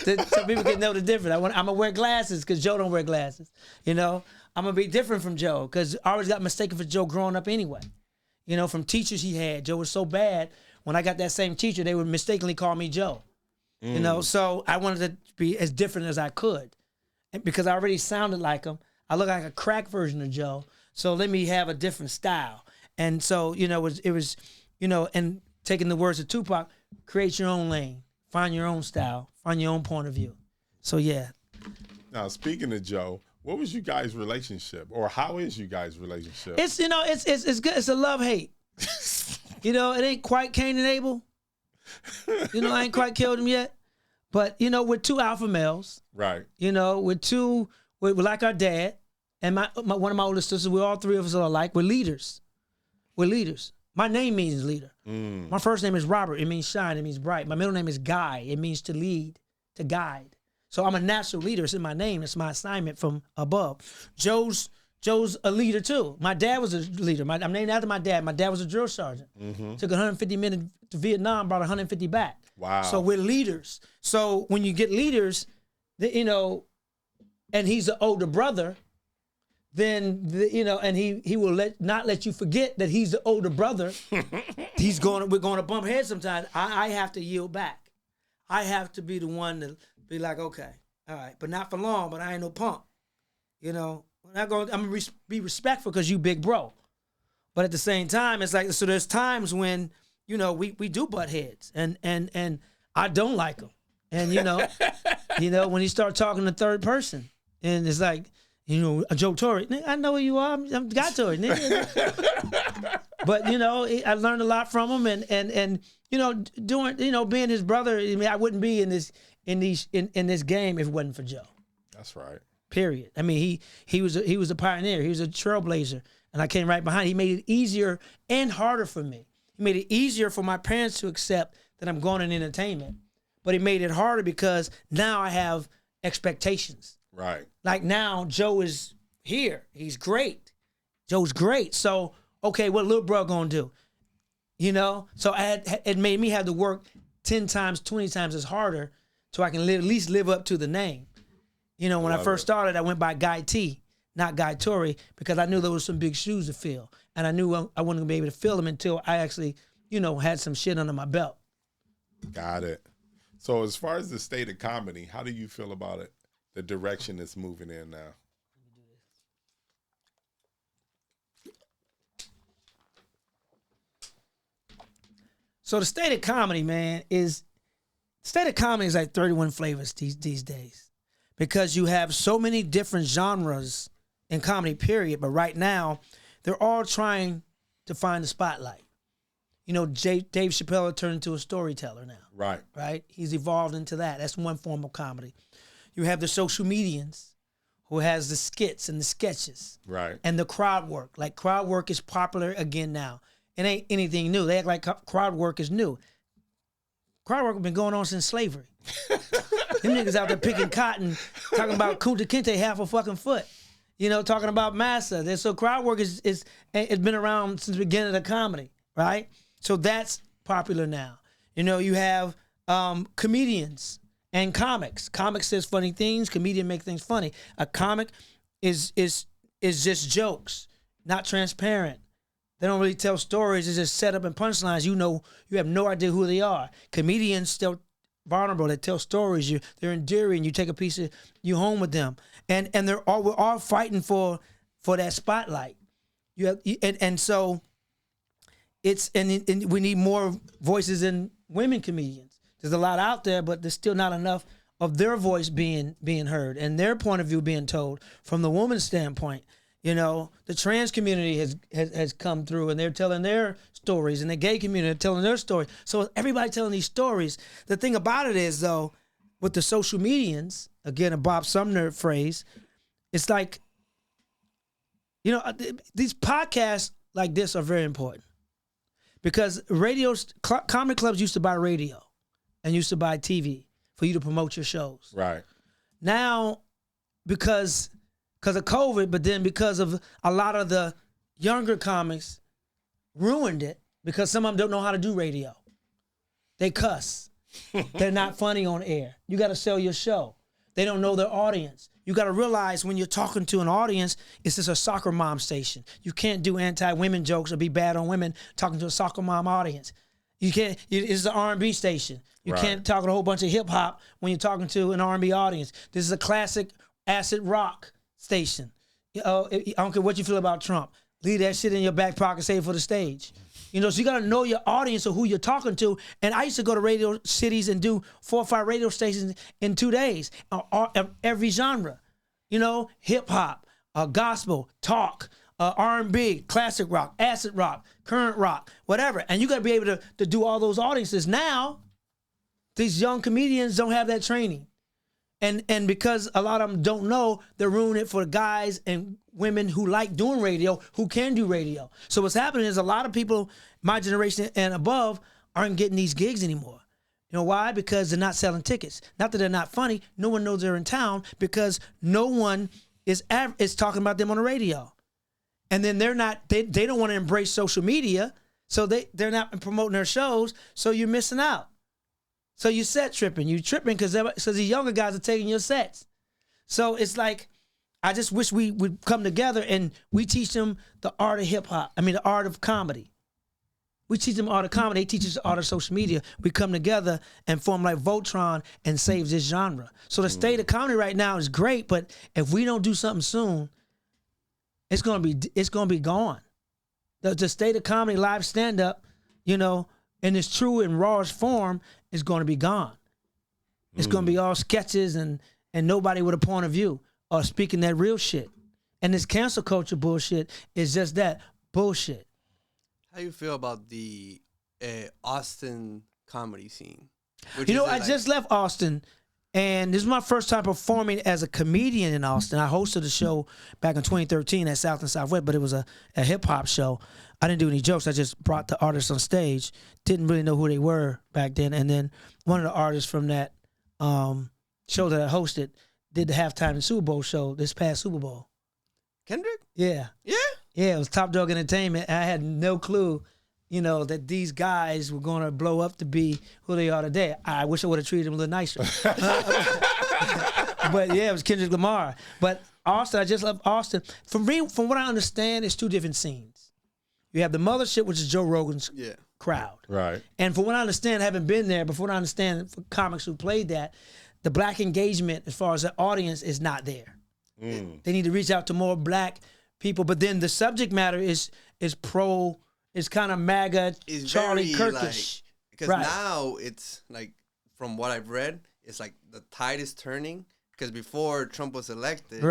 So people can know the difference. I'm gonna wear glasses because Joe don't wear glasses. I'm gonna be different from Joe because I always got mistaken for Joe growing up anyway. From teachers he had. Joe was so bad. When I got that same teacher, they would mistakenly call me Joe. So I wanted to be as different as I could, and because I already sounded like him. I look like a crack version of Joe. So let me have a different style. And so it was and taking the words of Tupac, create your own lane, find your own style, find your own point of view. So yeah.
Now speaking of Joe, what was you guys' relationship, or how is you guys' relationship?
It's it's good. It's a love-hate. It ain't quite Cain and Abel. I ain't quite killed him yet. But we're two alpha males.
Right.
We're like our dad, and one of my older sisters. We're all three of us are alike. We're leaders. My name means leader. My first name is Robert. It means shine. It means bright. My middle name is Guy. It means to lead, to guide. So I'm a natural leader. It's in my name. It's my assignment from above. Joe's a leader too. My dad was a leader. I'm named after my dad. My dad was a drill sergeant. Took 150 men to Vietnam, brought 150 back.
Wow.
So we're leaders. So when you get leaders, and he's the older brother, then and he will not let you forget that he's the older brother. We're going to bump heads sometimes. I have to yield back. I have to be the one to be like, okay, all right, but not for long. But I ain't no punk. I'm gonna be respectful because you big bro. But at the same time, it's like, so there's times when we do butt heads, and I don't like them, and when you start talking to third person, and it's like. Joe Torry. I know who you are. I'm Guy Torry. But I learned a lot from him, and doing being his brother. I mean, I wouldn't be in this game if it wasn't for Joe.
That's right.
Period. I mean, he was a pioneer. He was a trailblazer, and I came right behind. He made it easier and harder for me. He made it easier for my parents to accept that I'm going in entertainment, but he made it harder because now I have expectations.
Right.
Like now, Joe is here. He's great. Joe's great. So, okay, what little bro gonna do? So it made me have to work 10 times, 20 times as harder so I can at least live up to the name. When I first started, I went by Guy T, not Guy Torry, because I knew there was some big shoes to fill. And I knew I wasn't gonna be able to fill them until I actually, had some shit under my belt.
Got it. So as far as the state of comedy, how do you feel about it? The direction it's moving in now.
So the state of comedy, man, is like 31 flavors these days, because you have so many different genres in comedy, period. But right now, they're all trying to find the spotlight. Dave Chappelle turned into a storyteller now.
Right.
Right? He's evolved into that. That's one form of comedy. You have the social medians who has the skits and the sketches.
Right.
And the crowd work. Like crowd work is popular again now. It ain't anything new. They act like crowd work is new. Crowd work has been going on since slavery. Them niggas out there picking cotton, talking about Kunta Kinte half a fucking foot. Talking about massa. So crowd work it's been around since the beginning of comedy, right? So that's popular now. You have comedians. And comics. Comics says funny things. Comedian make things funny. A comic is just jokes, not transparent, They don't really tell stories. It's just set up and punchlines. You have no idea who they are. Comedians still vulnerable. They tell stories. They're endearing. You take a piece of you home with them, and we're all fighting for that spotlight. So it's and we need more voices in women comedians. There's a lot out there, but there's still not enough of their voice being heard and their point of view being told from the woman's standpoint. The trans community has come through and they're telling their stories, and the gay community are telling their stories. So everybody telling these stories. The thing about it is, though, with the social medians, again, a Bob Sumner phrase, it's like, these podcasts like this are very important because comedy clubs used to buy radio and used to buy TV for you to promote your shows.
Right.
Now, because of COVID, but then because of a lot of the younger comics ruined it because some of them don't know how to do radio. They cuss. They're not funny on air. You got to sell your show. They don't know their audience. You got to realize when you're talking to an audience, it's just a soccer mom station. You can't do anti-women jokes or be bad on women talking to a soccer mom audience. You can't. It's an R&B station. You can't talk to a whole bunch of hip hop when you're talking to an R&B audience. This is a classic acid rock station. I don't care what you feel about Trump. Leave that shit in your back pocket, save it for the stage. So you got to know your audience or who you're talking to. And I used to go to radio cities and do 4 or 5 radio stations in 2 days, every genre. Hip hop, gospel, talk, R&B, classic rock, acid rock, current rock, whatever. And you got to be able to do all those audiences. Now, these young comedians don't have that training. And because a lot of them don't know, they're ruining it for guys and women who like doing radio, who can do radio. So what's happening is a lot of people, my generation and above, aren't getting these gigs anymore. Why? Because they're not selling tickets. Not that they're not funny. No one knows they're in town because no one is talking about them on the radio. And then they don't want to embrace social media, so they're not promoting their shows, so you're missing out. So you set tripping. You tripping because the younger guys are taking your sets. So it's like, I just wish we would come together and we teach them the art of the art of comedy. We teach them art of comedy. They teach us the art of social media. We come together and form like Voltron and save this genre. So the state of comedy right now is great, but if we don't do something soon, it's gonna be gone. The state of comedy, live stand up, in its true and rawest form, is going to be gone. It's going to be all sketches and nobody with a point of view or speaking that real shit. And this cancel culture bullshit is just that bullshit.
How you feel about the Austin comedy scene?
I just left Austin, and this is my first time performing as a comedian in Austin. I hosted a show back in 2013 at South and Southwest, but it was a hip-hop show. I didn't do any jokes. I just brought the artists on stage. Didn't really know who they were back then. And then one of the artists from that show that I hosted did the halftime and Super Bowl show this past Super Bowl.
Kendrick?
Yeah.
Yeah?
Yeah, it was Top Dog Entertainment. I had no clue, that these guys were going to blow up to be who they are today. I wish I would have treated them a little nicer. But yeah, it was Kendrick Lamar. But Austin, I just love Austin. From what I understand, it's 2 different scenes. You have the mothership, which is Joe Rogan's crowd. Right. And from what I understand, having been there, but from what I understand for comics who played that, the black engagement as far as the audience is not there. They need to reach out to more black people. But then the subject matter is kind of MAGA,
it's
Charlie
very,
Kirkish.
Because now it's like, from what I've read, it's like the tide is turning. Because before Trump was elected,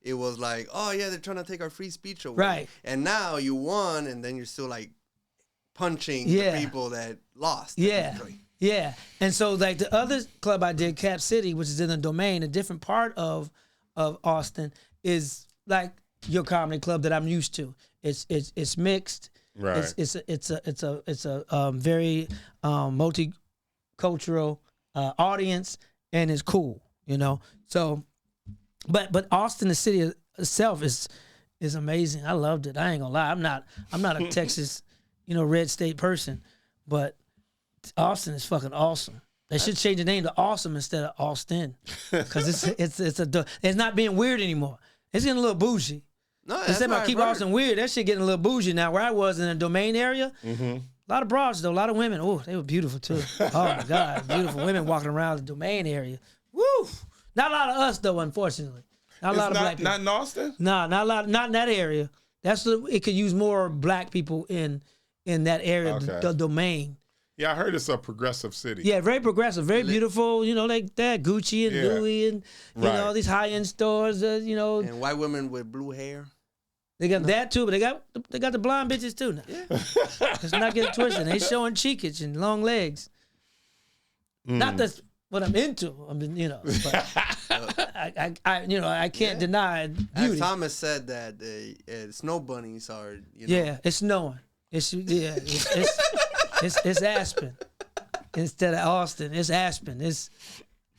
it was like, oh yeah, they're trying to take our free speech away. Right. And now you won, and then you're still like punching the people that lost.
Yeah. Yeah. And so like the other club I did, Cap City, which is in the Domain, a different part of Austin, is like your comedy club that I'm used to. It's mixed. Right. It's a very multicultural audience, and it's cool, So, but Austin, the city itself, is amazing. I loved it. I ain't gonna lie. I'm not a Texas, red state person, but Austin is fucking awesome. They should change the name to Awesome instead of Austin, because it's not being weird anymore. It's getting a little bougie.
No,
they said about keep Austin weird. That shit getting a little bougie now. Where I was in the Domain area, a lot of broads though, a lot of women. Oh, they were beautiful too. Oh my God, beautiful women walking around the Domain area. Woo! Not a lot of us though, unfortunately. Not a lot of black people.
Not in Austin?
No, not a lot. Not in that area. It could use more black people in that area, the Domain.
Yeah, I heard it's a progressive city.
Yeah, very progressive, very beautiful. You know, like that Gucci and Louis and you know these high end stores. You know,
and white women with blue hair.
They got that too, but they got the blonde bitches too now. Yeah. Let's not get it twisted. They showing cheekage and long legs. Not that's what I'm into. I mean, you know, but I can't deny beauty.
As Thomas said that snow bunnies are. You know,
yeah, it's snowing. It's Aspen instead of Austin. It's Aspen. It's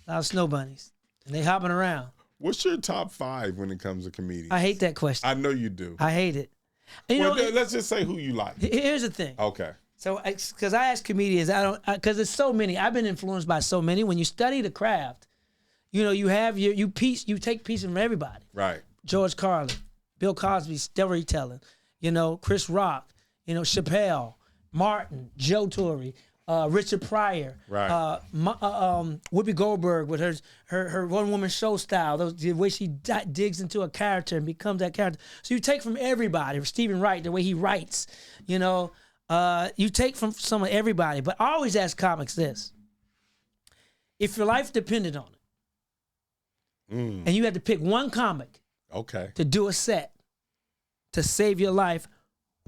a lot of snow bunnies, and they hopping around.
What's your top 5 when it comes to comedians?
I hate that question.
I know you do.
I hate it.
Let's just say who you like.
Here's the thing.
Okay.
So, because I ask comedians, because there's so many. I've been influenced by so many. When you study the craft, you know, you have you take pieces from everybody.
Right.
George Carlin, Bill Cosby, storytelling. You know, Chris Rock. You know, Chappelle, Martin, Joe Torry, Richard Pryor,
right.
Whoopi Goldberg with her one-woman show style, the way she digs into a character and becomes that character. So you take from everybody. Stephen Wright, the way he writes, you know, you take from some of everybody. But I always ask comics this. If your life depended on it, and you had to pick one comic to do a set to save your life,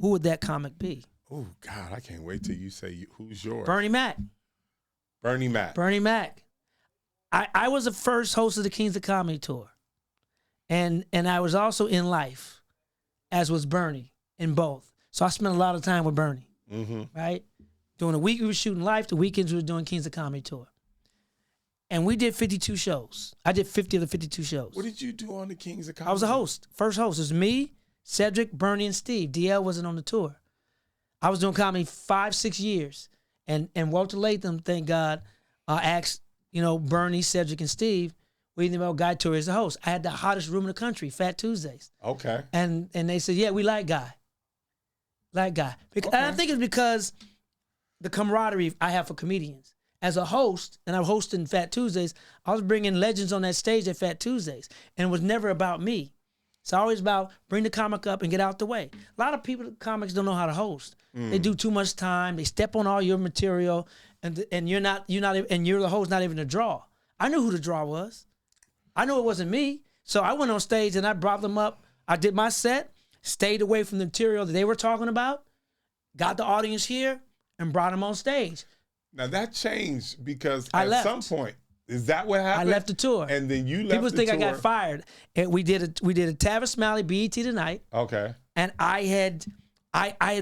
who would that comic be?
Oh, God, I can't wait till you say who's yours.
Bernie Mac.
Bernie Mac.
Bernie Mac. I was the first host of the Kings of Comedy Tour. And I was also in Life, as was Bernie, in both. So I spent a lot of time with Bernie, right? During the week we were shooting Life, the weekends we were doing Kings of Comedy Tour. And we did 52 shows. I did 50 of the 52 shows.
What did you do on the Kings of Comedy?
I was a host, first host. It was me, Cedric, Bernie, and Steve. DL wasn't on the tour. I was doing comedy 5-6 years. And Walter Latham, thank God, asked, you know, Bernie, Cedric, and Steve, we didn't know Guy Torry as the host. I had the hottest room in the country, Phat Tuesdays.
Okay.
And they said, yeah, we like Guy. And I think it's because the camaraderie I have for comedians. As a host, and I'm hosting Phat Tuesdays, I was bringing legends on that stage at Phat Tuesdays. And it was never about me. It's always about bring the comic up and get out the way. A lot of people, comics, don't know how to host. They do too much time. They step on all your material, and you're the host, not even a draw. I knew who the draw was. I knew it wasn't me. So I went on stage and I brought them up. I did my set, stayed away from the material that they were talking about, got the audience here, and brought them on stage.
Now that changed because at some point. Is that what happened?
I left the tour.
And then you left
People
the
think
tour.
I got fired. And we did a Tavis Smiley BET Tonight.
Okay.
And I had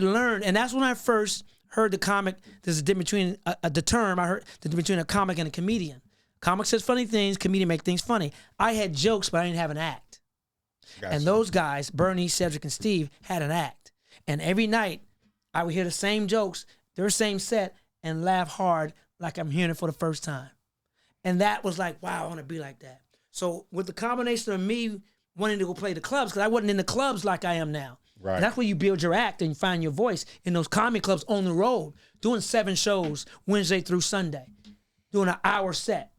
learned, and that's when I first heard the comic. There's a difference between the term. I heard the difference between a comic and a comedian. Comic says funny things. Comedian make things funny. I had jokes, but I didn't have an act. Gotcha. And those guys, Bernie, Cedric, and Steve, had an act. And every night, I would hear the same jokes, their same set, and laugh hard like I'm hearing it for the first time. And that was like, wow, I want to be like that. So with the combination of me wanting to go play the clubs, because I wasn't in the clubs like I am now.
Right.
And that's where you build your act and you find your voice in those comedy clubs on the road, doing 7 shows Wednesday through Sunday, doing an hour set,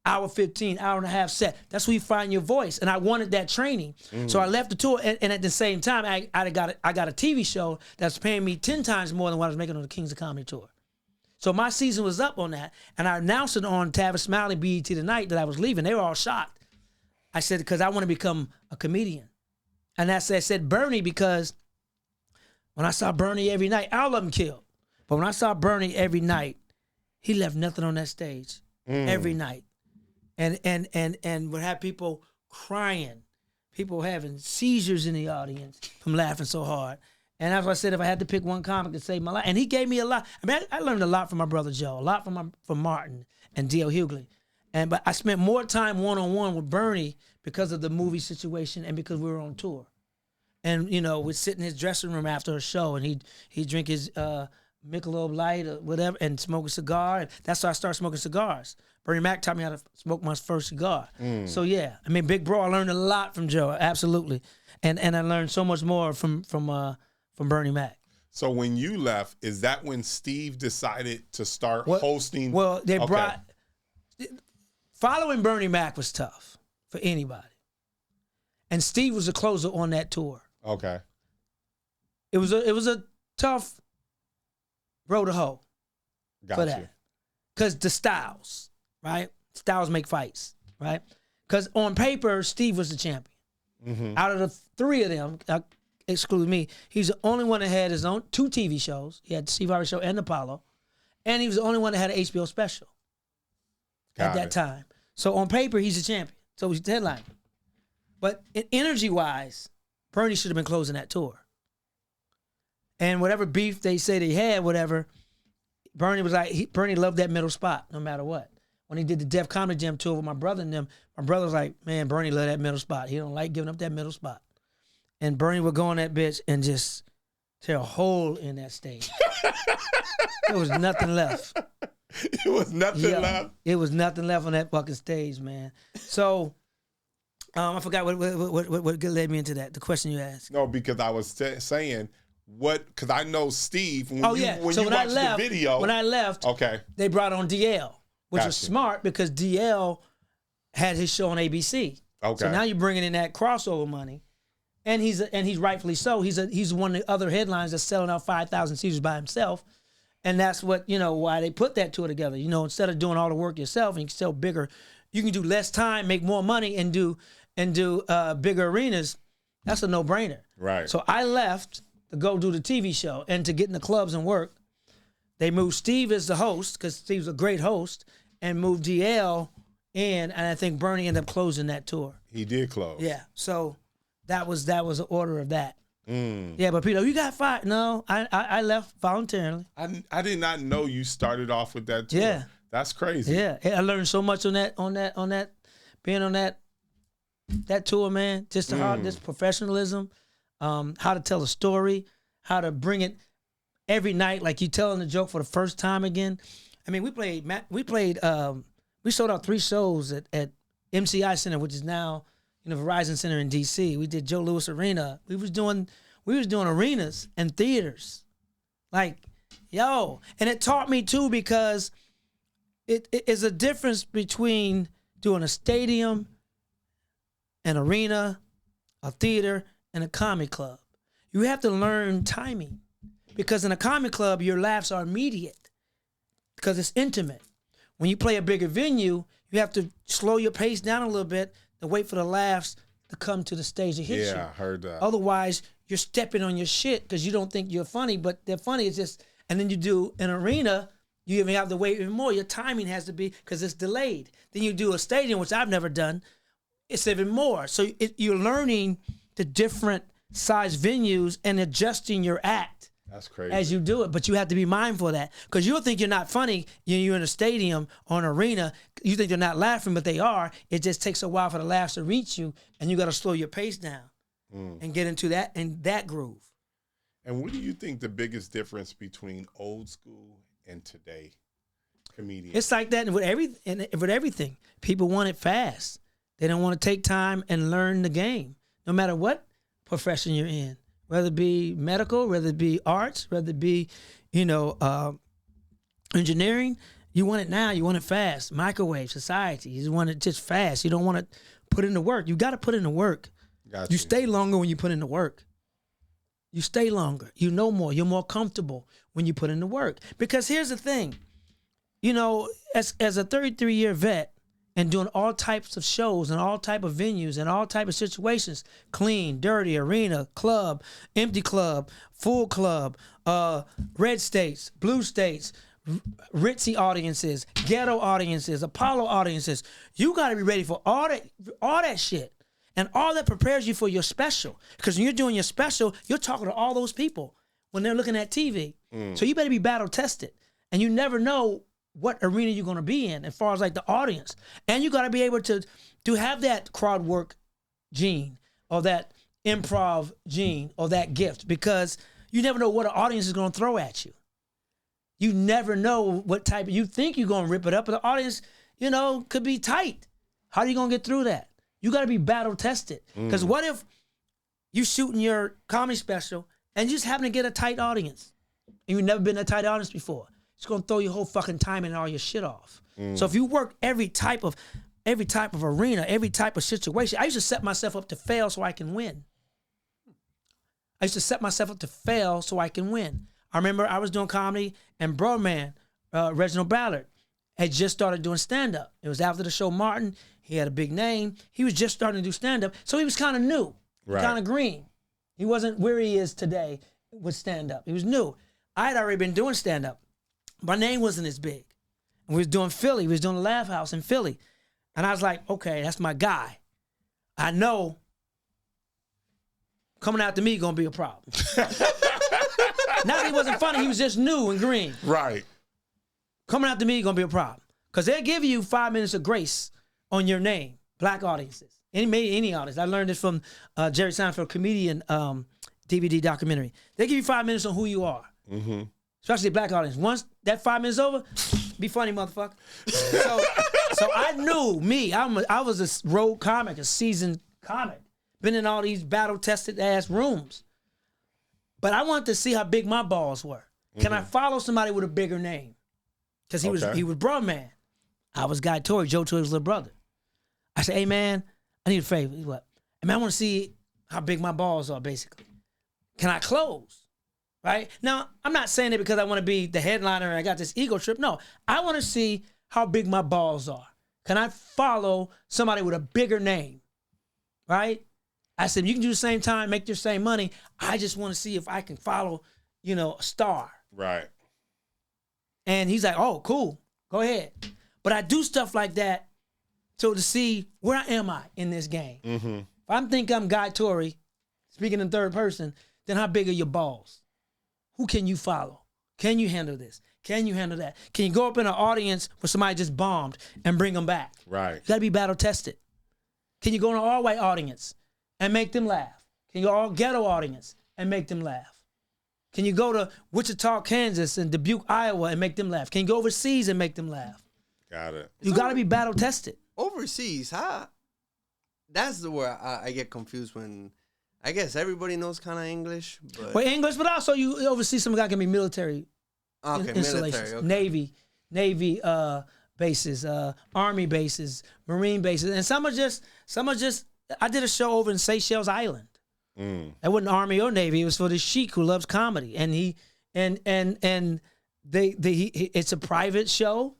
hour 15, hour and a half set. That's where you find your voice. And I wanted that training. So I left the tour. And at the same time, I got a TV show that's paying me 10 times more than what I was making on the Kings of Comedy Tour. So my season was up on that. And I announced it on Tavis Smiley BET Tonight that I was leaving. They were all shocked. I said, because I want to become a comedian. And I said Bernie because when I saw Bernie every night, all of them killed. But when I saw Bernie every night, he left nothing on that stage every night. And would have people crying, people having seizures in the audience from laughing so hard. And as I said, if I had to pick one comic to save my life, and he gave me a lot. I mean, I learned a lot from my brother Joe, a lot from Martin and D.L. Hughley. But I spent more time one-on-one with Bernie because of the movie situation and because we were on tour. And, you know, we'd sit in his dressing room after a show and he'd drink his Michelob Light or whatever, and smoke a cigar. And that's how I started smoking cigars. Bernie Mac taught me how to smoke my first cigar. So yeah, I mean, big bro, I learned a lot from Joe, absolutely, and I learned so much more from Bernie Mac.
So when you left, is that when Steve decided to start hosting?
Well, they brought following Bernie Mac was tough for anybody, and Steve was the closer on that tour.
Okay,
it was a tough road to hoe for that, because the styles. Right? Styles make fights, right? Because on paper, Steve was the champion. Out of the three of them, exclude me, he's the only one that had his own 2 TV shows. He had the Steve Harvey Show and Apollo. And he was the only one that had an HBO special at that time. So on paper, he's a champion. So he's the headliner. But energy-wise, Bernie should have been closing that tour. And whatever beef they say they had, whatever, Bernie was like, Bernie loved that middle spot no matter what. When he did the Def Comedy Jam tour with my brother and them, my brother was like, man, Bernie loved that middle spot. He don't like giving up that middle spot. And Bernie would go on that bitch and just tear a hole in that stage. There was nothing left.
It was nothing left?
It was nothing left on that fucking stage, man. So, I forgot what led me into that, the question you asked.
No, because I was saying, because I know Steve, when you watched the video.
When I left, they brought on DL. Which was smart because DL had his show on ABC. Okay. So now you're bringing in that crossover money, and he's rightfully so. He's one of the other headlines that's selling out 5,000 seats by himself, and that's what why they put that tour together. Instead of doing all the work yourself and you can sell bigger, you can do less time, make more money, and do bigger arenas. That's a no-brainer.
Right.
So I left to go do the TV show and to get in the clubs and work. They moved Steve as the host because Steve's a great host, and moved DL in, and I think Bernie ended up closing that tour.
He did close.
Yeah, so that was the order of that. Yeah, but Peter, you got fired. No, I left voluntarily.
I did not know you started off with that tour.
Yeah,
that's crazy.
Yeah, I learned so much on that being on that tour, man. Just this professionalism, how to tell a story, how to bring it every night, like you telling the joke for the first time again. I mean, we sold out 3 shows at MCI Center, which is now, Verizon Center in DC. We did Joe Louis Arena. We was doing arenas and theaters. And it taught me too, because it is a difference between doing a stadium, an arena, a theater, and a comedy club. You have to learn timing, because in a comedy club, your laughs are immediate. Because it's intimate. When you play a bigger venue, you have to slow your pace down a little bit and wait for the laughs to come to the stage and hit you.
Yeah, I heard that.
Otherwise, you're stepping on your shit because you don't think you're funny, but they're funny. It's just, and then you do an arena, you even have to wait even more. Your timing has to be, because it's delayed. Then you do a stadium, which I've never done. It's even more. So you're learning the different size venues and adjusting your act.
That's crazy.
As you do it, but you have to be mindful of that, because you'll think you're not funny. You're in a stadium or an arena. You think they're not laughing, but they are. It just takes a while for the laughs to reach you, and you got to slow your pace down and get into that groove.
And what do you think the biggest difference between old school and today comedians?
It's like that with everything. People want it fast. They don't want to take time and learn the game, no matter what profession you're in. Whether it be medical, whether it be arts, whether it be, engineering, you want it now. You want it fast. Microwave society. You want it just fast. You don't want to put in the work. You got to put in the work. You stay longer when you put in the work. You stay longer. You know more. You're more comfortable when you put in the work. Because here's the thing. As a 33-year vet, and doing all types of shows and all type of venues and all type of situations, clean, dirty, arena, club, empty club, full club, red states, blue states, ritzy audiences, ghetto audiences, Apollo audiences. You got to be ready for all that shit. And all that prepares you for your special. Because when you're doing your special, you're talking to all those people when they're looking at TV. So you better be battle tested. And you never know what arena you're going to be in as far as like the audience. And you got to be able to have that crowd work gene or that improv gene or that gift, because you never know what an audience is going to throw at you. You never know what type you think you're going to rip it up, but the audience, could be tight. How are you going to get through that? You got to be battle tested. Because what if you shooting your comedy special and you just happen to get a tight audience and you've never been in a tight audience before? It's going to throw your whole fucking time and all your shit off. So if you work every type of arena, every type of situation, I used to set myself up to fail so I can win. I remember I was doing comedy and bro man, Reginald Ballard, had just started doing stand-up. It was after the show Martin. He had a big name. He was just starting to do stand-up. So he was kind of new, kind of green. He wasn't where he is today with stand-up. He was new. I had already been doing stand-up. My name wasn't as big. And we was doing Philly. We was doing the Laugh House in Philly. And I was like, okay, that's my guy. I know coming after me gonna be a problem. Not that he wasn't funny, he was just new and green.
Right.
Coming after me gonna be a problem. Because they'll give you 5 minutes of grace on your name, black audiences. Any audience. I learned this from Jerry Seinfeld, comedian DVD documentary. They give you 5 minutes on who you are. Mm-hmm. Especially black audience. Once that 5 minutes over, be funny, motherfucker. So I knew me. I was a road comic, a seasoned comic. Been in all these battle-tested ass rooms. But I wanted to see how big my balls were. Can I follow somebody with a bigger name? Because he was bro man. I was Guy Torry, Joe Torry's little brother. I said, hey man, I need a favor. He's what? Hey man, I want to see how big my balls are, basically. Can I close? Right? Now, I'm not saying it because I want to be the headliner and I got this ego trip. No, I want to see how big my balls are. Can I follow somebody with a bigger name? Right? I said, you can do the same time, make your same money. I just want to see if I can follow, a star.
Right.
And he's like, oh, cool. Go ahead. But I do stuff like that so to see where am I in this game. Mm-hmm. If I think I'm Guy Torry, speaking in third person, then how big are your balls? Who can you follow? Can you handle this? Can you handle that? Can you go up in an audience where somebody just bombed and bring them back?
Right.
You got to be battle tested. Can you go in an all-white audience and make them laugh? Can you go all ghetto audience and make them laugh? Can you go to Wichita, Kansas and Dubuque, Iowa and make them laugh? Can you go overseas and make them laugh?
Got it.
You got to be battle tested.
Overseas, huh? That's where I get confused when I guess everybody knows kind of English.
But English, but also you overseas some guy can be military installations. Okay. Navy bases, Army bases, Marine bases. And some are just I did a show over in Seychelles Island. That wasn't Army or Navy. It was for this sheik who loves comedy, and it's a private show.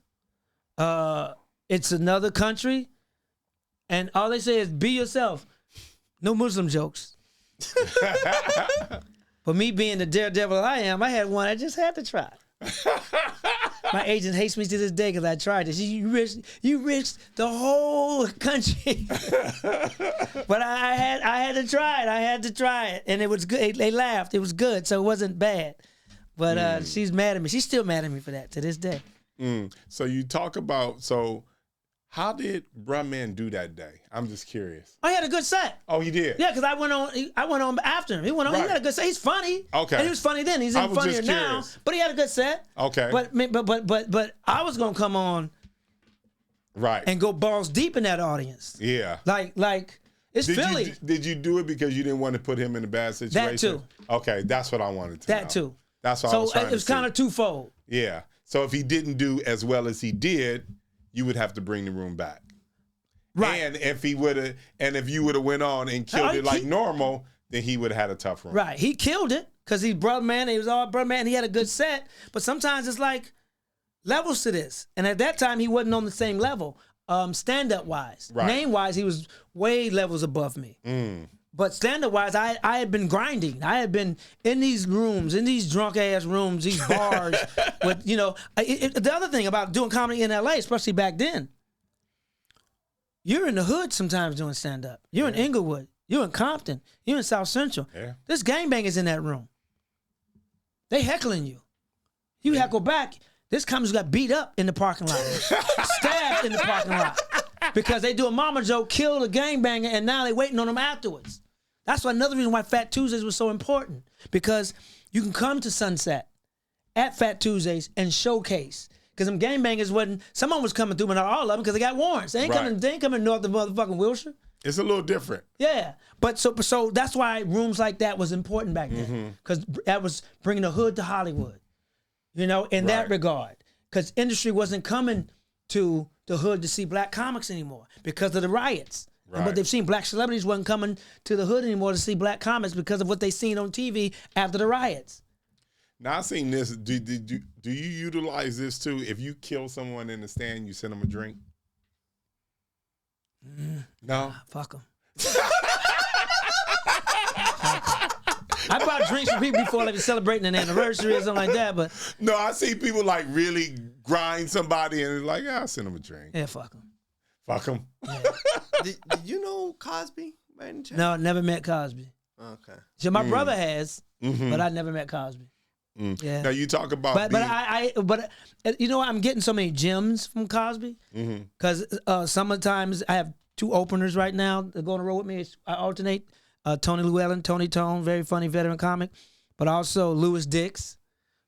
It's another country, and all they say is be yourself. No Muslim jokes. But me being the daredevil I am, I had one I just had to try. My agent hates me to this day because I tried this. You risked the whole country. But I had to try it. I had to try it. And it was good. They laughed. It was good, so it wasn't bad. But she's mad at me. She's still mad at me for that to this day.
So you talk about, how did Bruh Man do that day? I'm just curious.
I had a good set.
Oh, he did?
Yeah, because I went on after him. He went on. Right. He had a good set. He's funny.
Okay.
And he was funny then. He's even funnier now. But he had a good set.
Okay.
But I was gonna come on.
Right.
And go balls deep in that audience.
Yeah.
Like it's Philly.
Did you do it because you didn't want to put him in a bad situation?
That too.
Okay, that's what I wanted to know.
That too.
That's what I was trying to see.
So it was kind of twofold.
Yeah. So if he didn't do as well as he did, you would have to bring the room back. Right. And if you would have went on and killed it like normal, then he would have had a tough run.
Right. He killed it because he's brother man. He was all brother man. He had a good set. But sometimes it's like levels to this. And at that time, he wasn't on the same level, stand-up wise.
Right.
Name-wise, he was way levels above me. But stand-up wise, I had been grinding. I had been in these rooms, in these drunk-ass rooms, these bars. with the other thing about doing comedy in L.A., especially back then, you're in the hood sometimes doing stand-up. You're in Inglewood. You're in Compton. You're in South Central. Yeah. There's gangbangers in that room. They heckling you. You heckle back. This comic got beat up in the parking lot. Stabbed in the parking lot. Because they do a mama joke, kill a gangbanger, and now they waiting on them afterwards. That's another reason why Phat Tuesdays was so important. Because you can come to Sunset at Phat Tuesdays and showcase. Because them gangbangers wasn't, someone was coming through, but not all of them because they got warrants. They ain't coming north of motherfucking Wilshire.
It's a little different.
Yeah. But so that's why rooms like that was important back then. Because that was bringing the hood to Hollywood, you know, in that regard. Because industry wasn't coming to the hood to see black comics anymore because of the riots. Right. But they've seen black celebrities wasn't coming to the hood anymore to see black comics because of what they seen on TV after the riots.
Now, I've seen this. Do you utilize this too? If you kill someone in the stand, you send them a drink? No?
Fuck them. I bought drinks for people before like celebrating an anniversary or something like that, but...
No, I see people like really grind somebody and it's like, I'll send them a drink.
Yeah, fuck them.
Fuck them.
Yeah.
Did you know Cosby by any chance?
No, never met Cosby.
Okay.
So my brother has, but I never met Cosby. Yeah.
Now you talk about,
but you know, I'm getting so many gems from Cosby because sometimes I have 2 openers right now that go on the road with me. I alternate Tony Llewellyn, Tony Tone, very funny veteran comic, but also Louis Dix,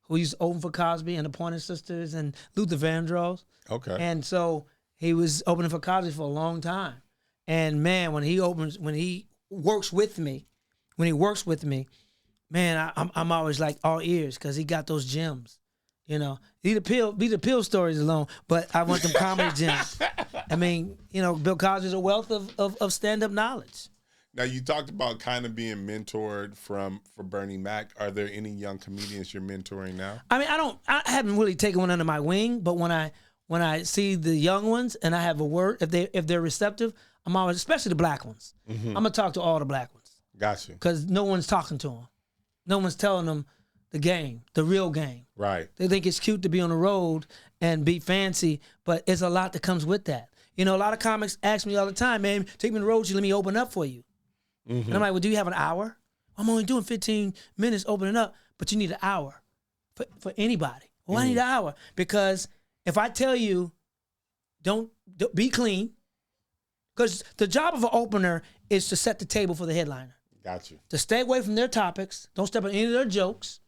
who used to open for Cosby and the Pointer Sisters and Luther Vandross.
Okay.
And so he was opening for Cosby for a long time. And man, when he works with me, man, I'm always like all ears because he got those gems, you know. Leave the pill stories alone, but I want them comedy gems. I mean, you know, Bill Cosby's a wealth of stand-up knowledge.
Now you talked about kind of being mentored for Bernie Mac. Are there any young comedians you're mentoring now? I mean,
I haven't really taken one under my wing, but when I see the young ones and I have a word, if they're receptive, I'm always, especially the black ones. I'm gonna talk to all the black ones.
Gotcha.
Because no one's talking to them. No one's telling them the game, the real game.
Right.
They think it's cute to be on the road and be fancy, but it's a lot that comes with that. You know, a lot of comics ask me all the time, man, take me on the road, let me open up for you. And I'm like, well, do you have an hour? I'm only doing 15 minutes opening up, but you need an hour for anybody. Well, I need an hour because if I tell you, don't be clean, because the job of an opener is to set the table for the headliner.
Got you.
To stay away from their topics, don't step on any of their jokes,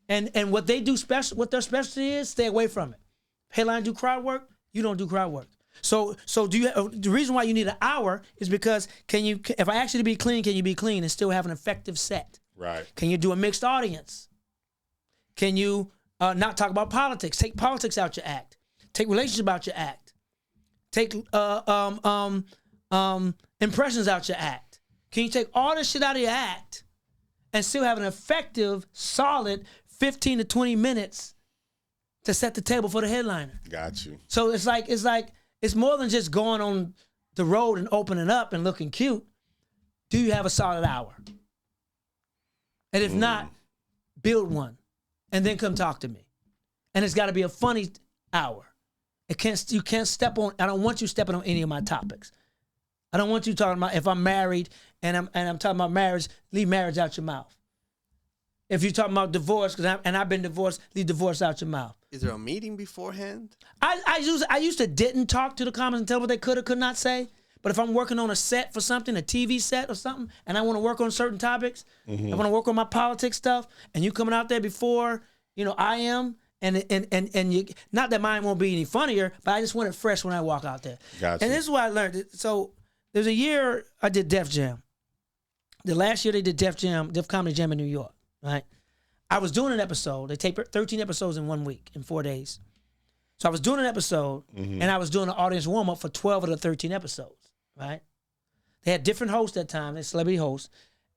and what they do special, what their specialty is, stay away from it. Headline do crowd work, you don't do crowd work. So do you? The reason why you need an hour is because if I ask you to be clean, can you be clean and still have an effective set?
Right.
Can you do a mixed audience? Can you not talk about politics? Take politics out your act. Take relationships out your act. Take impressions out your act. Can you take all this shit out of your act and still have an effective, solid 15 to 20 minutes to set the table for the headliner?
Got you.
So it's more than just going on the road and opening up and looking cute. Do you have a solid hour? And if not, build one and then come talk to me. And it's got to be a funny hour. You can't step on, I don't want you stepping on any of my topics. I don't want you talking about if I'm married and I'm talking about marriage, leave marriage out your mouth. If you're talking about divorce, and I've been divorced, leave divorce out your mouth.
Is there a meeting beforehand?
I used to didn't talk to the comics and tell what they could or could not say. But if I'm working on a set for something, a TV set or something, and I want to work on certain topics, I want to work on my politics stuff, and you coming out there before, you know, I am, and you, not that mine won't be any funnier, but I just want it fresh when I walk out there.
Gotcha.
And this is what I learned. So there's a year I did Def Jam. The last year they did Def Comedy Jam in New York, right? I was doing an episode. They taped 13 episodes in 1 week, in 4 days. So I was doing an episode, and I was doing an audience warm-up for 12 of the 13 episodes, right? They had different hosts that time, they celebrity hosts,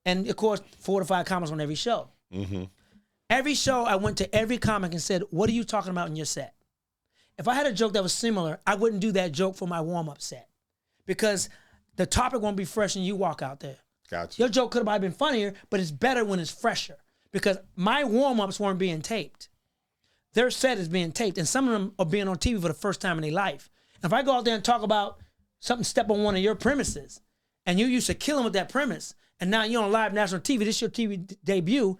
and of course, 4 to 5 comics on every show. Every show, I went to every comic and said, what are you talking about in your set? If I had a joke that was similar, I wouldn't do that joke for my warm-up set because the topic won't be fresh when you walk out there.
Gotcha.
Your joke could have been funnier, but it's better when it's fresher because my warm-ups weren't being taped. Their set is being taped, and some of them are being on TV for the first time in their life. And if I go out there and talk about something, step on one of your premises, and you used to kill them with that premise, and now you're on live national TV, this is your TV debut,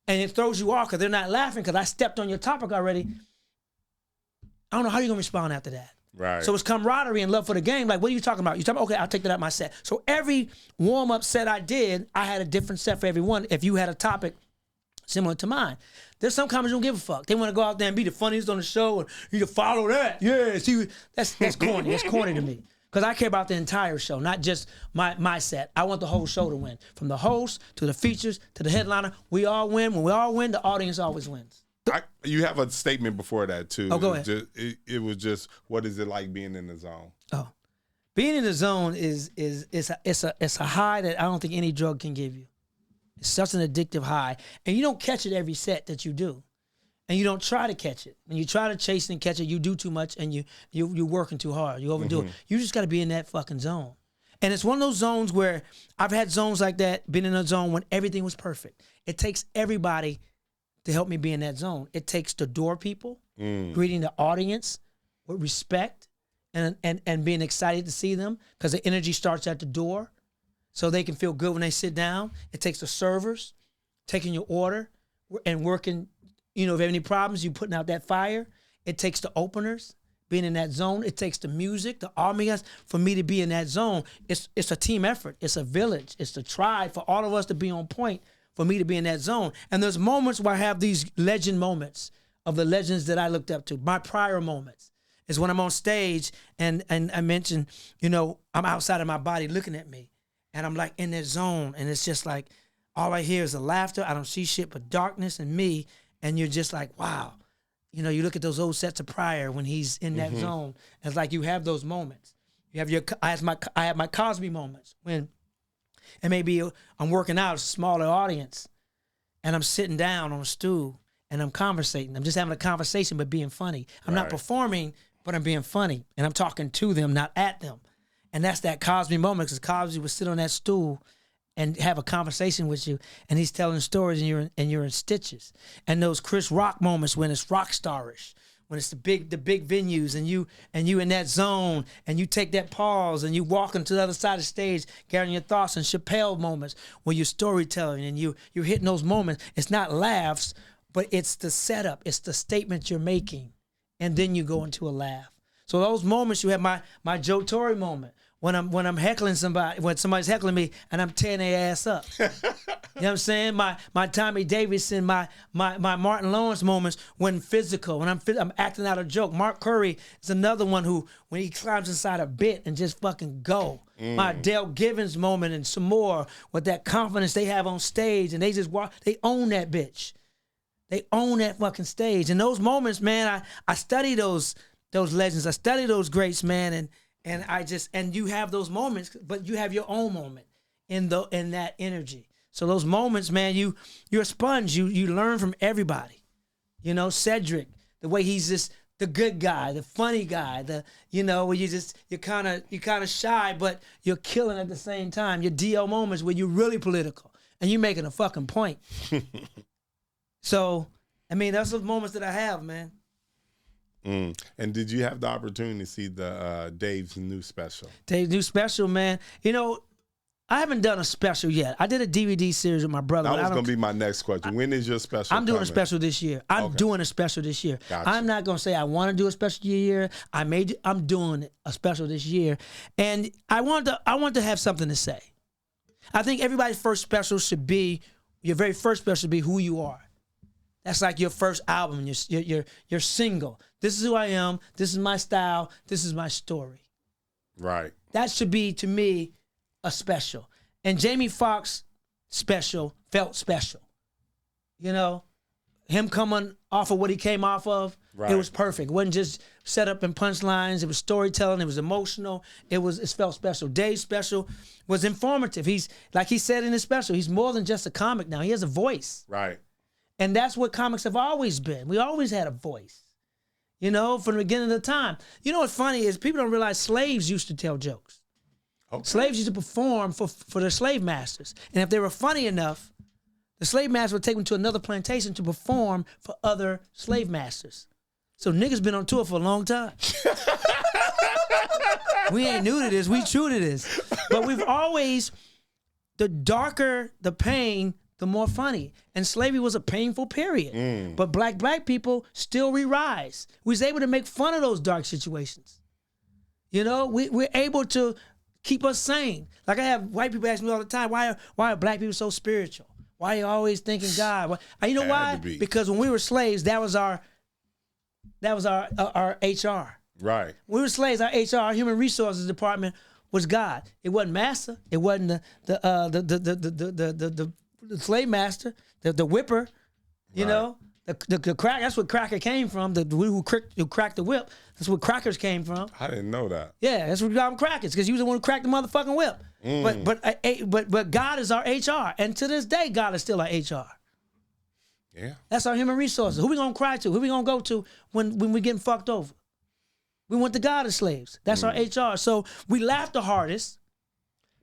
and it throws you off because they're not laughing because I stepped on your topic already, I don't know how you're going to respond after that.
Right.
So it's camaraderie and love for the game. Like, what are you talking about? You're talking about, okay, I'll take that out of my set. So every warm-up set I did, I had a different set for everyone if you had a topic similar to mine. There's some comics who don't give a fuck. They want to go out there and be the funniest on the show and you to follow that. Yeah, see, that's corny. That's corny to me. Because I care about the entire show, not just my set. I want the whole show to win. From the host to the features to the headliner, we all win. When we all win, the audience always wins.
You have a statement before that, too.
Oh, go ahead.
It was just, what is it like being in the zone?
Oh, being in the zone is a high that I don't think any drug can give you. It's such an addictive high. And you don't catch it every set that you do. And you don't try to catch it. When you try to chase it and catch it, you do too much and you're working too hard. You overdo it. You just got to be in that fucking zone. And it's one of those zones where I've had zones like that, been in a zone when everything was perfect. It takes everybody to help me be in that zone. It takes the door people, greeting the audience with respect and being excited to see them because the energy starts at the door so they can feel good when they sit down. It takes the servers taking your order and working. You know, if you have any problems, you putting out that fire. It takes the openers being in that zone. It takes the music, the ambiance for me to be in that zone. It's a team effort. It's a village. It's the tribe for all of us to be on point for me to be in that zone. And there's moments where I have these legend moments of the legends that I looked up to. My prior moments is when I'm on stage and I mentioned, you know, I'm outside of my body looking at me and I'm like in that zone. And it's just like, all I hear is the laughter. I don't see shit but darkness and me. And you're just like, wow. You know, you look at those old sets of Pryor when he's in that zone. It's like you have those moments. You have I have my Cosby moments when, and maybe I'm working out a smaller audience, and I'm sitting down on a stool and I'm conversating. I'm just having a conversation, but being funny. I'm not performing, but I'm being funny, and I'm talking to them, not at them. And that's that Cosby moment, because Cosby would sit on that stool and have a conversation with you, and he's telling stories, and you're in stitches. And those Chris Rock moments when it's rock starish, when it's the big venues, and you in that zone, and you take that pause, and you walk into the other side of the stage, gathering your thoughts. And Chappelle moments where you're storytelling, and you're hitting those moments. It's not laughs, but it's the setup, it's the statement you're making, and then you go into a laugh. So those moments, you have my Joe Torry moment. When I'm heckling somebody, when somebody's heckling me and I'm tearing their ass up. You know what I'm saying? My Tommy Davidson, my Martin Lawrence moments when physical, when I'm acting out a joke. Mark Curry is another one who, when he climbs inside a bit and just fucking go. My Dale Givens moment and some more with that confidence they have on stage, and they just walk, they own that bitch. They own that fucking stage. And those moments, man, I study those legends. I study those greats, man, and you have those moments, but you have your own moment in that energy. So those moments, man, you're a sponge. You learn from everybody. You know, Cedric, the way he's just the good guy, the funny guy, where you're kind of shy, but you're killing at the same time. Your DL moments where you're really political and you're making a fucking point. So, I mean, that's the moments that I have, man.
And did you have the opportunity to see Dave's new special?
Dave's new special, man. You know, I haven't done a special yet. I did a DVD series with my brother.
That was going to be my next question. When is your special
I'm doing a special this year. I'm doing a special this year. Gotcha. I'm not going to say I want to do a special year. I'm doing a special this year. And I want to have something to say. I think everybody's first special should be, your very first special should be who you are. That's like your first album, your single. This is who I am. This is my style. This is my story.
Right.
That should be, to me, a special. And Jamie Foxx special felt special. You know, him coming off of what he came off of, It was perfect. It wasn't just set up in punchlines. It was storytelling. It was emotional. It felt special. Dave's special was informative. He's, like he said in his special, he's more than just a comic now. He has a voice.
Right.
And that's what comics have always been. We always had a voice, you know, from the beginning of the time. You know what's funny is people don't realize slaves used to tell jokes. Okay. Slaves used to perform for their slave masters. And if they were funny enough, the slave master would take them to another plantation to perform for other slave masters. So niggas been on tour for a long time. We ain't new to this. We true to this. But we've always, the darker the pain, the more funny. And slavery was a painful period. But black people still re-rise. We was able to make fun of those dark situations. You know, we're able to keep us sane. Like I have white people ask me all the time, why are black people so spiritual? Why you always thinking God? You know why? Because when we were slaves, that was our HR.
Right.
When we were slaves, our HR, our human resources department was God. It wasn't master. It wasn't the slave master, the whipper. You know, the crack. That's what cracker came from. The who cracked the whip. That's where crackers came from.
I didn't know that.
Yeah, that's what we call them crackers, because you was the one who cracked the motherfucking whip. But God is our HR, and to this day, God is still our HR.
Yeah.
That's our human resources. Who we gonna cry to? Who we gonna go to when we getting fucked over? We want the God of slaves. That's our HR. So we laugh the hardest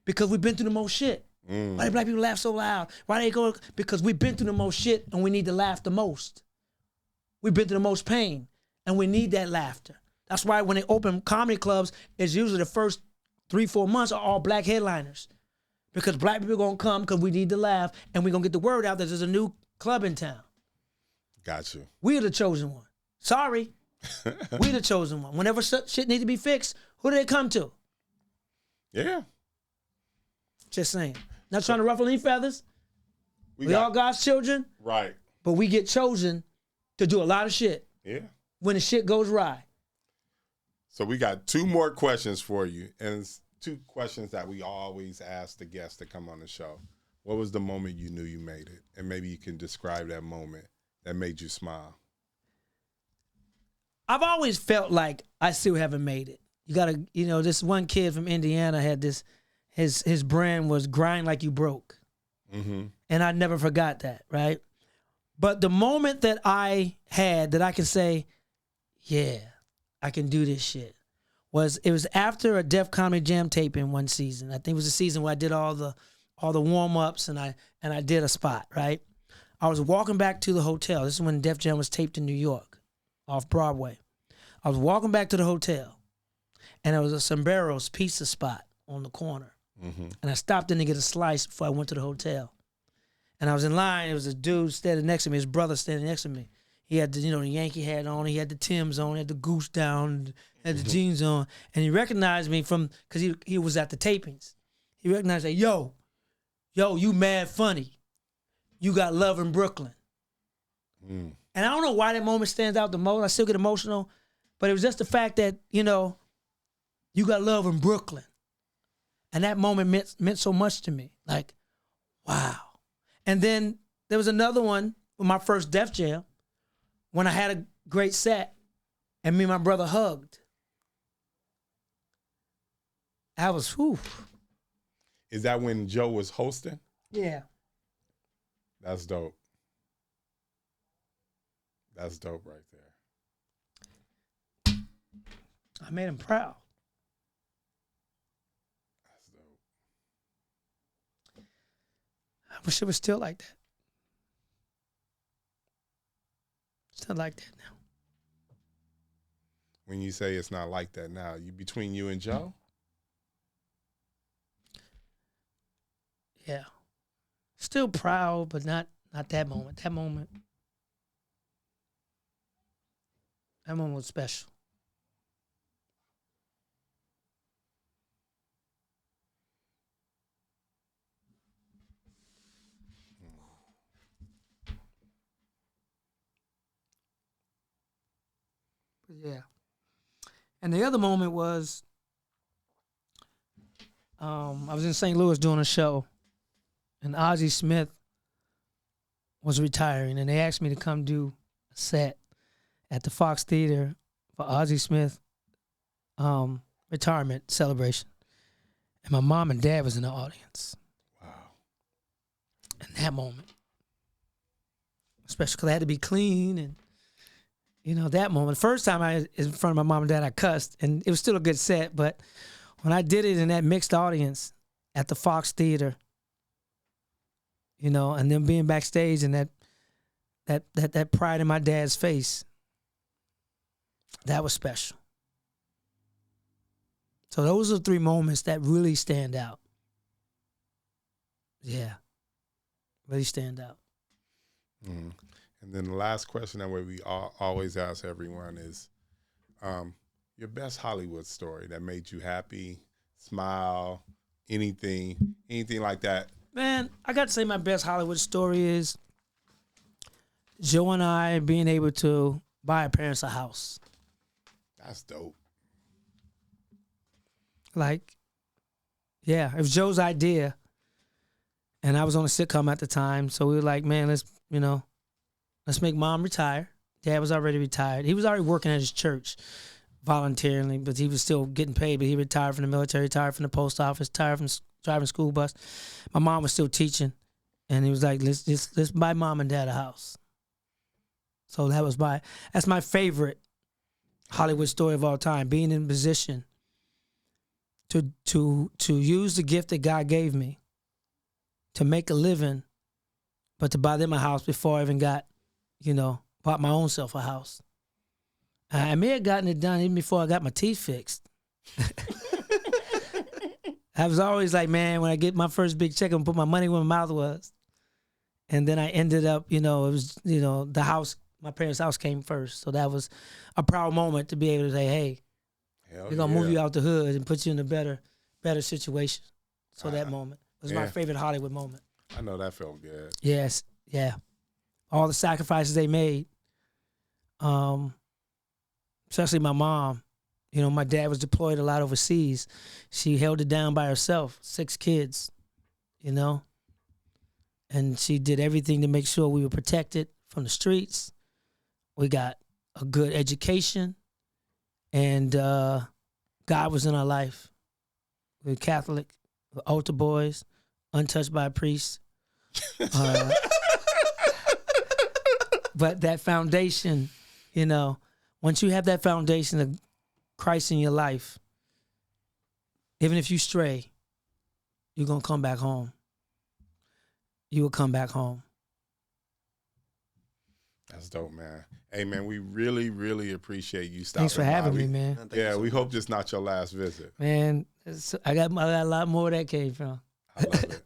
because we've been through the most shit. Why do black people laugh so loud? Why they go? Because we've been through the most shit and we need to laugh the most. We've been through the most pain and we need that laughter. That's why when they open comedy clubs, it's usually the first 3-4 months are all black headliners, because black people are gonna come because we need to laugh and we're gonna get the word out that there's a new club in town.
Got you.
We are the chosen one. Sorry. We the chosen one. Whenever shit needs to be fixed, who do they come to?
Yeah.
Just saying. Not trying to ruffle any feathers. We all God's children.
Right.
But we get chosen to do a lot of shit.
Yeah.
When the shit goes right.
So we got 2 more questions for you. And it's 2 questions that we always ask the guests to come on the show. What was the moment you knew you made it? And maybe you can describe that moment that made you smile.
I've always felt like I still haven't made it. You gotta, this one kid from Indiana had this, his brand was grind like you broke. Mm-hmm. And I never forgot that, right? But the moment that I had that I can say, yeah, I can do this shit, it was after a Def Comedy Jam taping one season. I think it was the season where I did all the warm-ups and I did a spot, right? I was walking back to the hotel. This is when Def Jam was taped in New York, off Broadway. I was walking back to the hotel, and there was a Sombreros pizza spot on the corner. Mm-hmm. And I stopped in to get a slice before I went to the hotel. And I was in line. There was a dude standing next to me, his brother standing next to me. He had the Yankee hat on, he had the Timbs on, he had the goose down, had the jeans on. And he recognized me because he was at the tapings. He recognized that, yo, you mad funny. You got love in Brooklyn. And I don't know why that moment stands out the most. I still get emotional. But it was just the fact that, you got love in Brooklyn. And that moment meant so much to me. Like, wow. And then there was another one with my first Def Jam when I had a great set and me and my brother hugged. I was, whew.
Is that when Joe was hosting?
Yeah.
That's dope. That's dope right there.
I made him proud.
That's dope.
I wish it was still like that. It's not like that now.
When you say it's not like that now, between you and Joe?
Yeah. Still proud, but not that moment. That moment was special. Yeah. And the other moment was I was in St. Louis doing a show, and Ozzie Smith was retiring, and they asked me to come do a set at the Foxx Theater for Ozzie Smith retirement celebration. And my mom and dad was in the audience.
Wow.
And that moment, especially because I had to be clean, and that moment. First time I was in front of my mom and dad, I cussed, and it was still a good set. But when I did it in that mixed audience at the Foxx Theater, and then being backstage and that pride in my dad's face, that was special. So those are 3 moments that really stand out. Yeah, really stand out.
Mm. And then the last question that we always ask everyone is your best Hollywood story that made you happy, smile, anything like that.
Man, I got to say my best Hollywood story is Joe and I being able to buy our parents a house.
That's dope.
Like, yeah, it was Joe's idea. And I was on a sitcom at the time. So we were like, man, let's make mom retire. Dad was already retired. He was already working at his church voluntarily, but he was still getting paid. But he retired from the military, retired from the post office, retired from driving school bus. My mom was still teaching. And he was like, let's buy mom and dad a house. So that's my favorite Hollywood story of all time, being in position to use the gift that God gave me to make a living, but to buy them a house before I even bought my own self a house. I may have gotten it done even before I got my teeth fixed. I was always like, man, when I get my first big check, I'm gonna put my money where my mouth was. And then I ended up, it was, the house, my parents' house came first. So that was a proud moment to be able to say, hey, we're going to move you out the hood and put you in a better situation. So that moment was my favorite Hollywood moment.
I know that felt good.
Yes, yeah. All the sacrifices they made, especially my mom. My dad was deployed a lot overseas. She held it down by herself, 6 kids, And she did everything to make sure we were protected from the streets. We got a good education. And God was in our life. We were Catholic, we were altar boys, untouched by a priest. But that foundation, once you have that foundation of Christ in your life, even if you stray, you're going to come back home. You will come back home.
That's dope, man. Hey, man, we really, really appreciate you stopping by.
Thanks for having me, man.
Yeah, we hope this is not your last visit.
Man, I got a lot more where that came from.
I love it.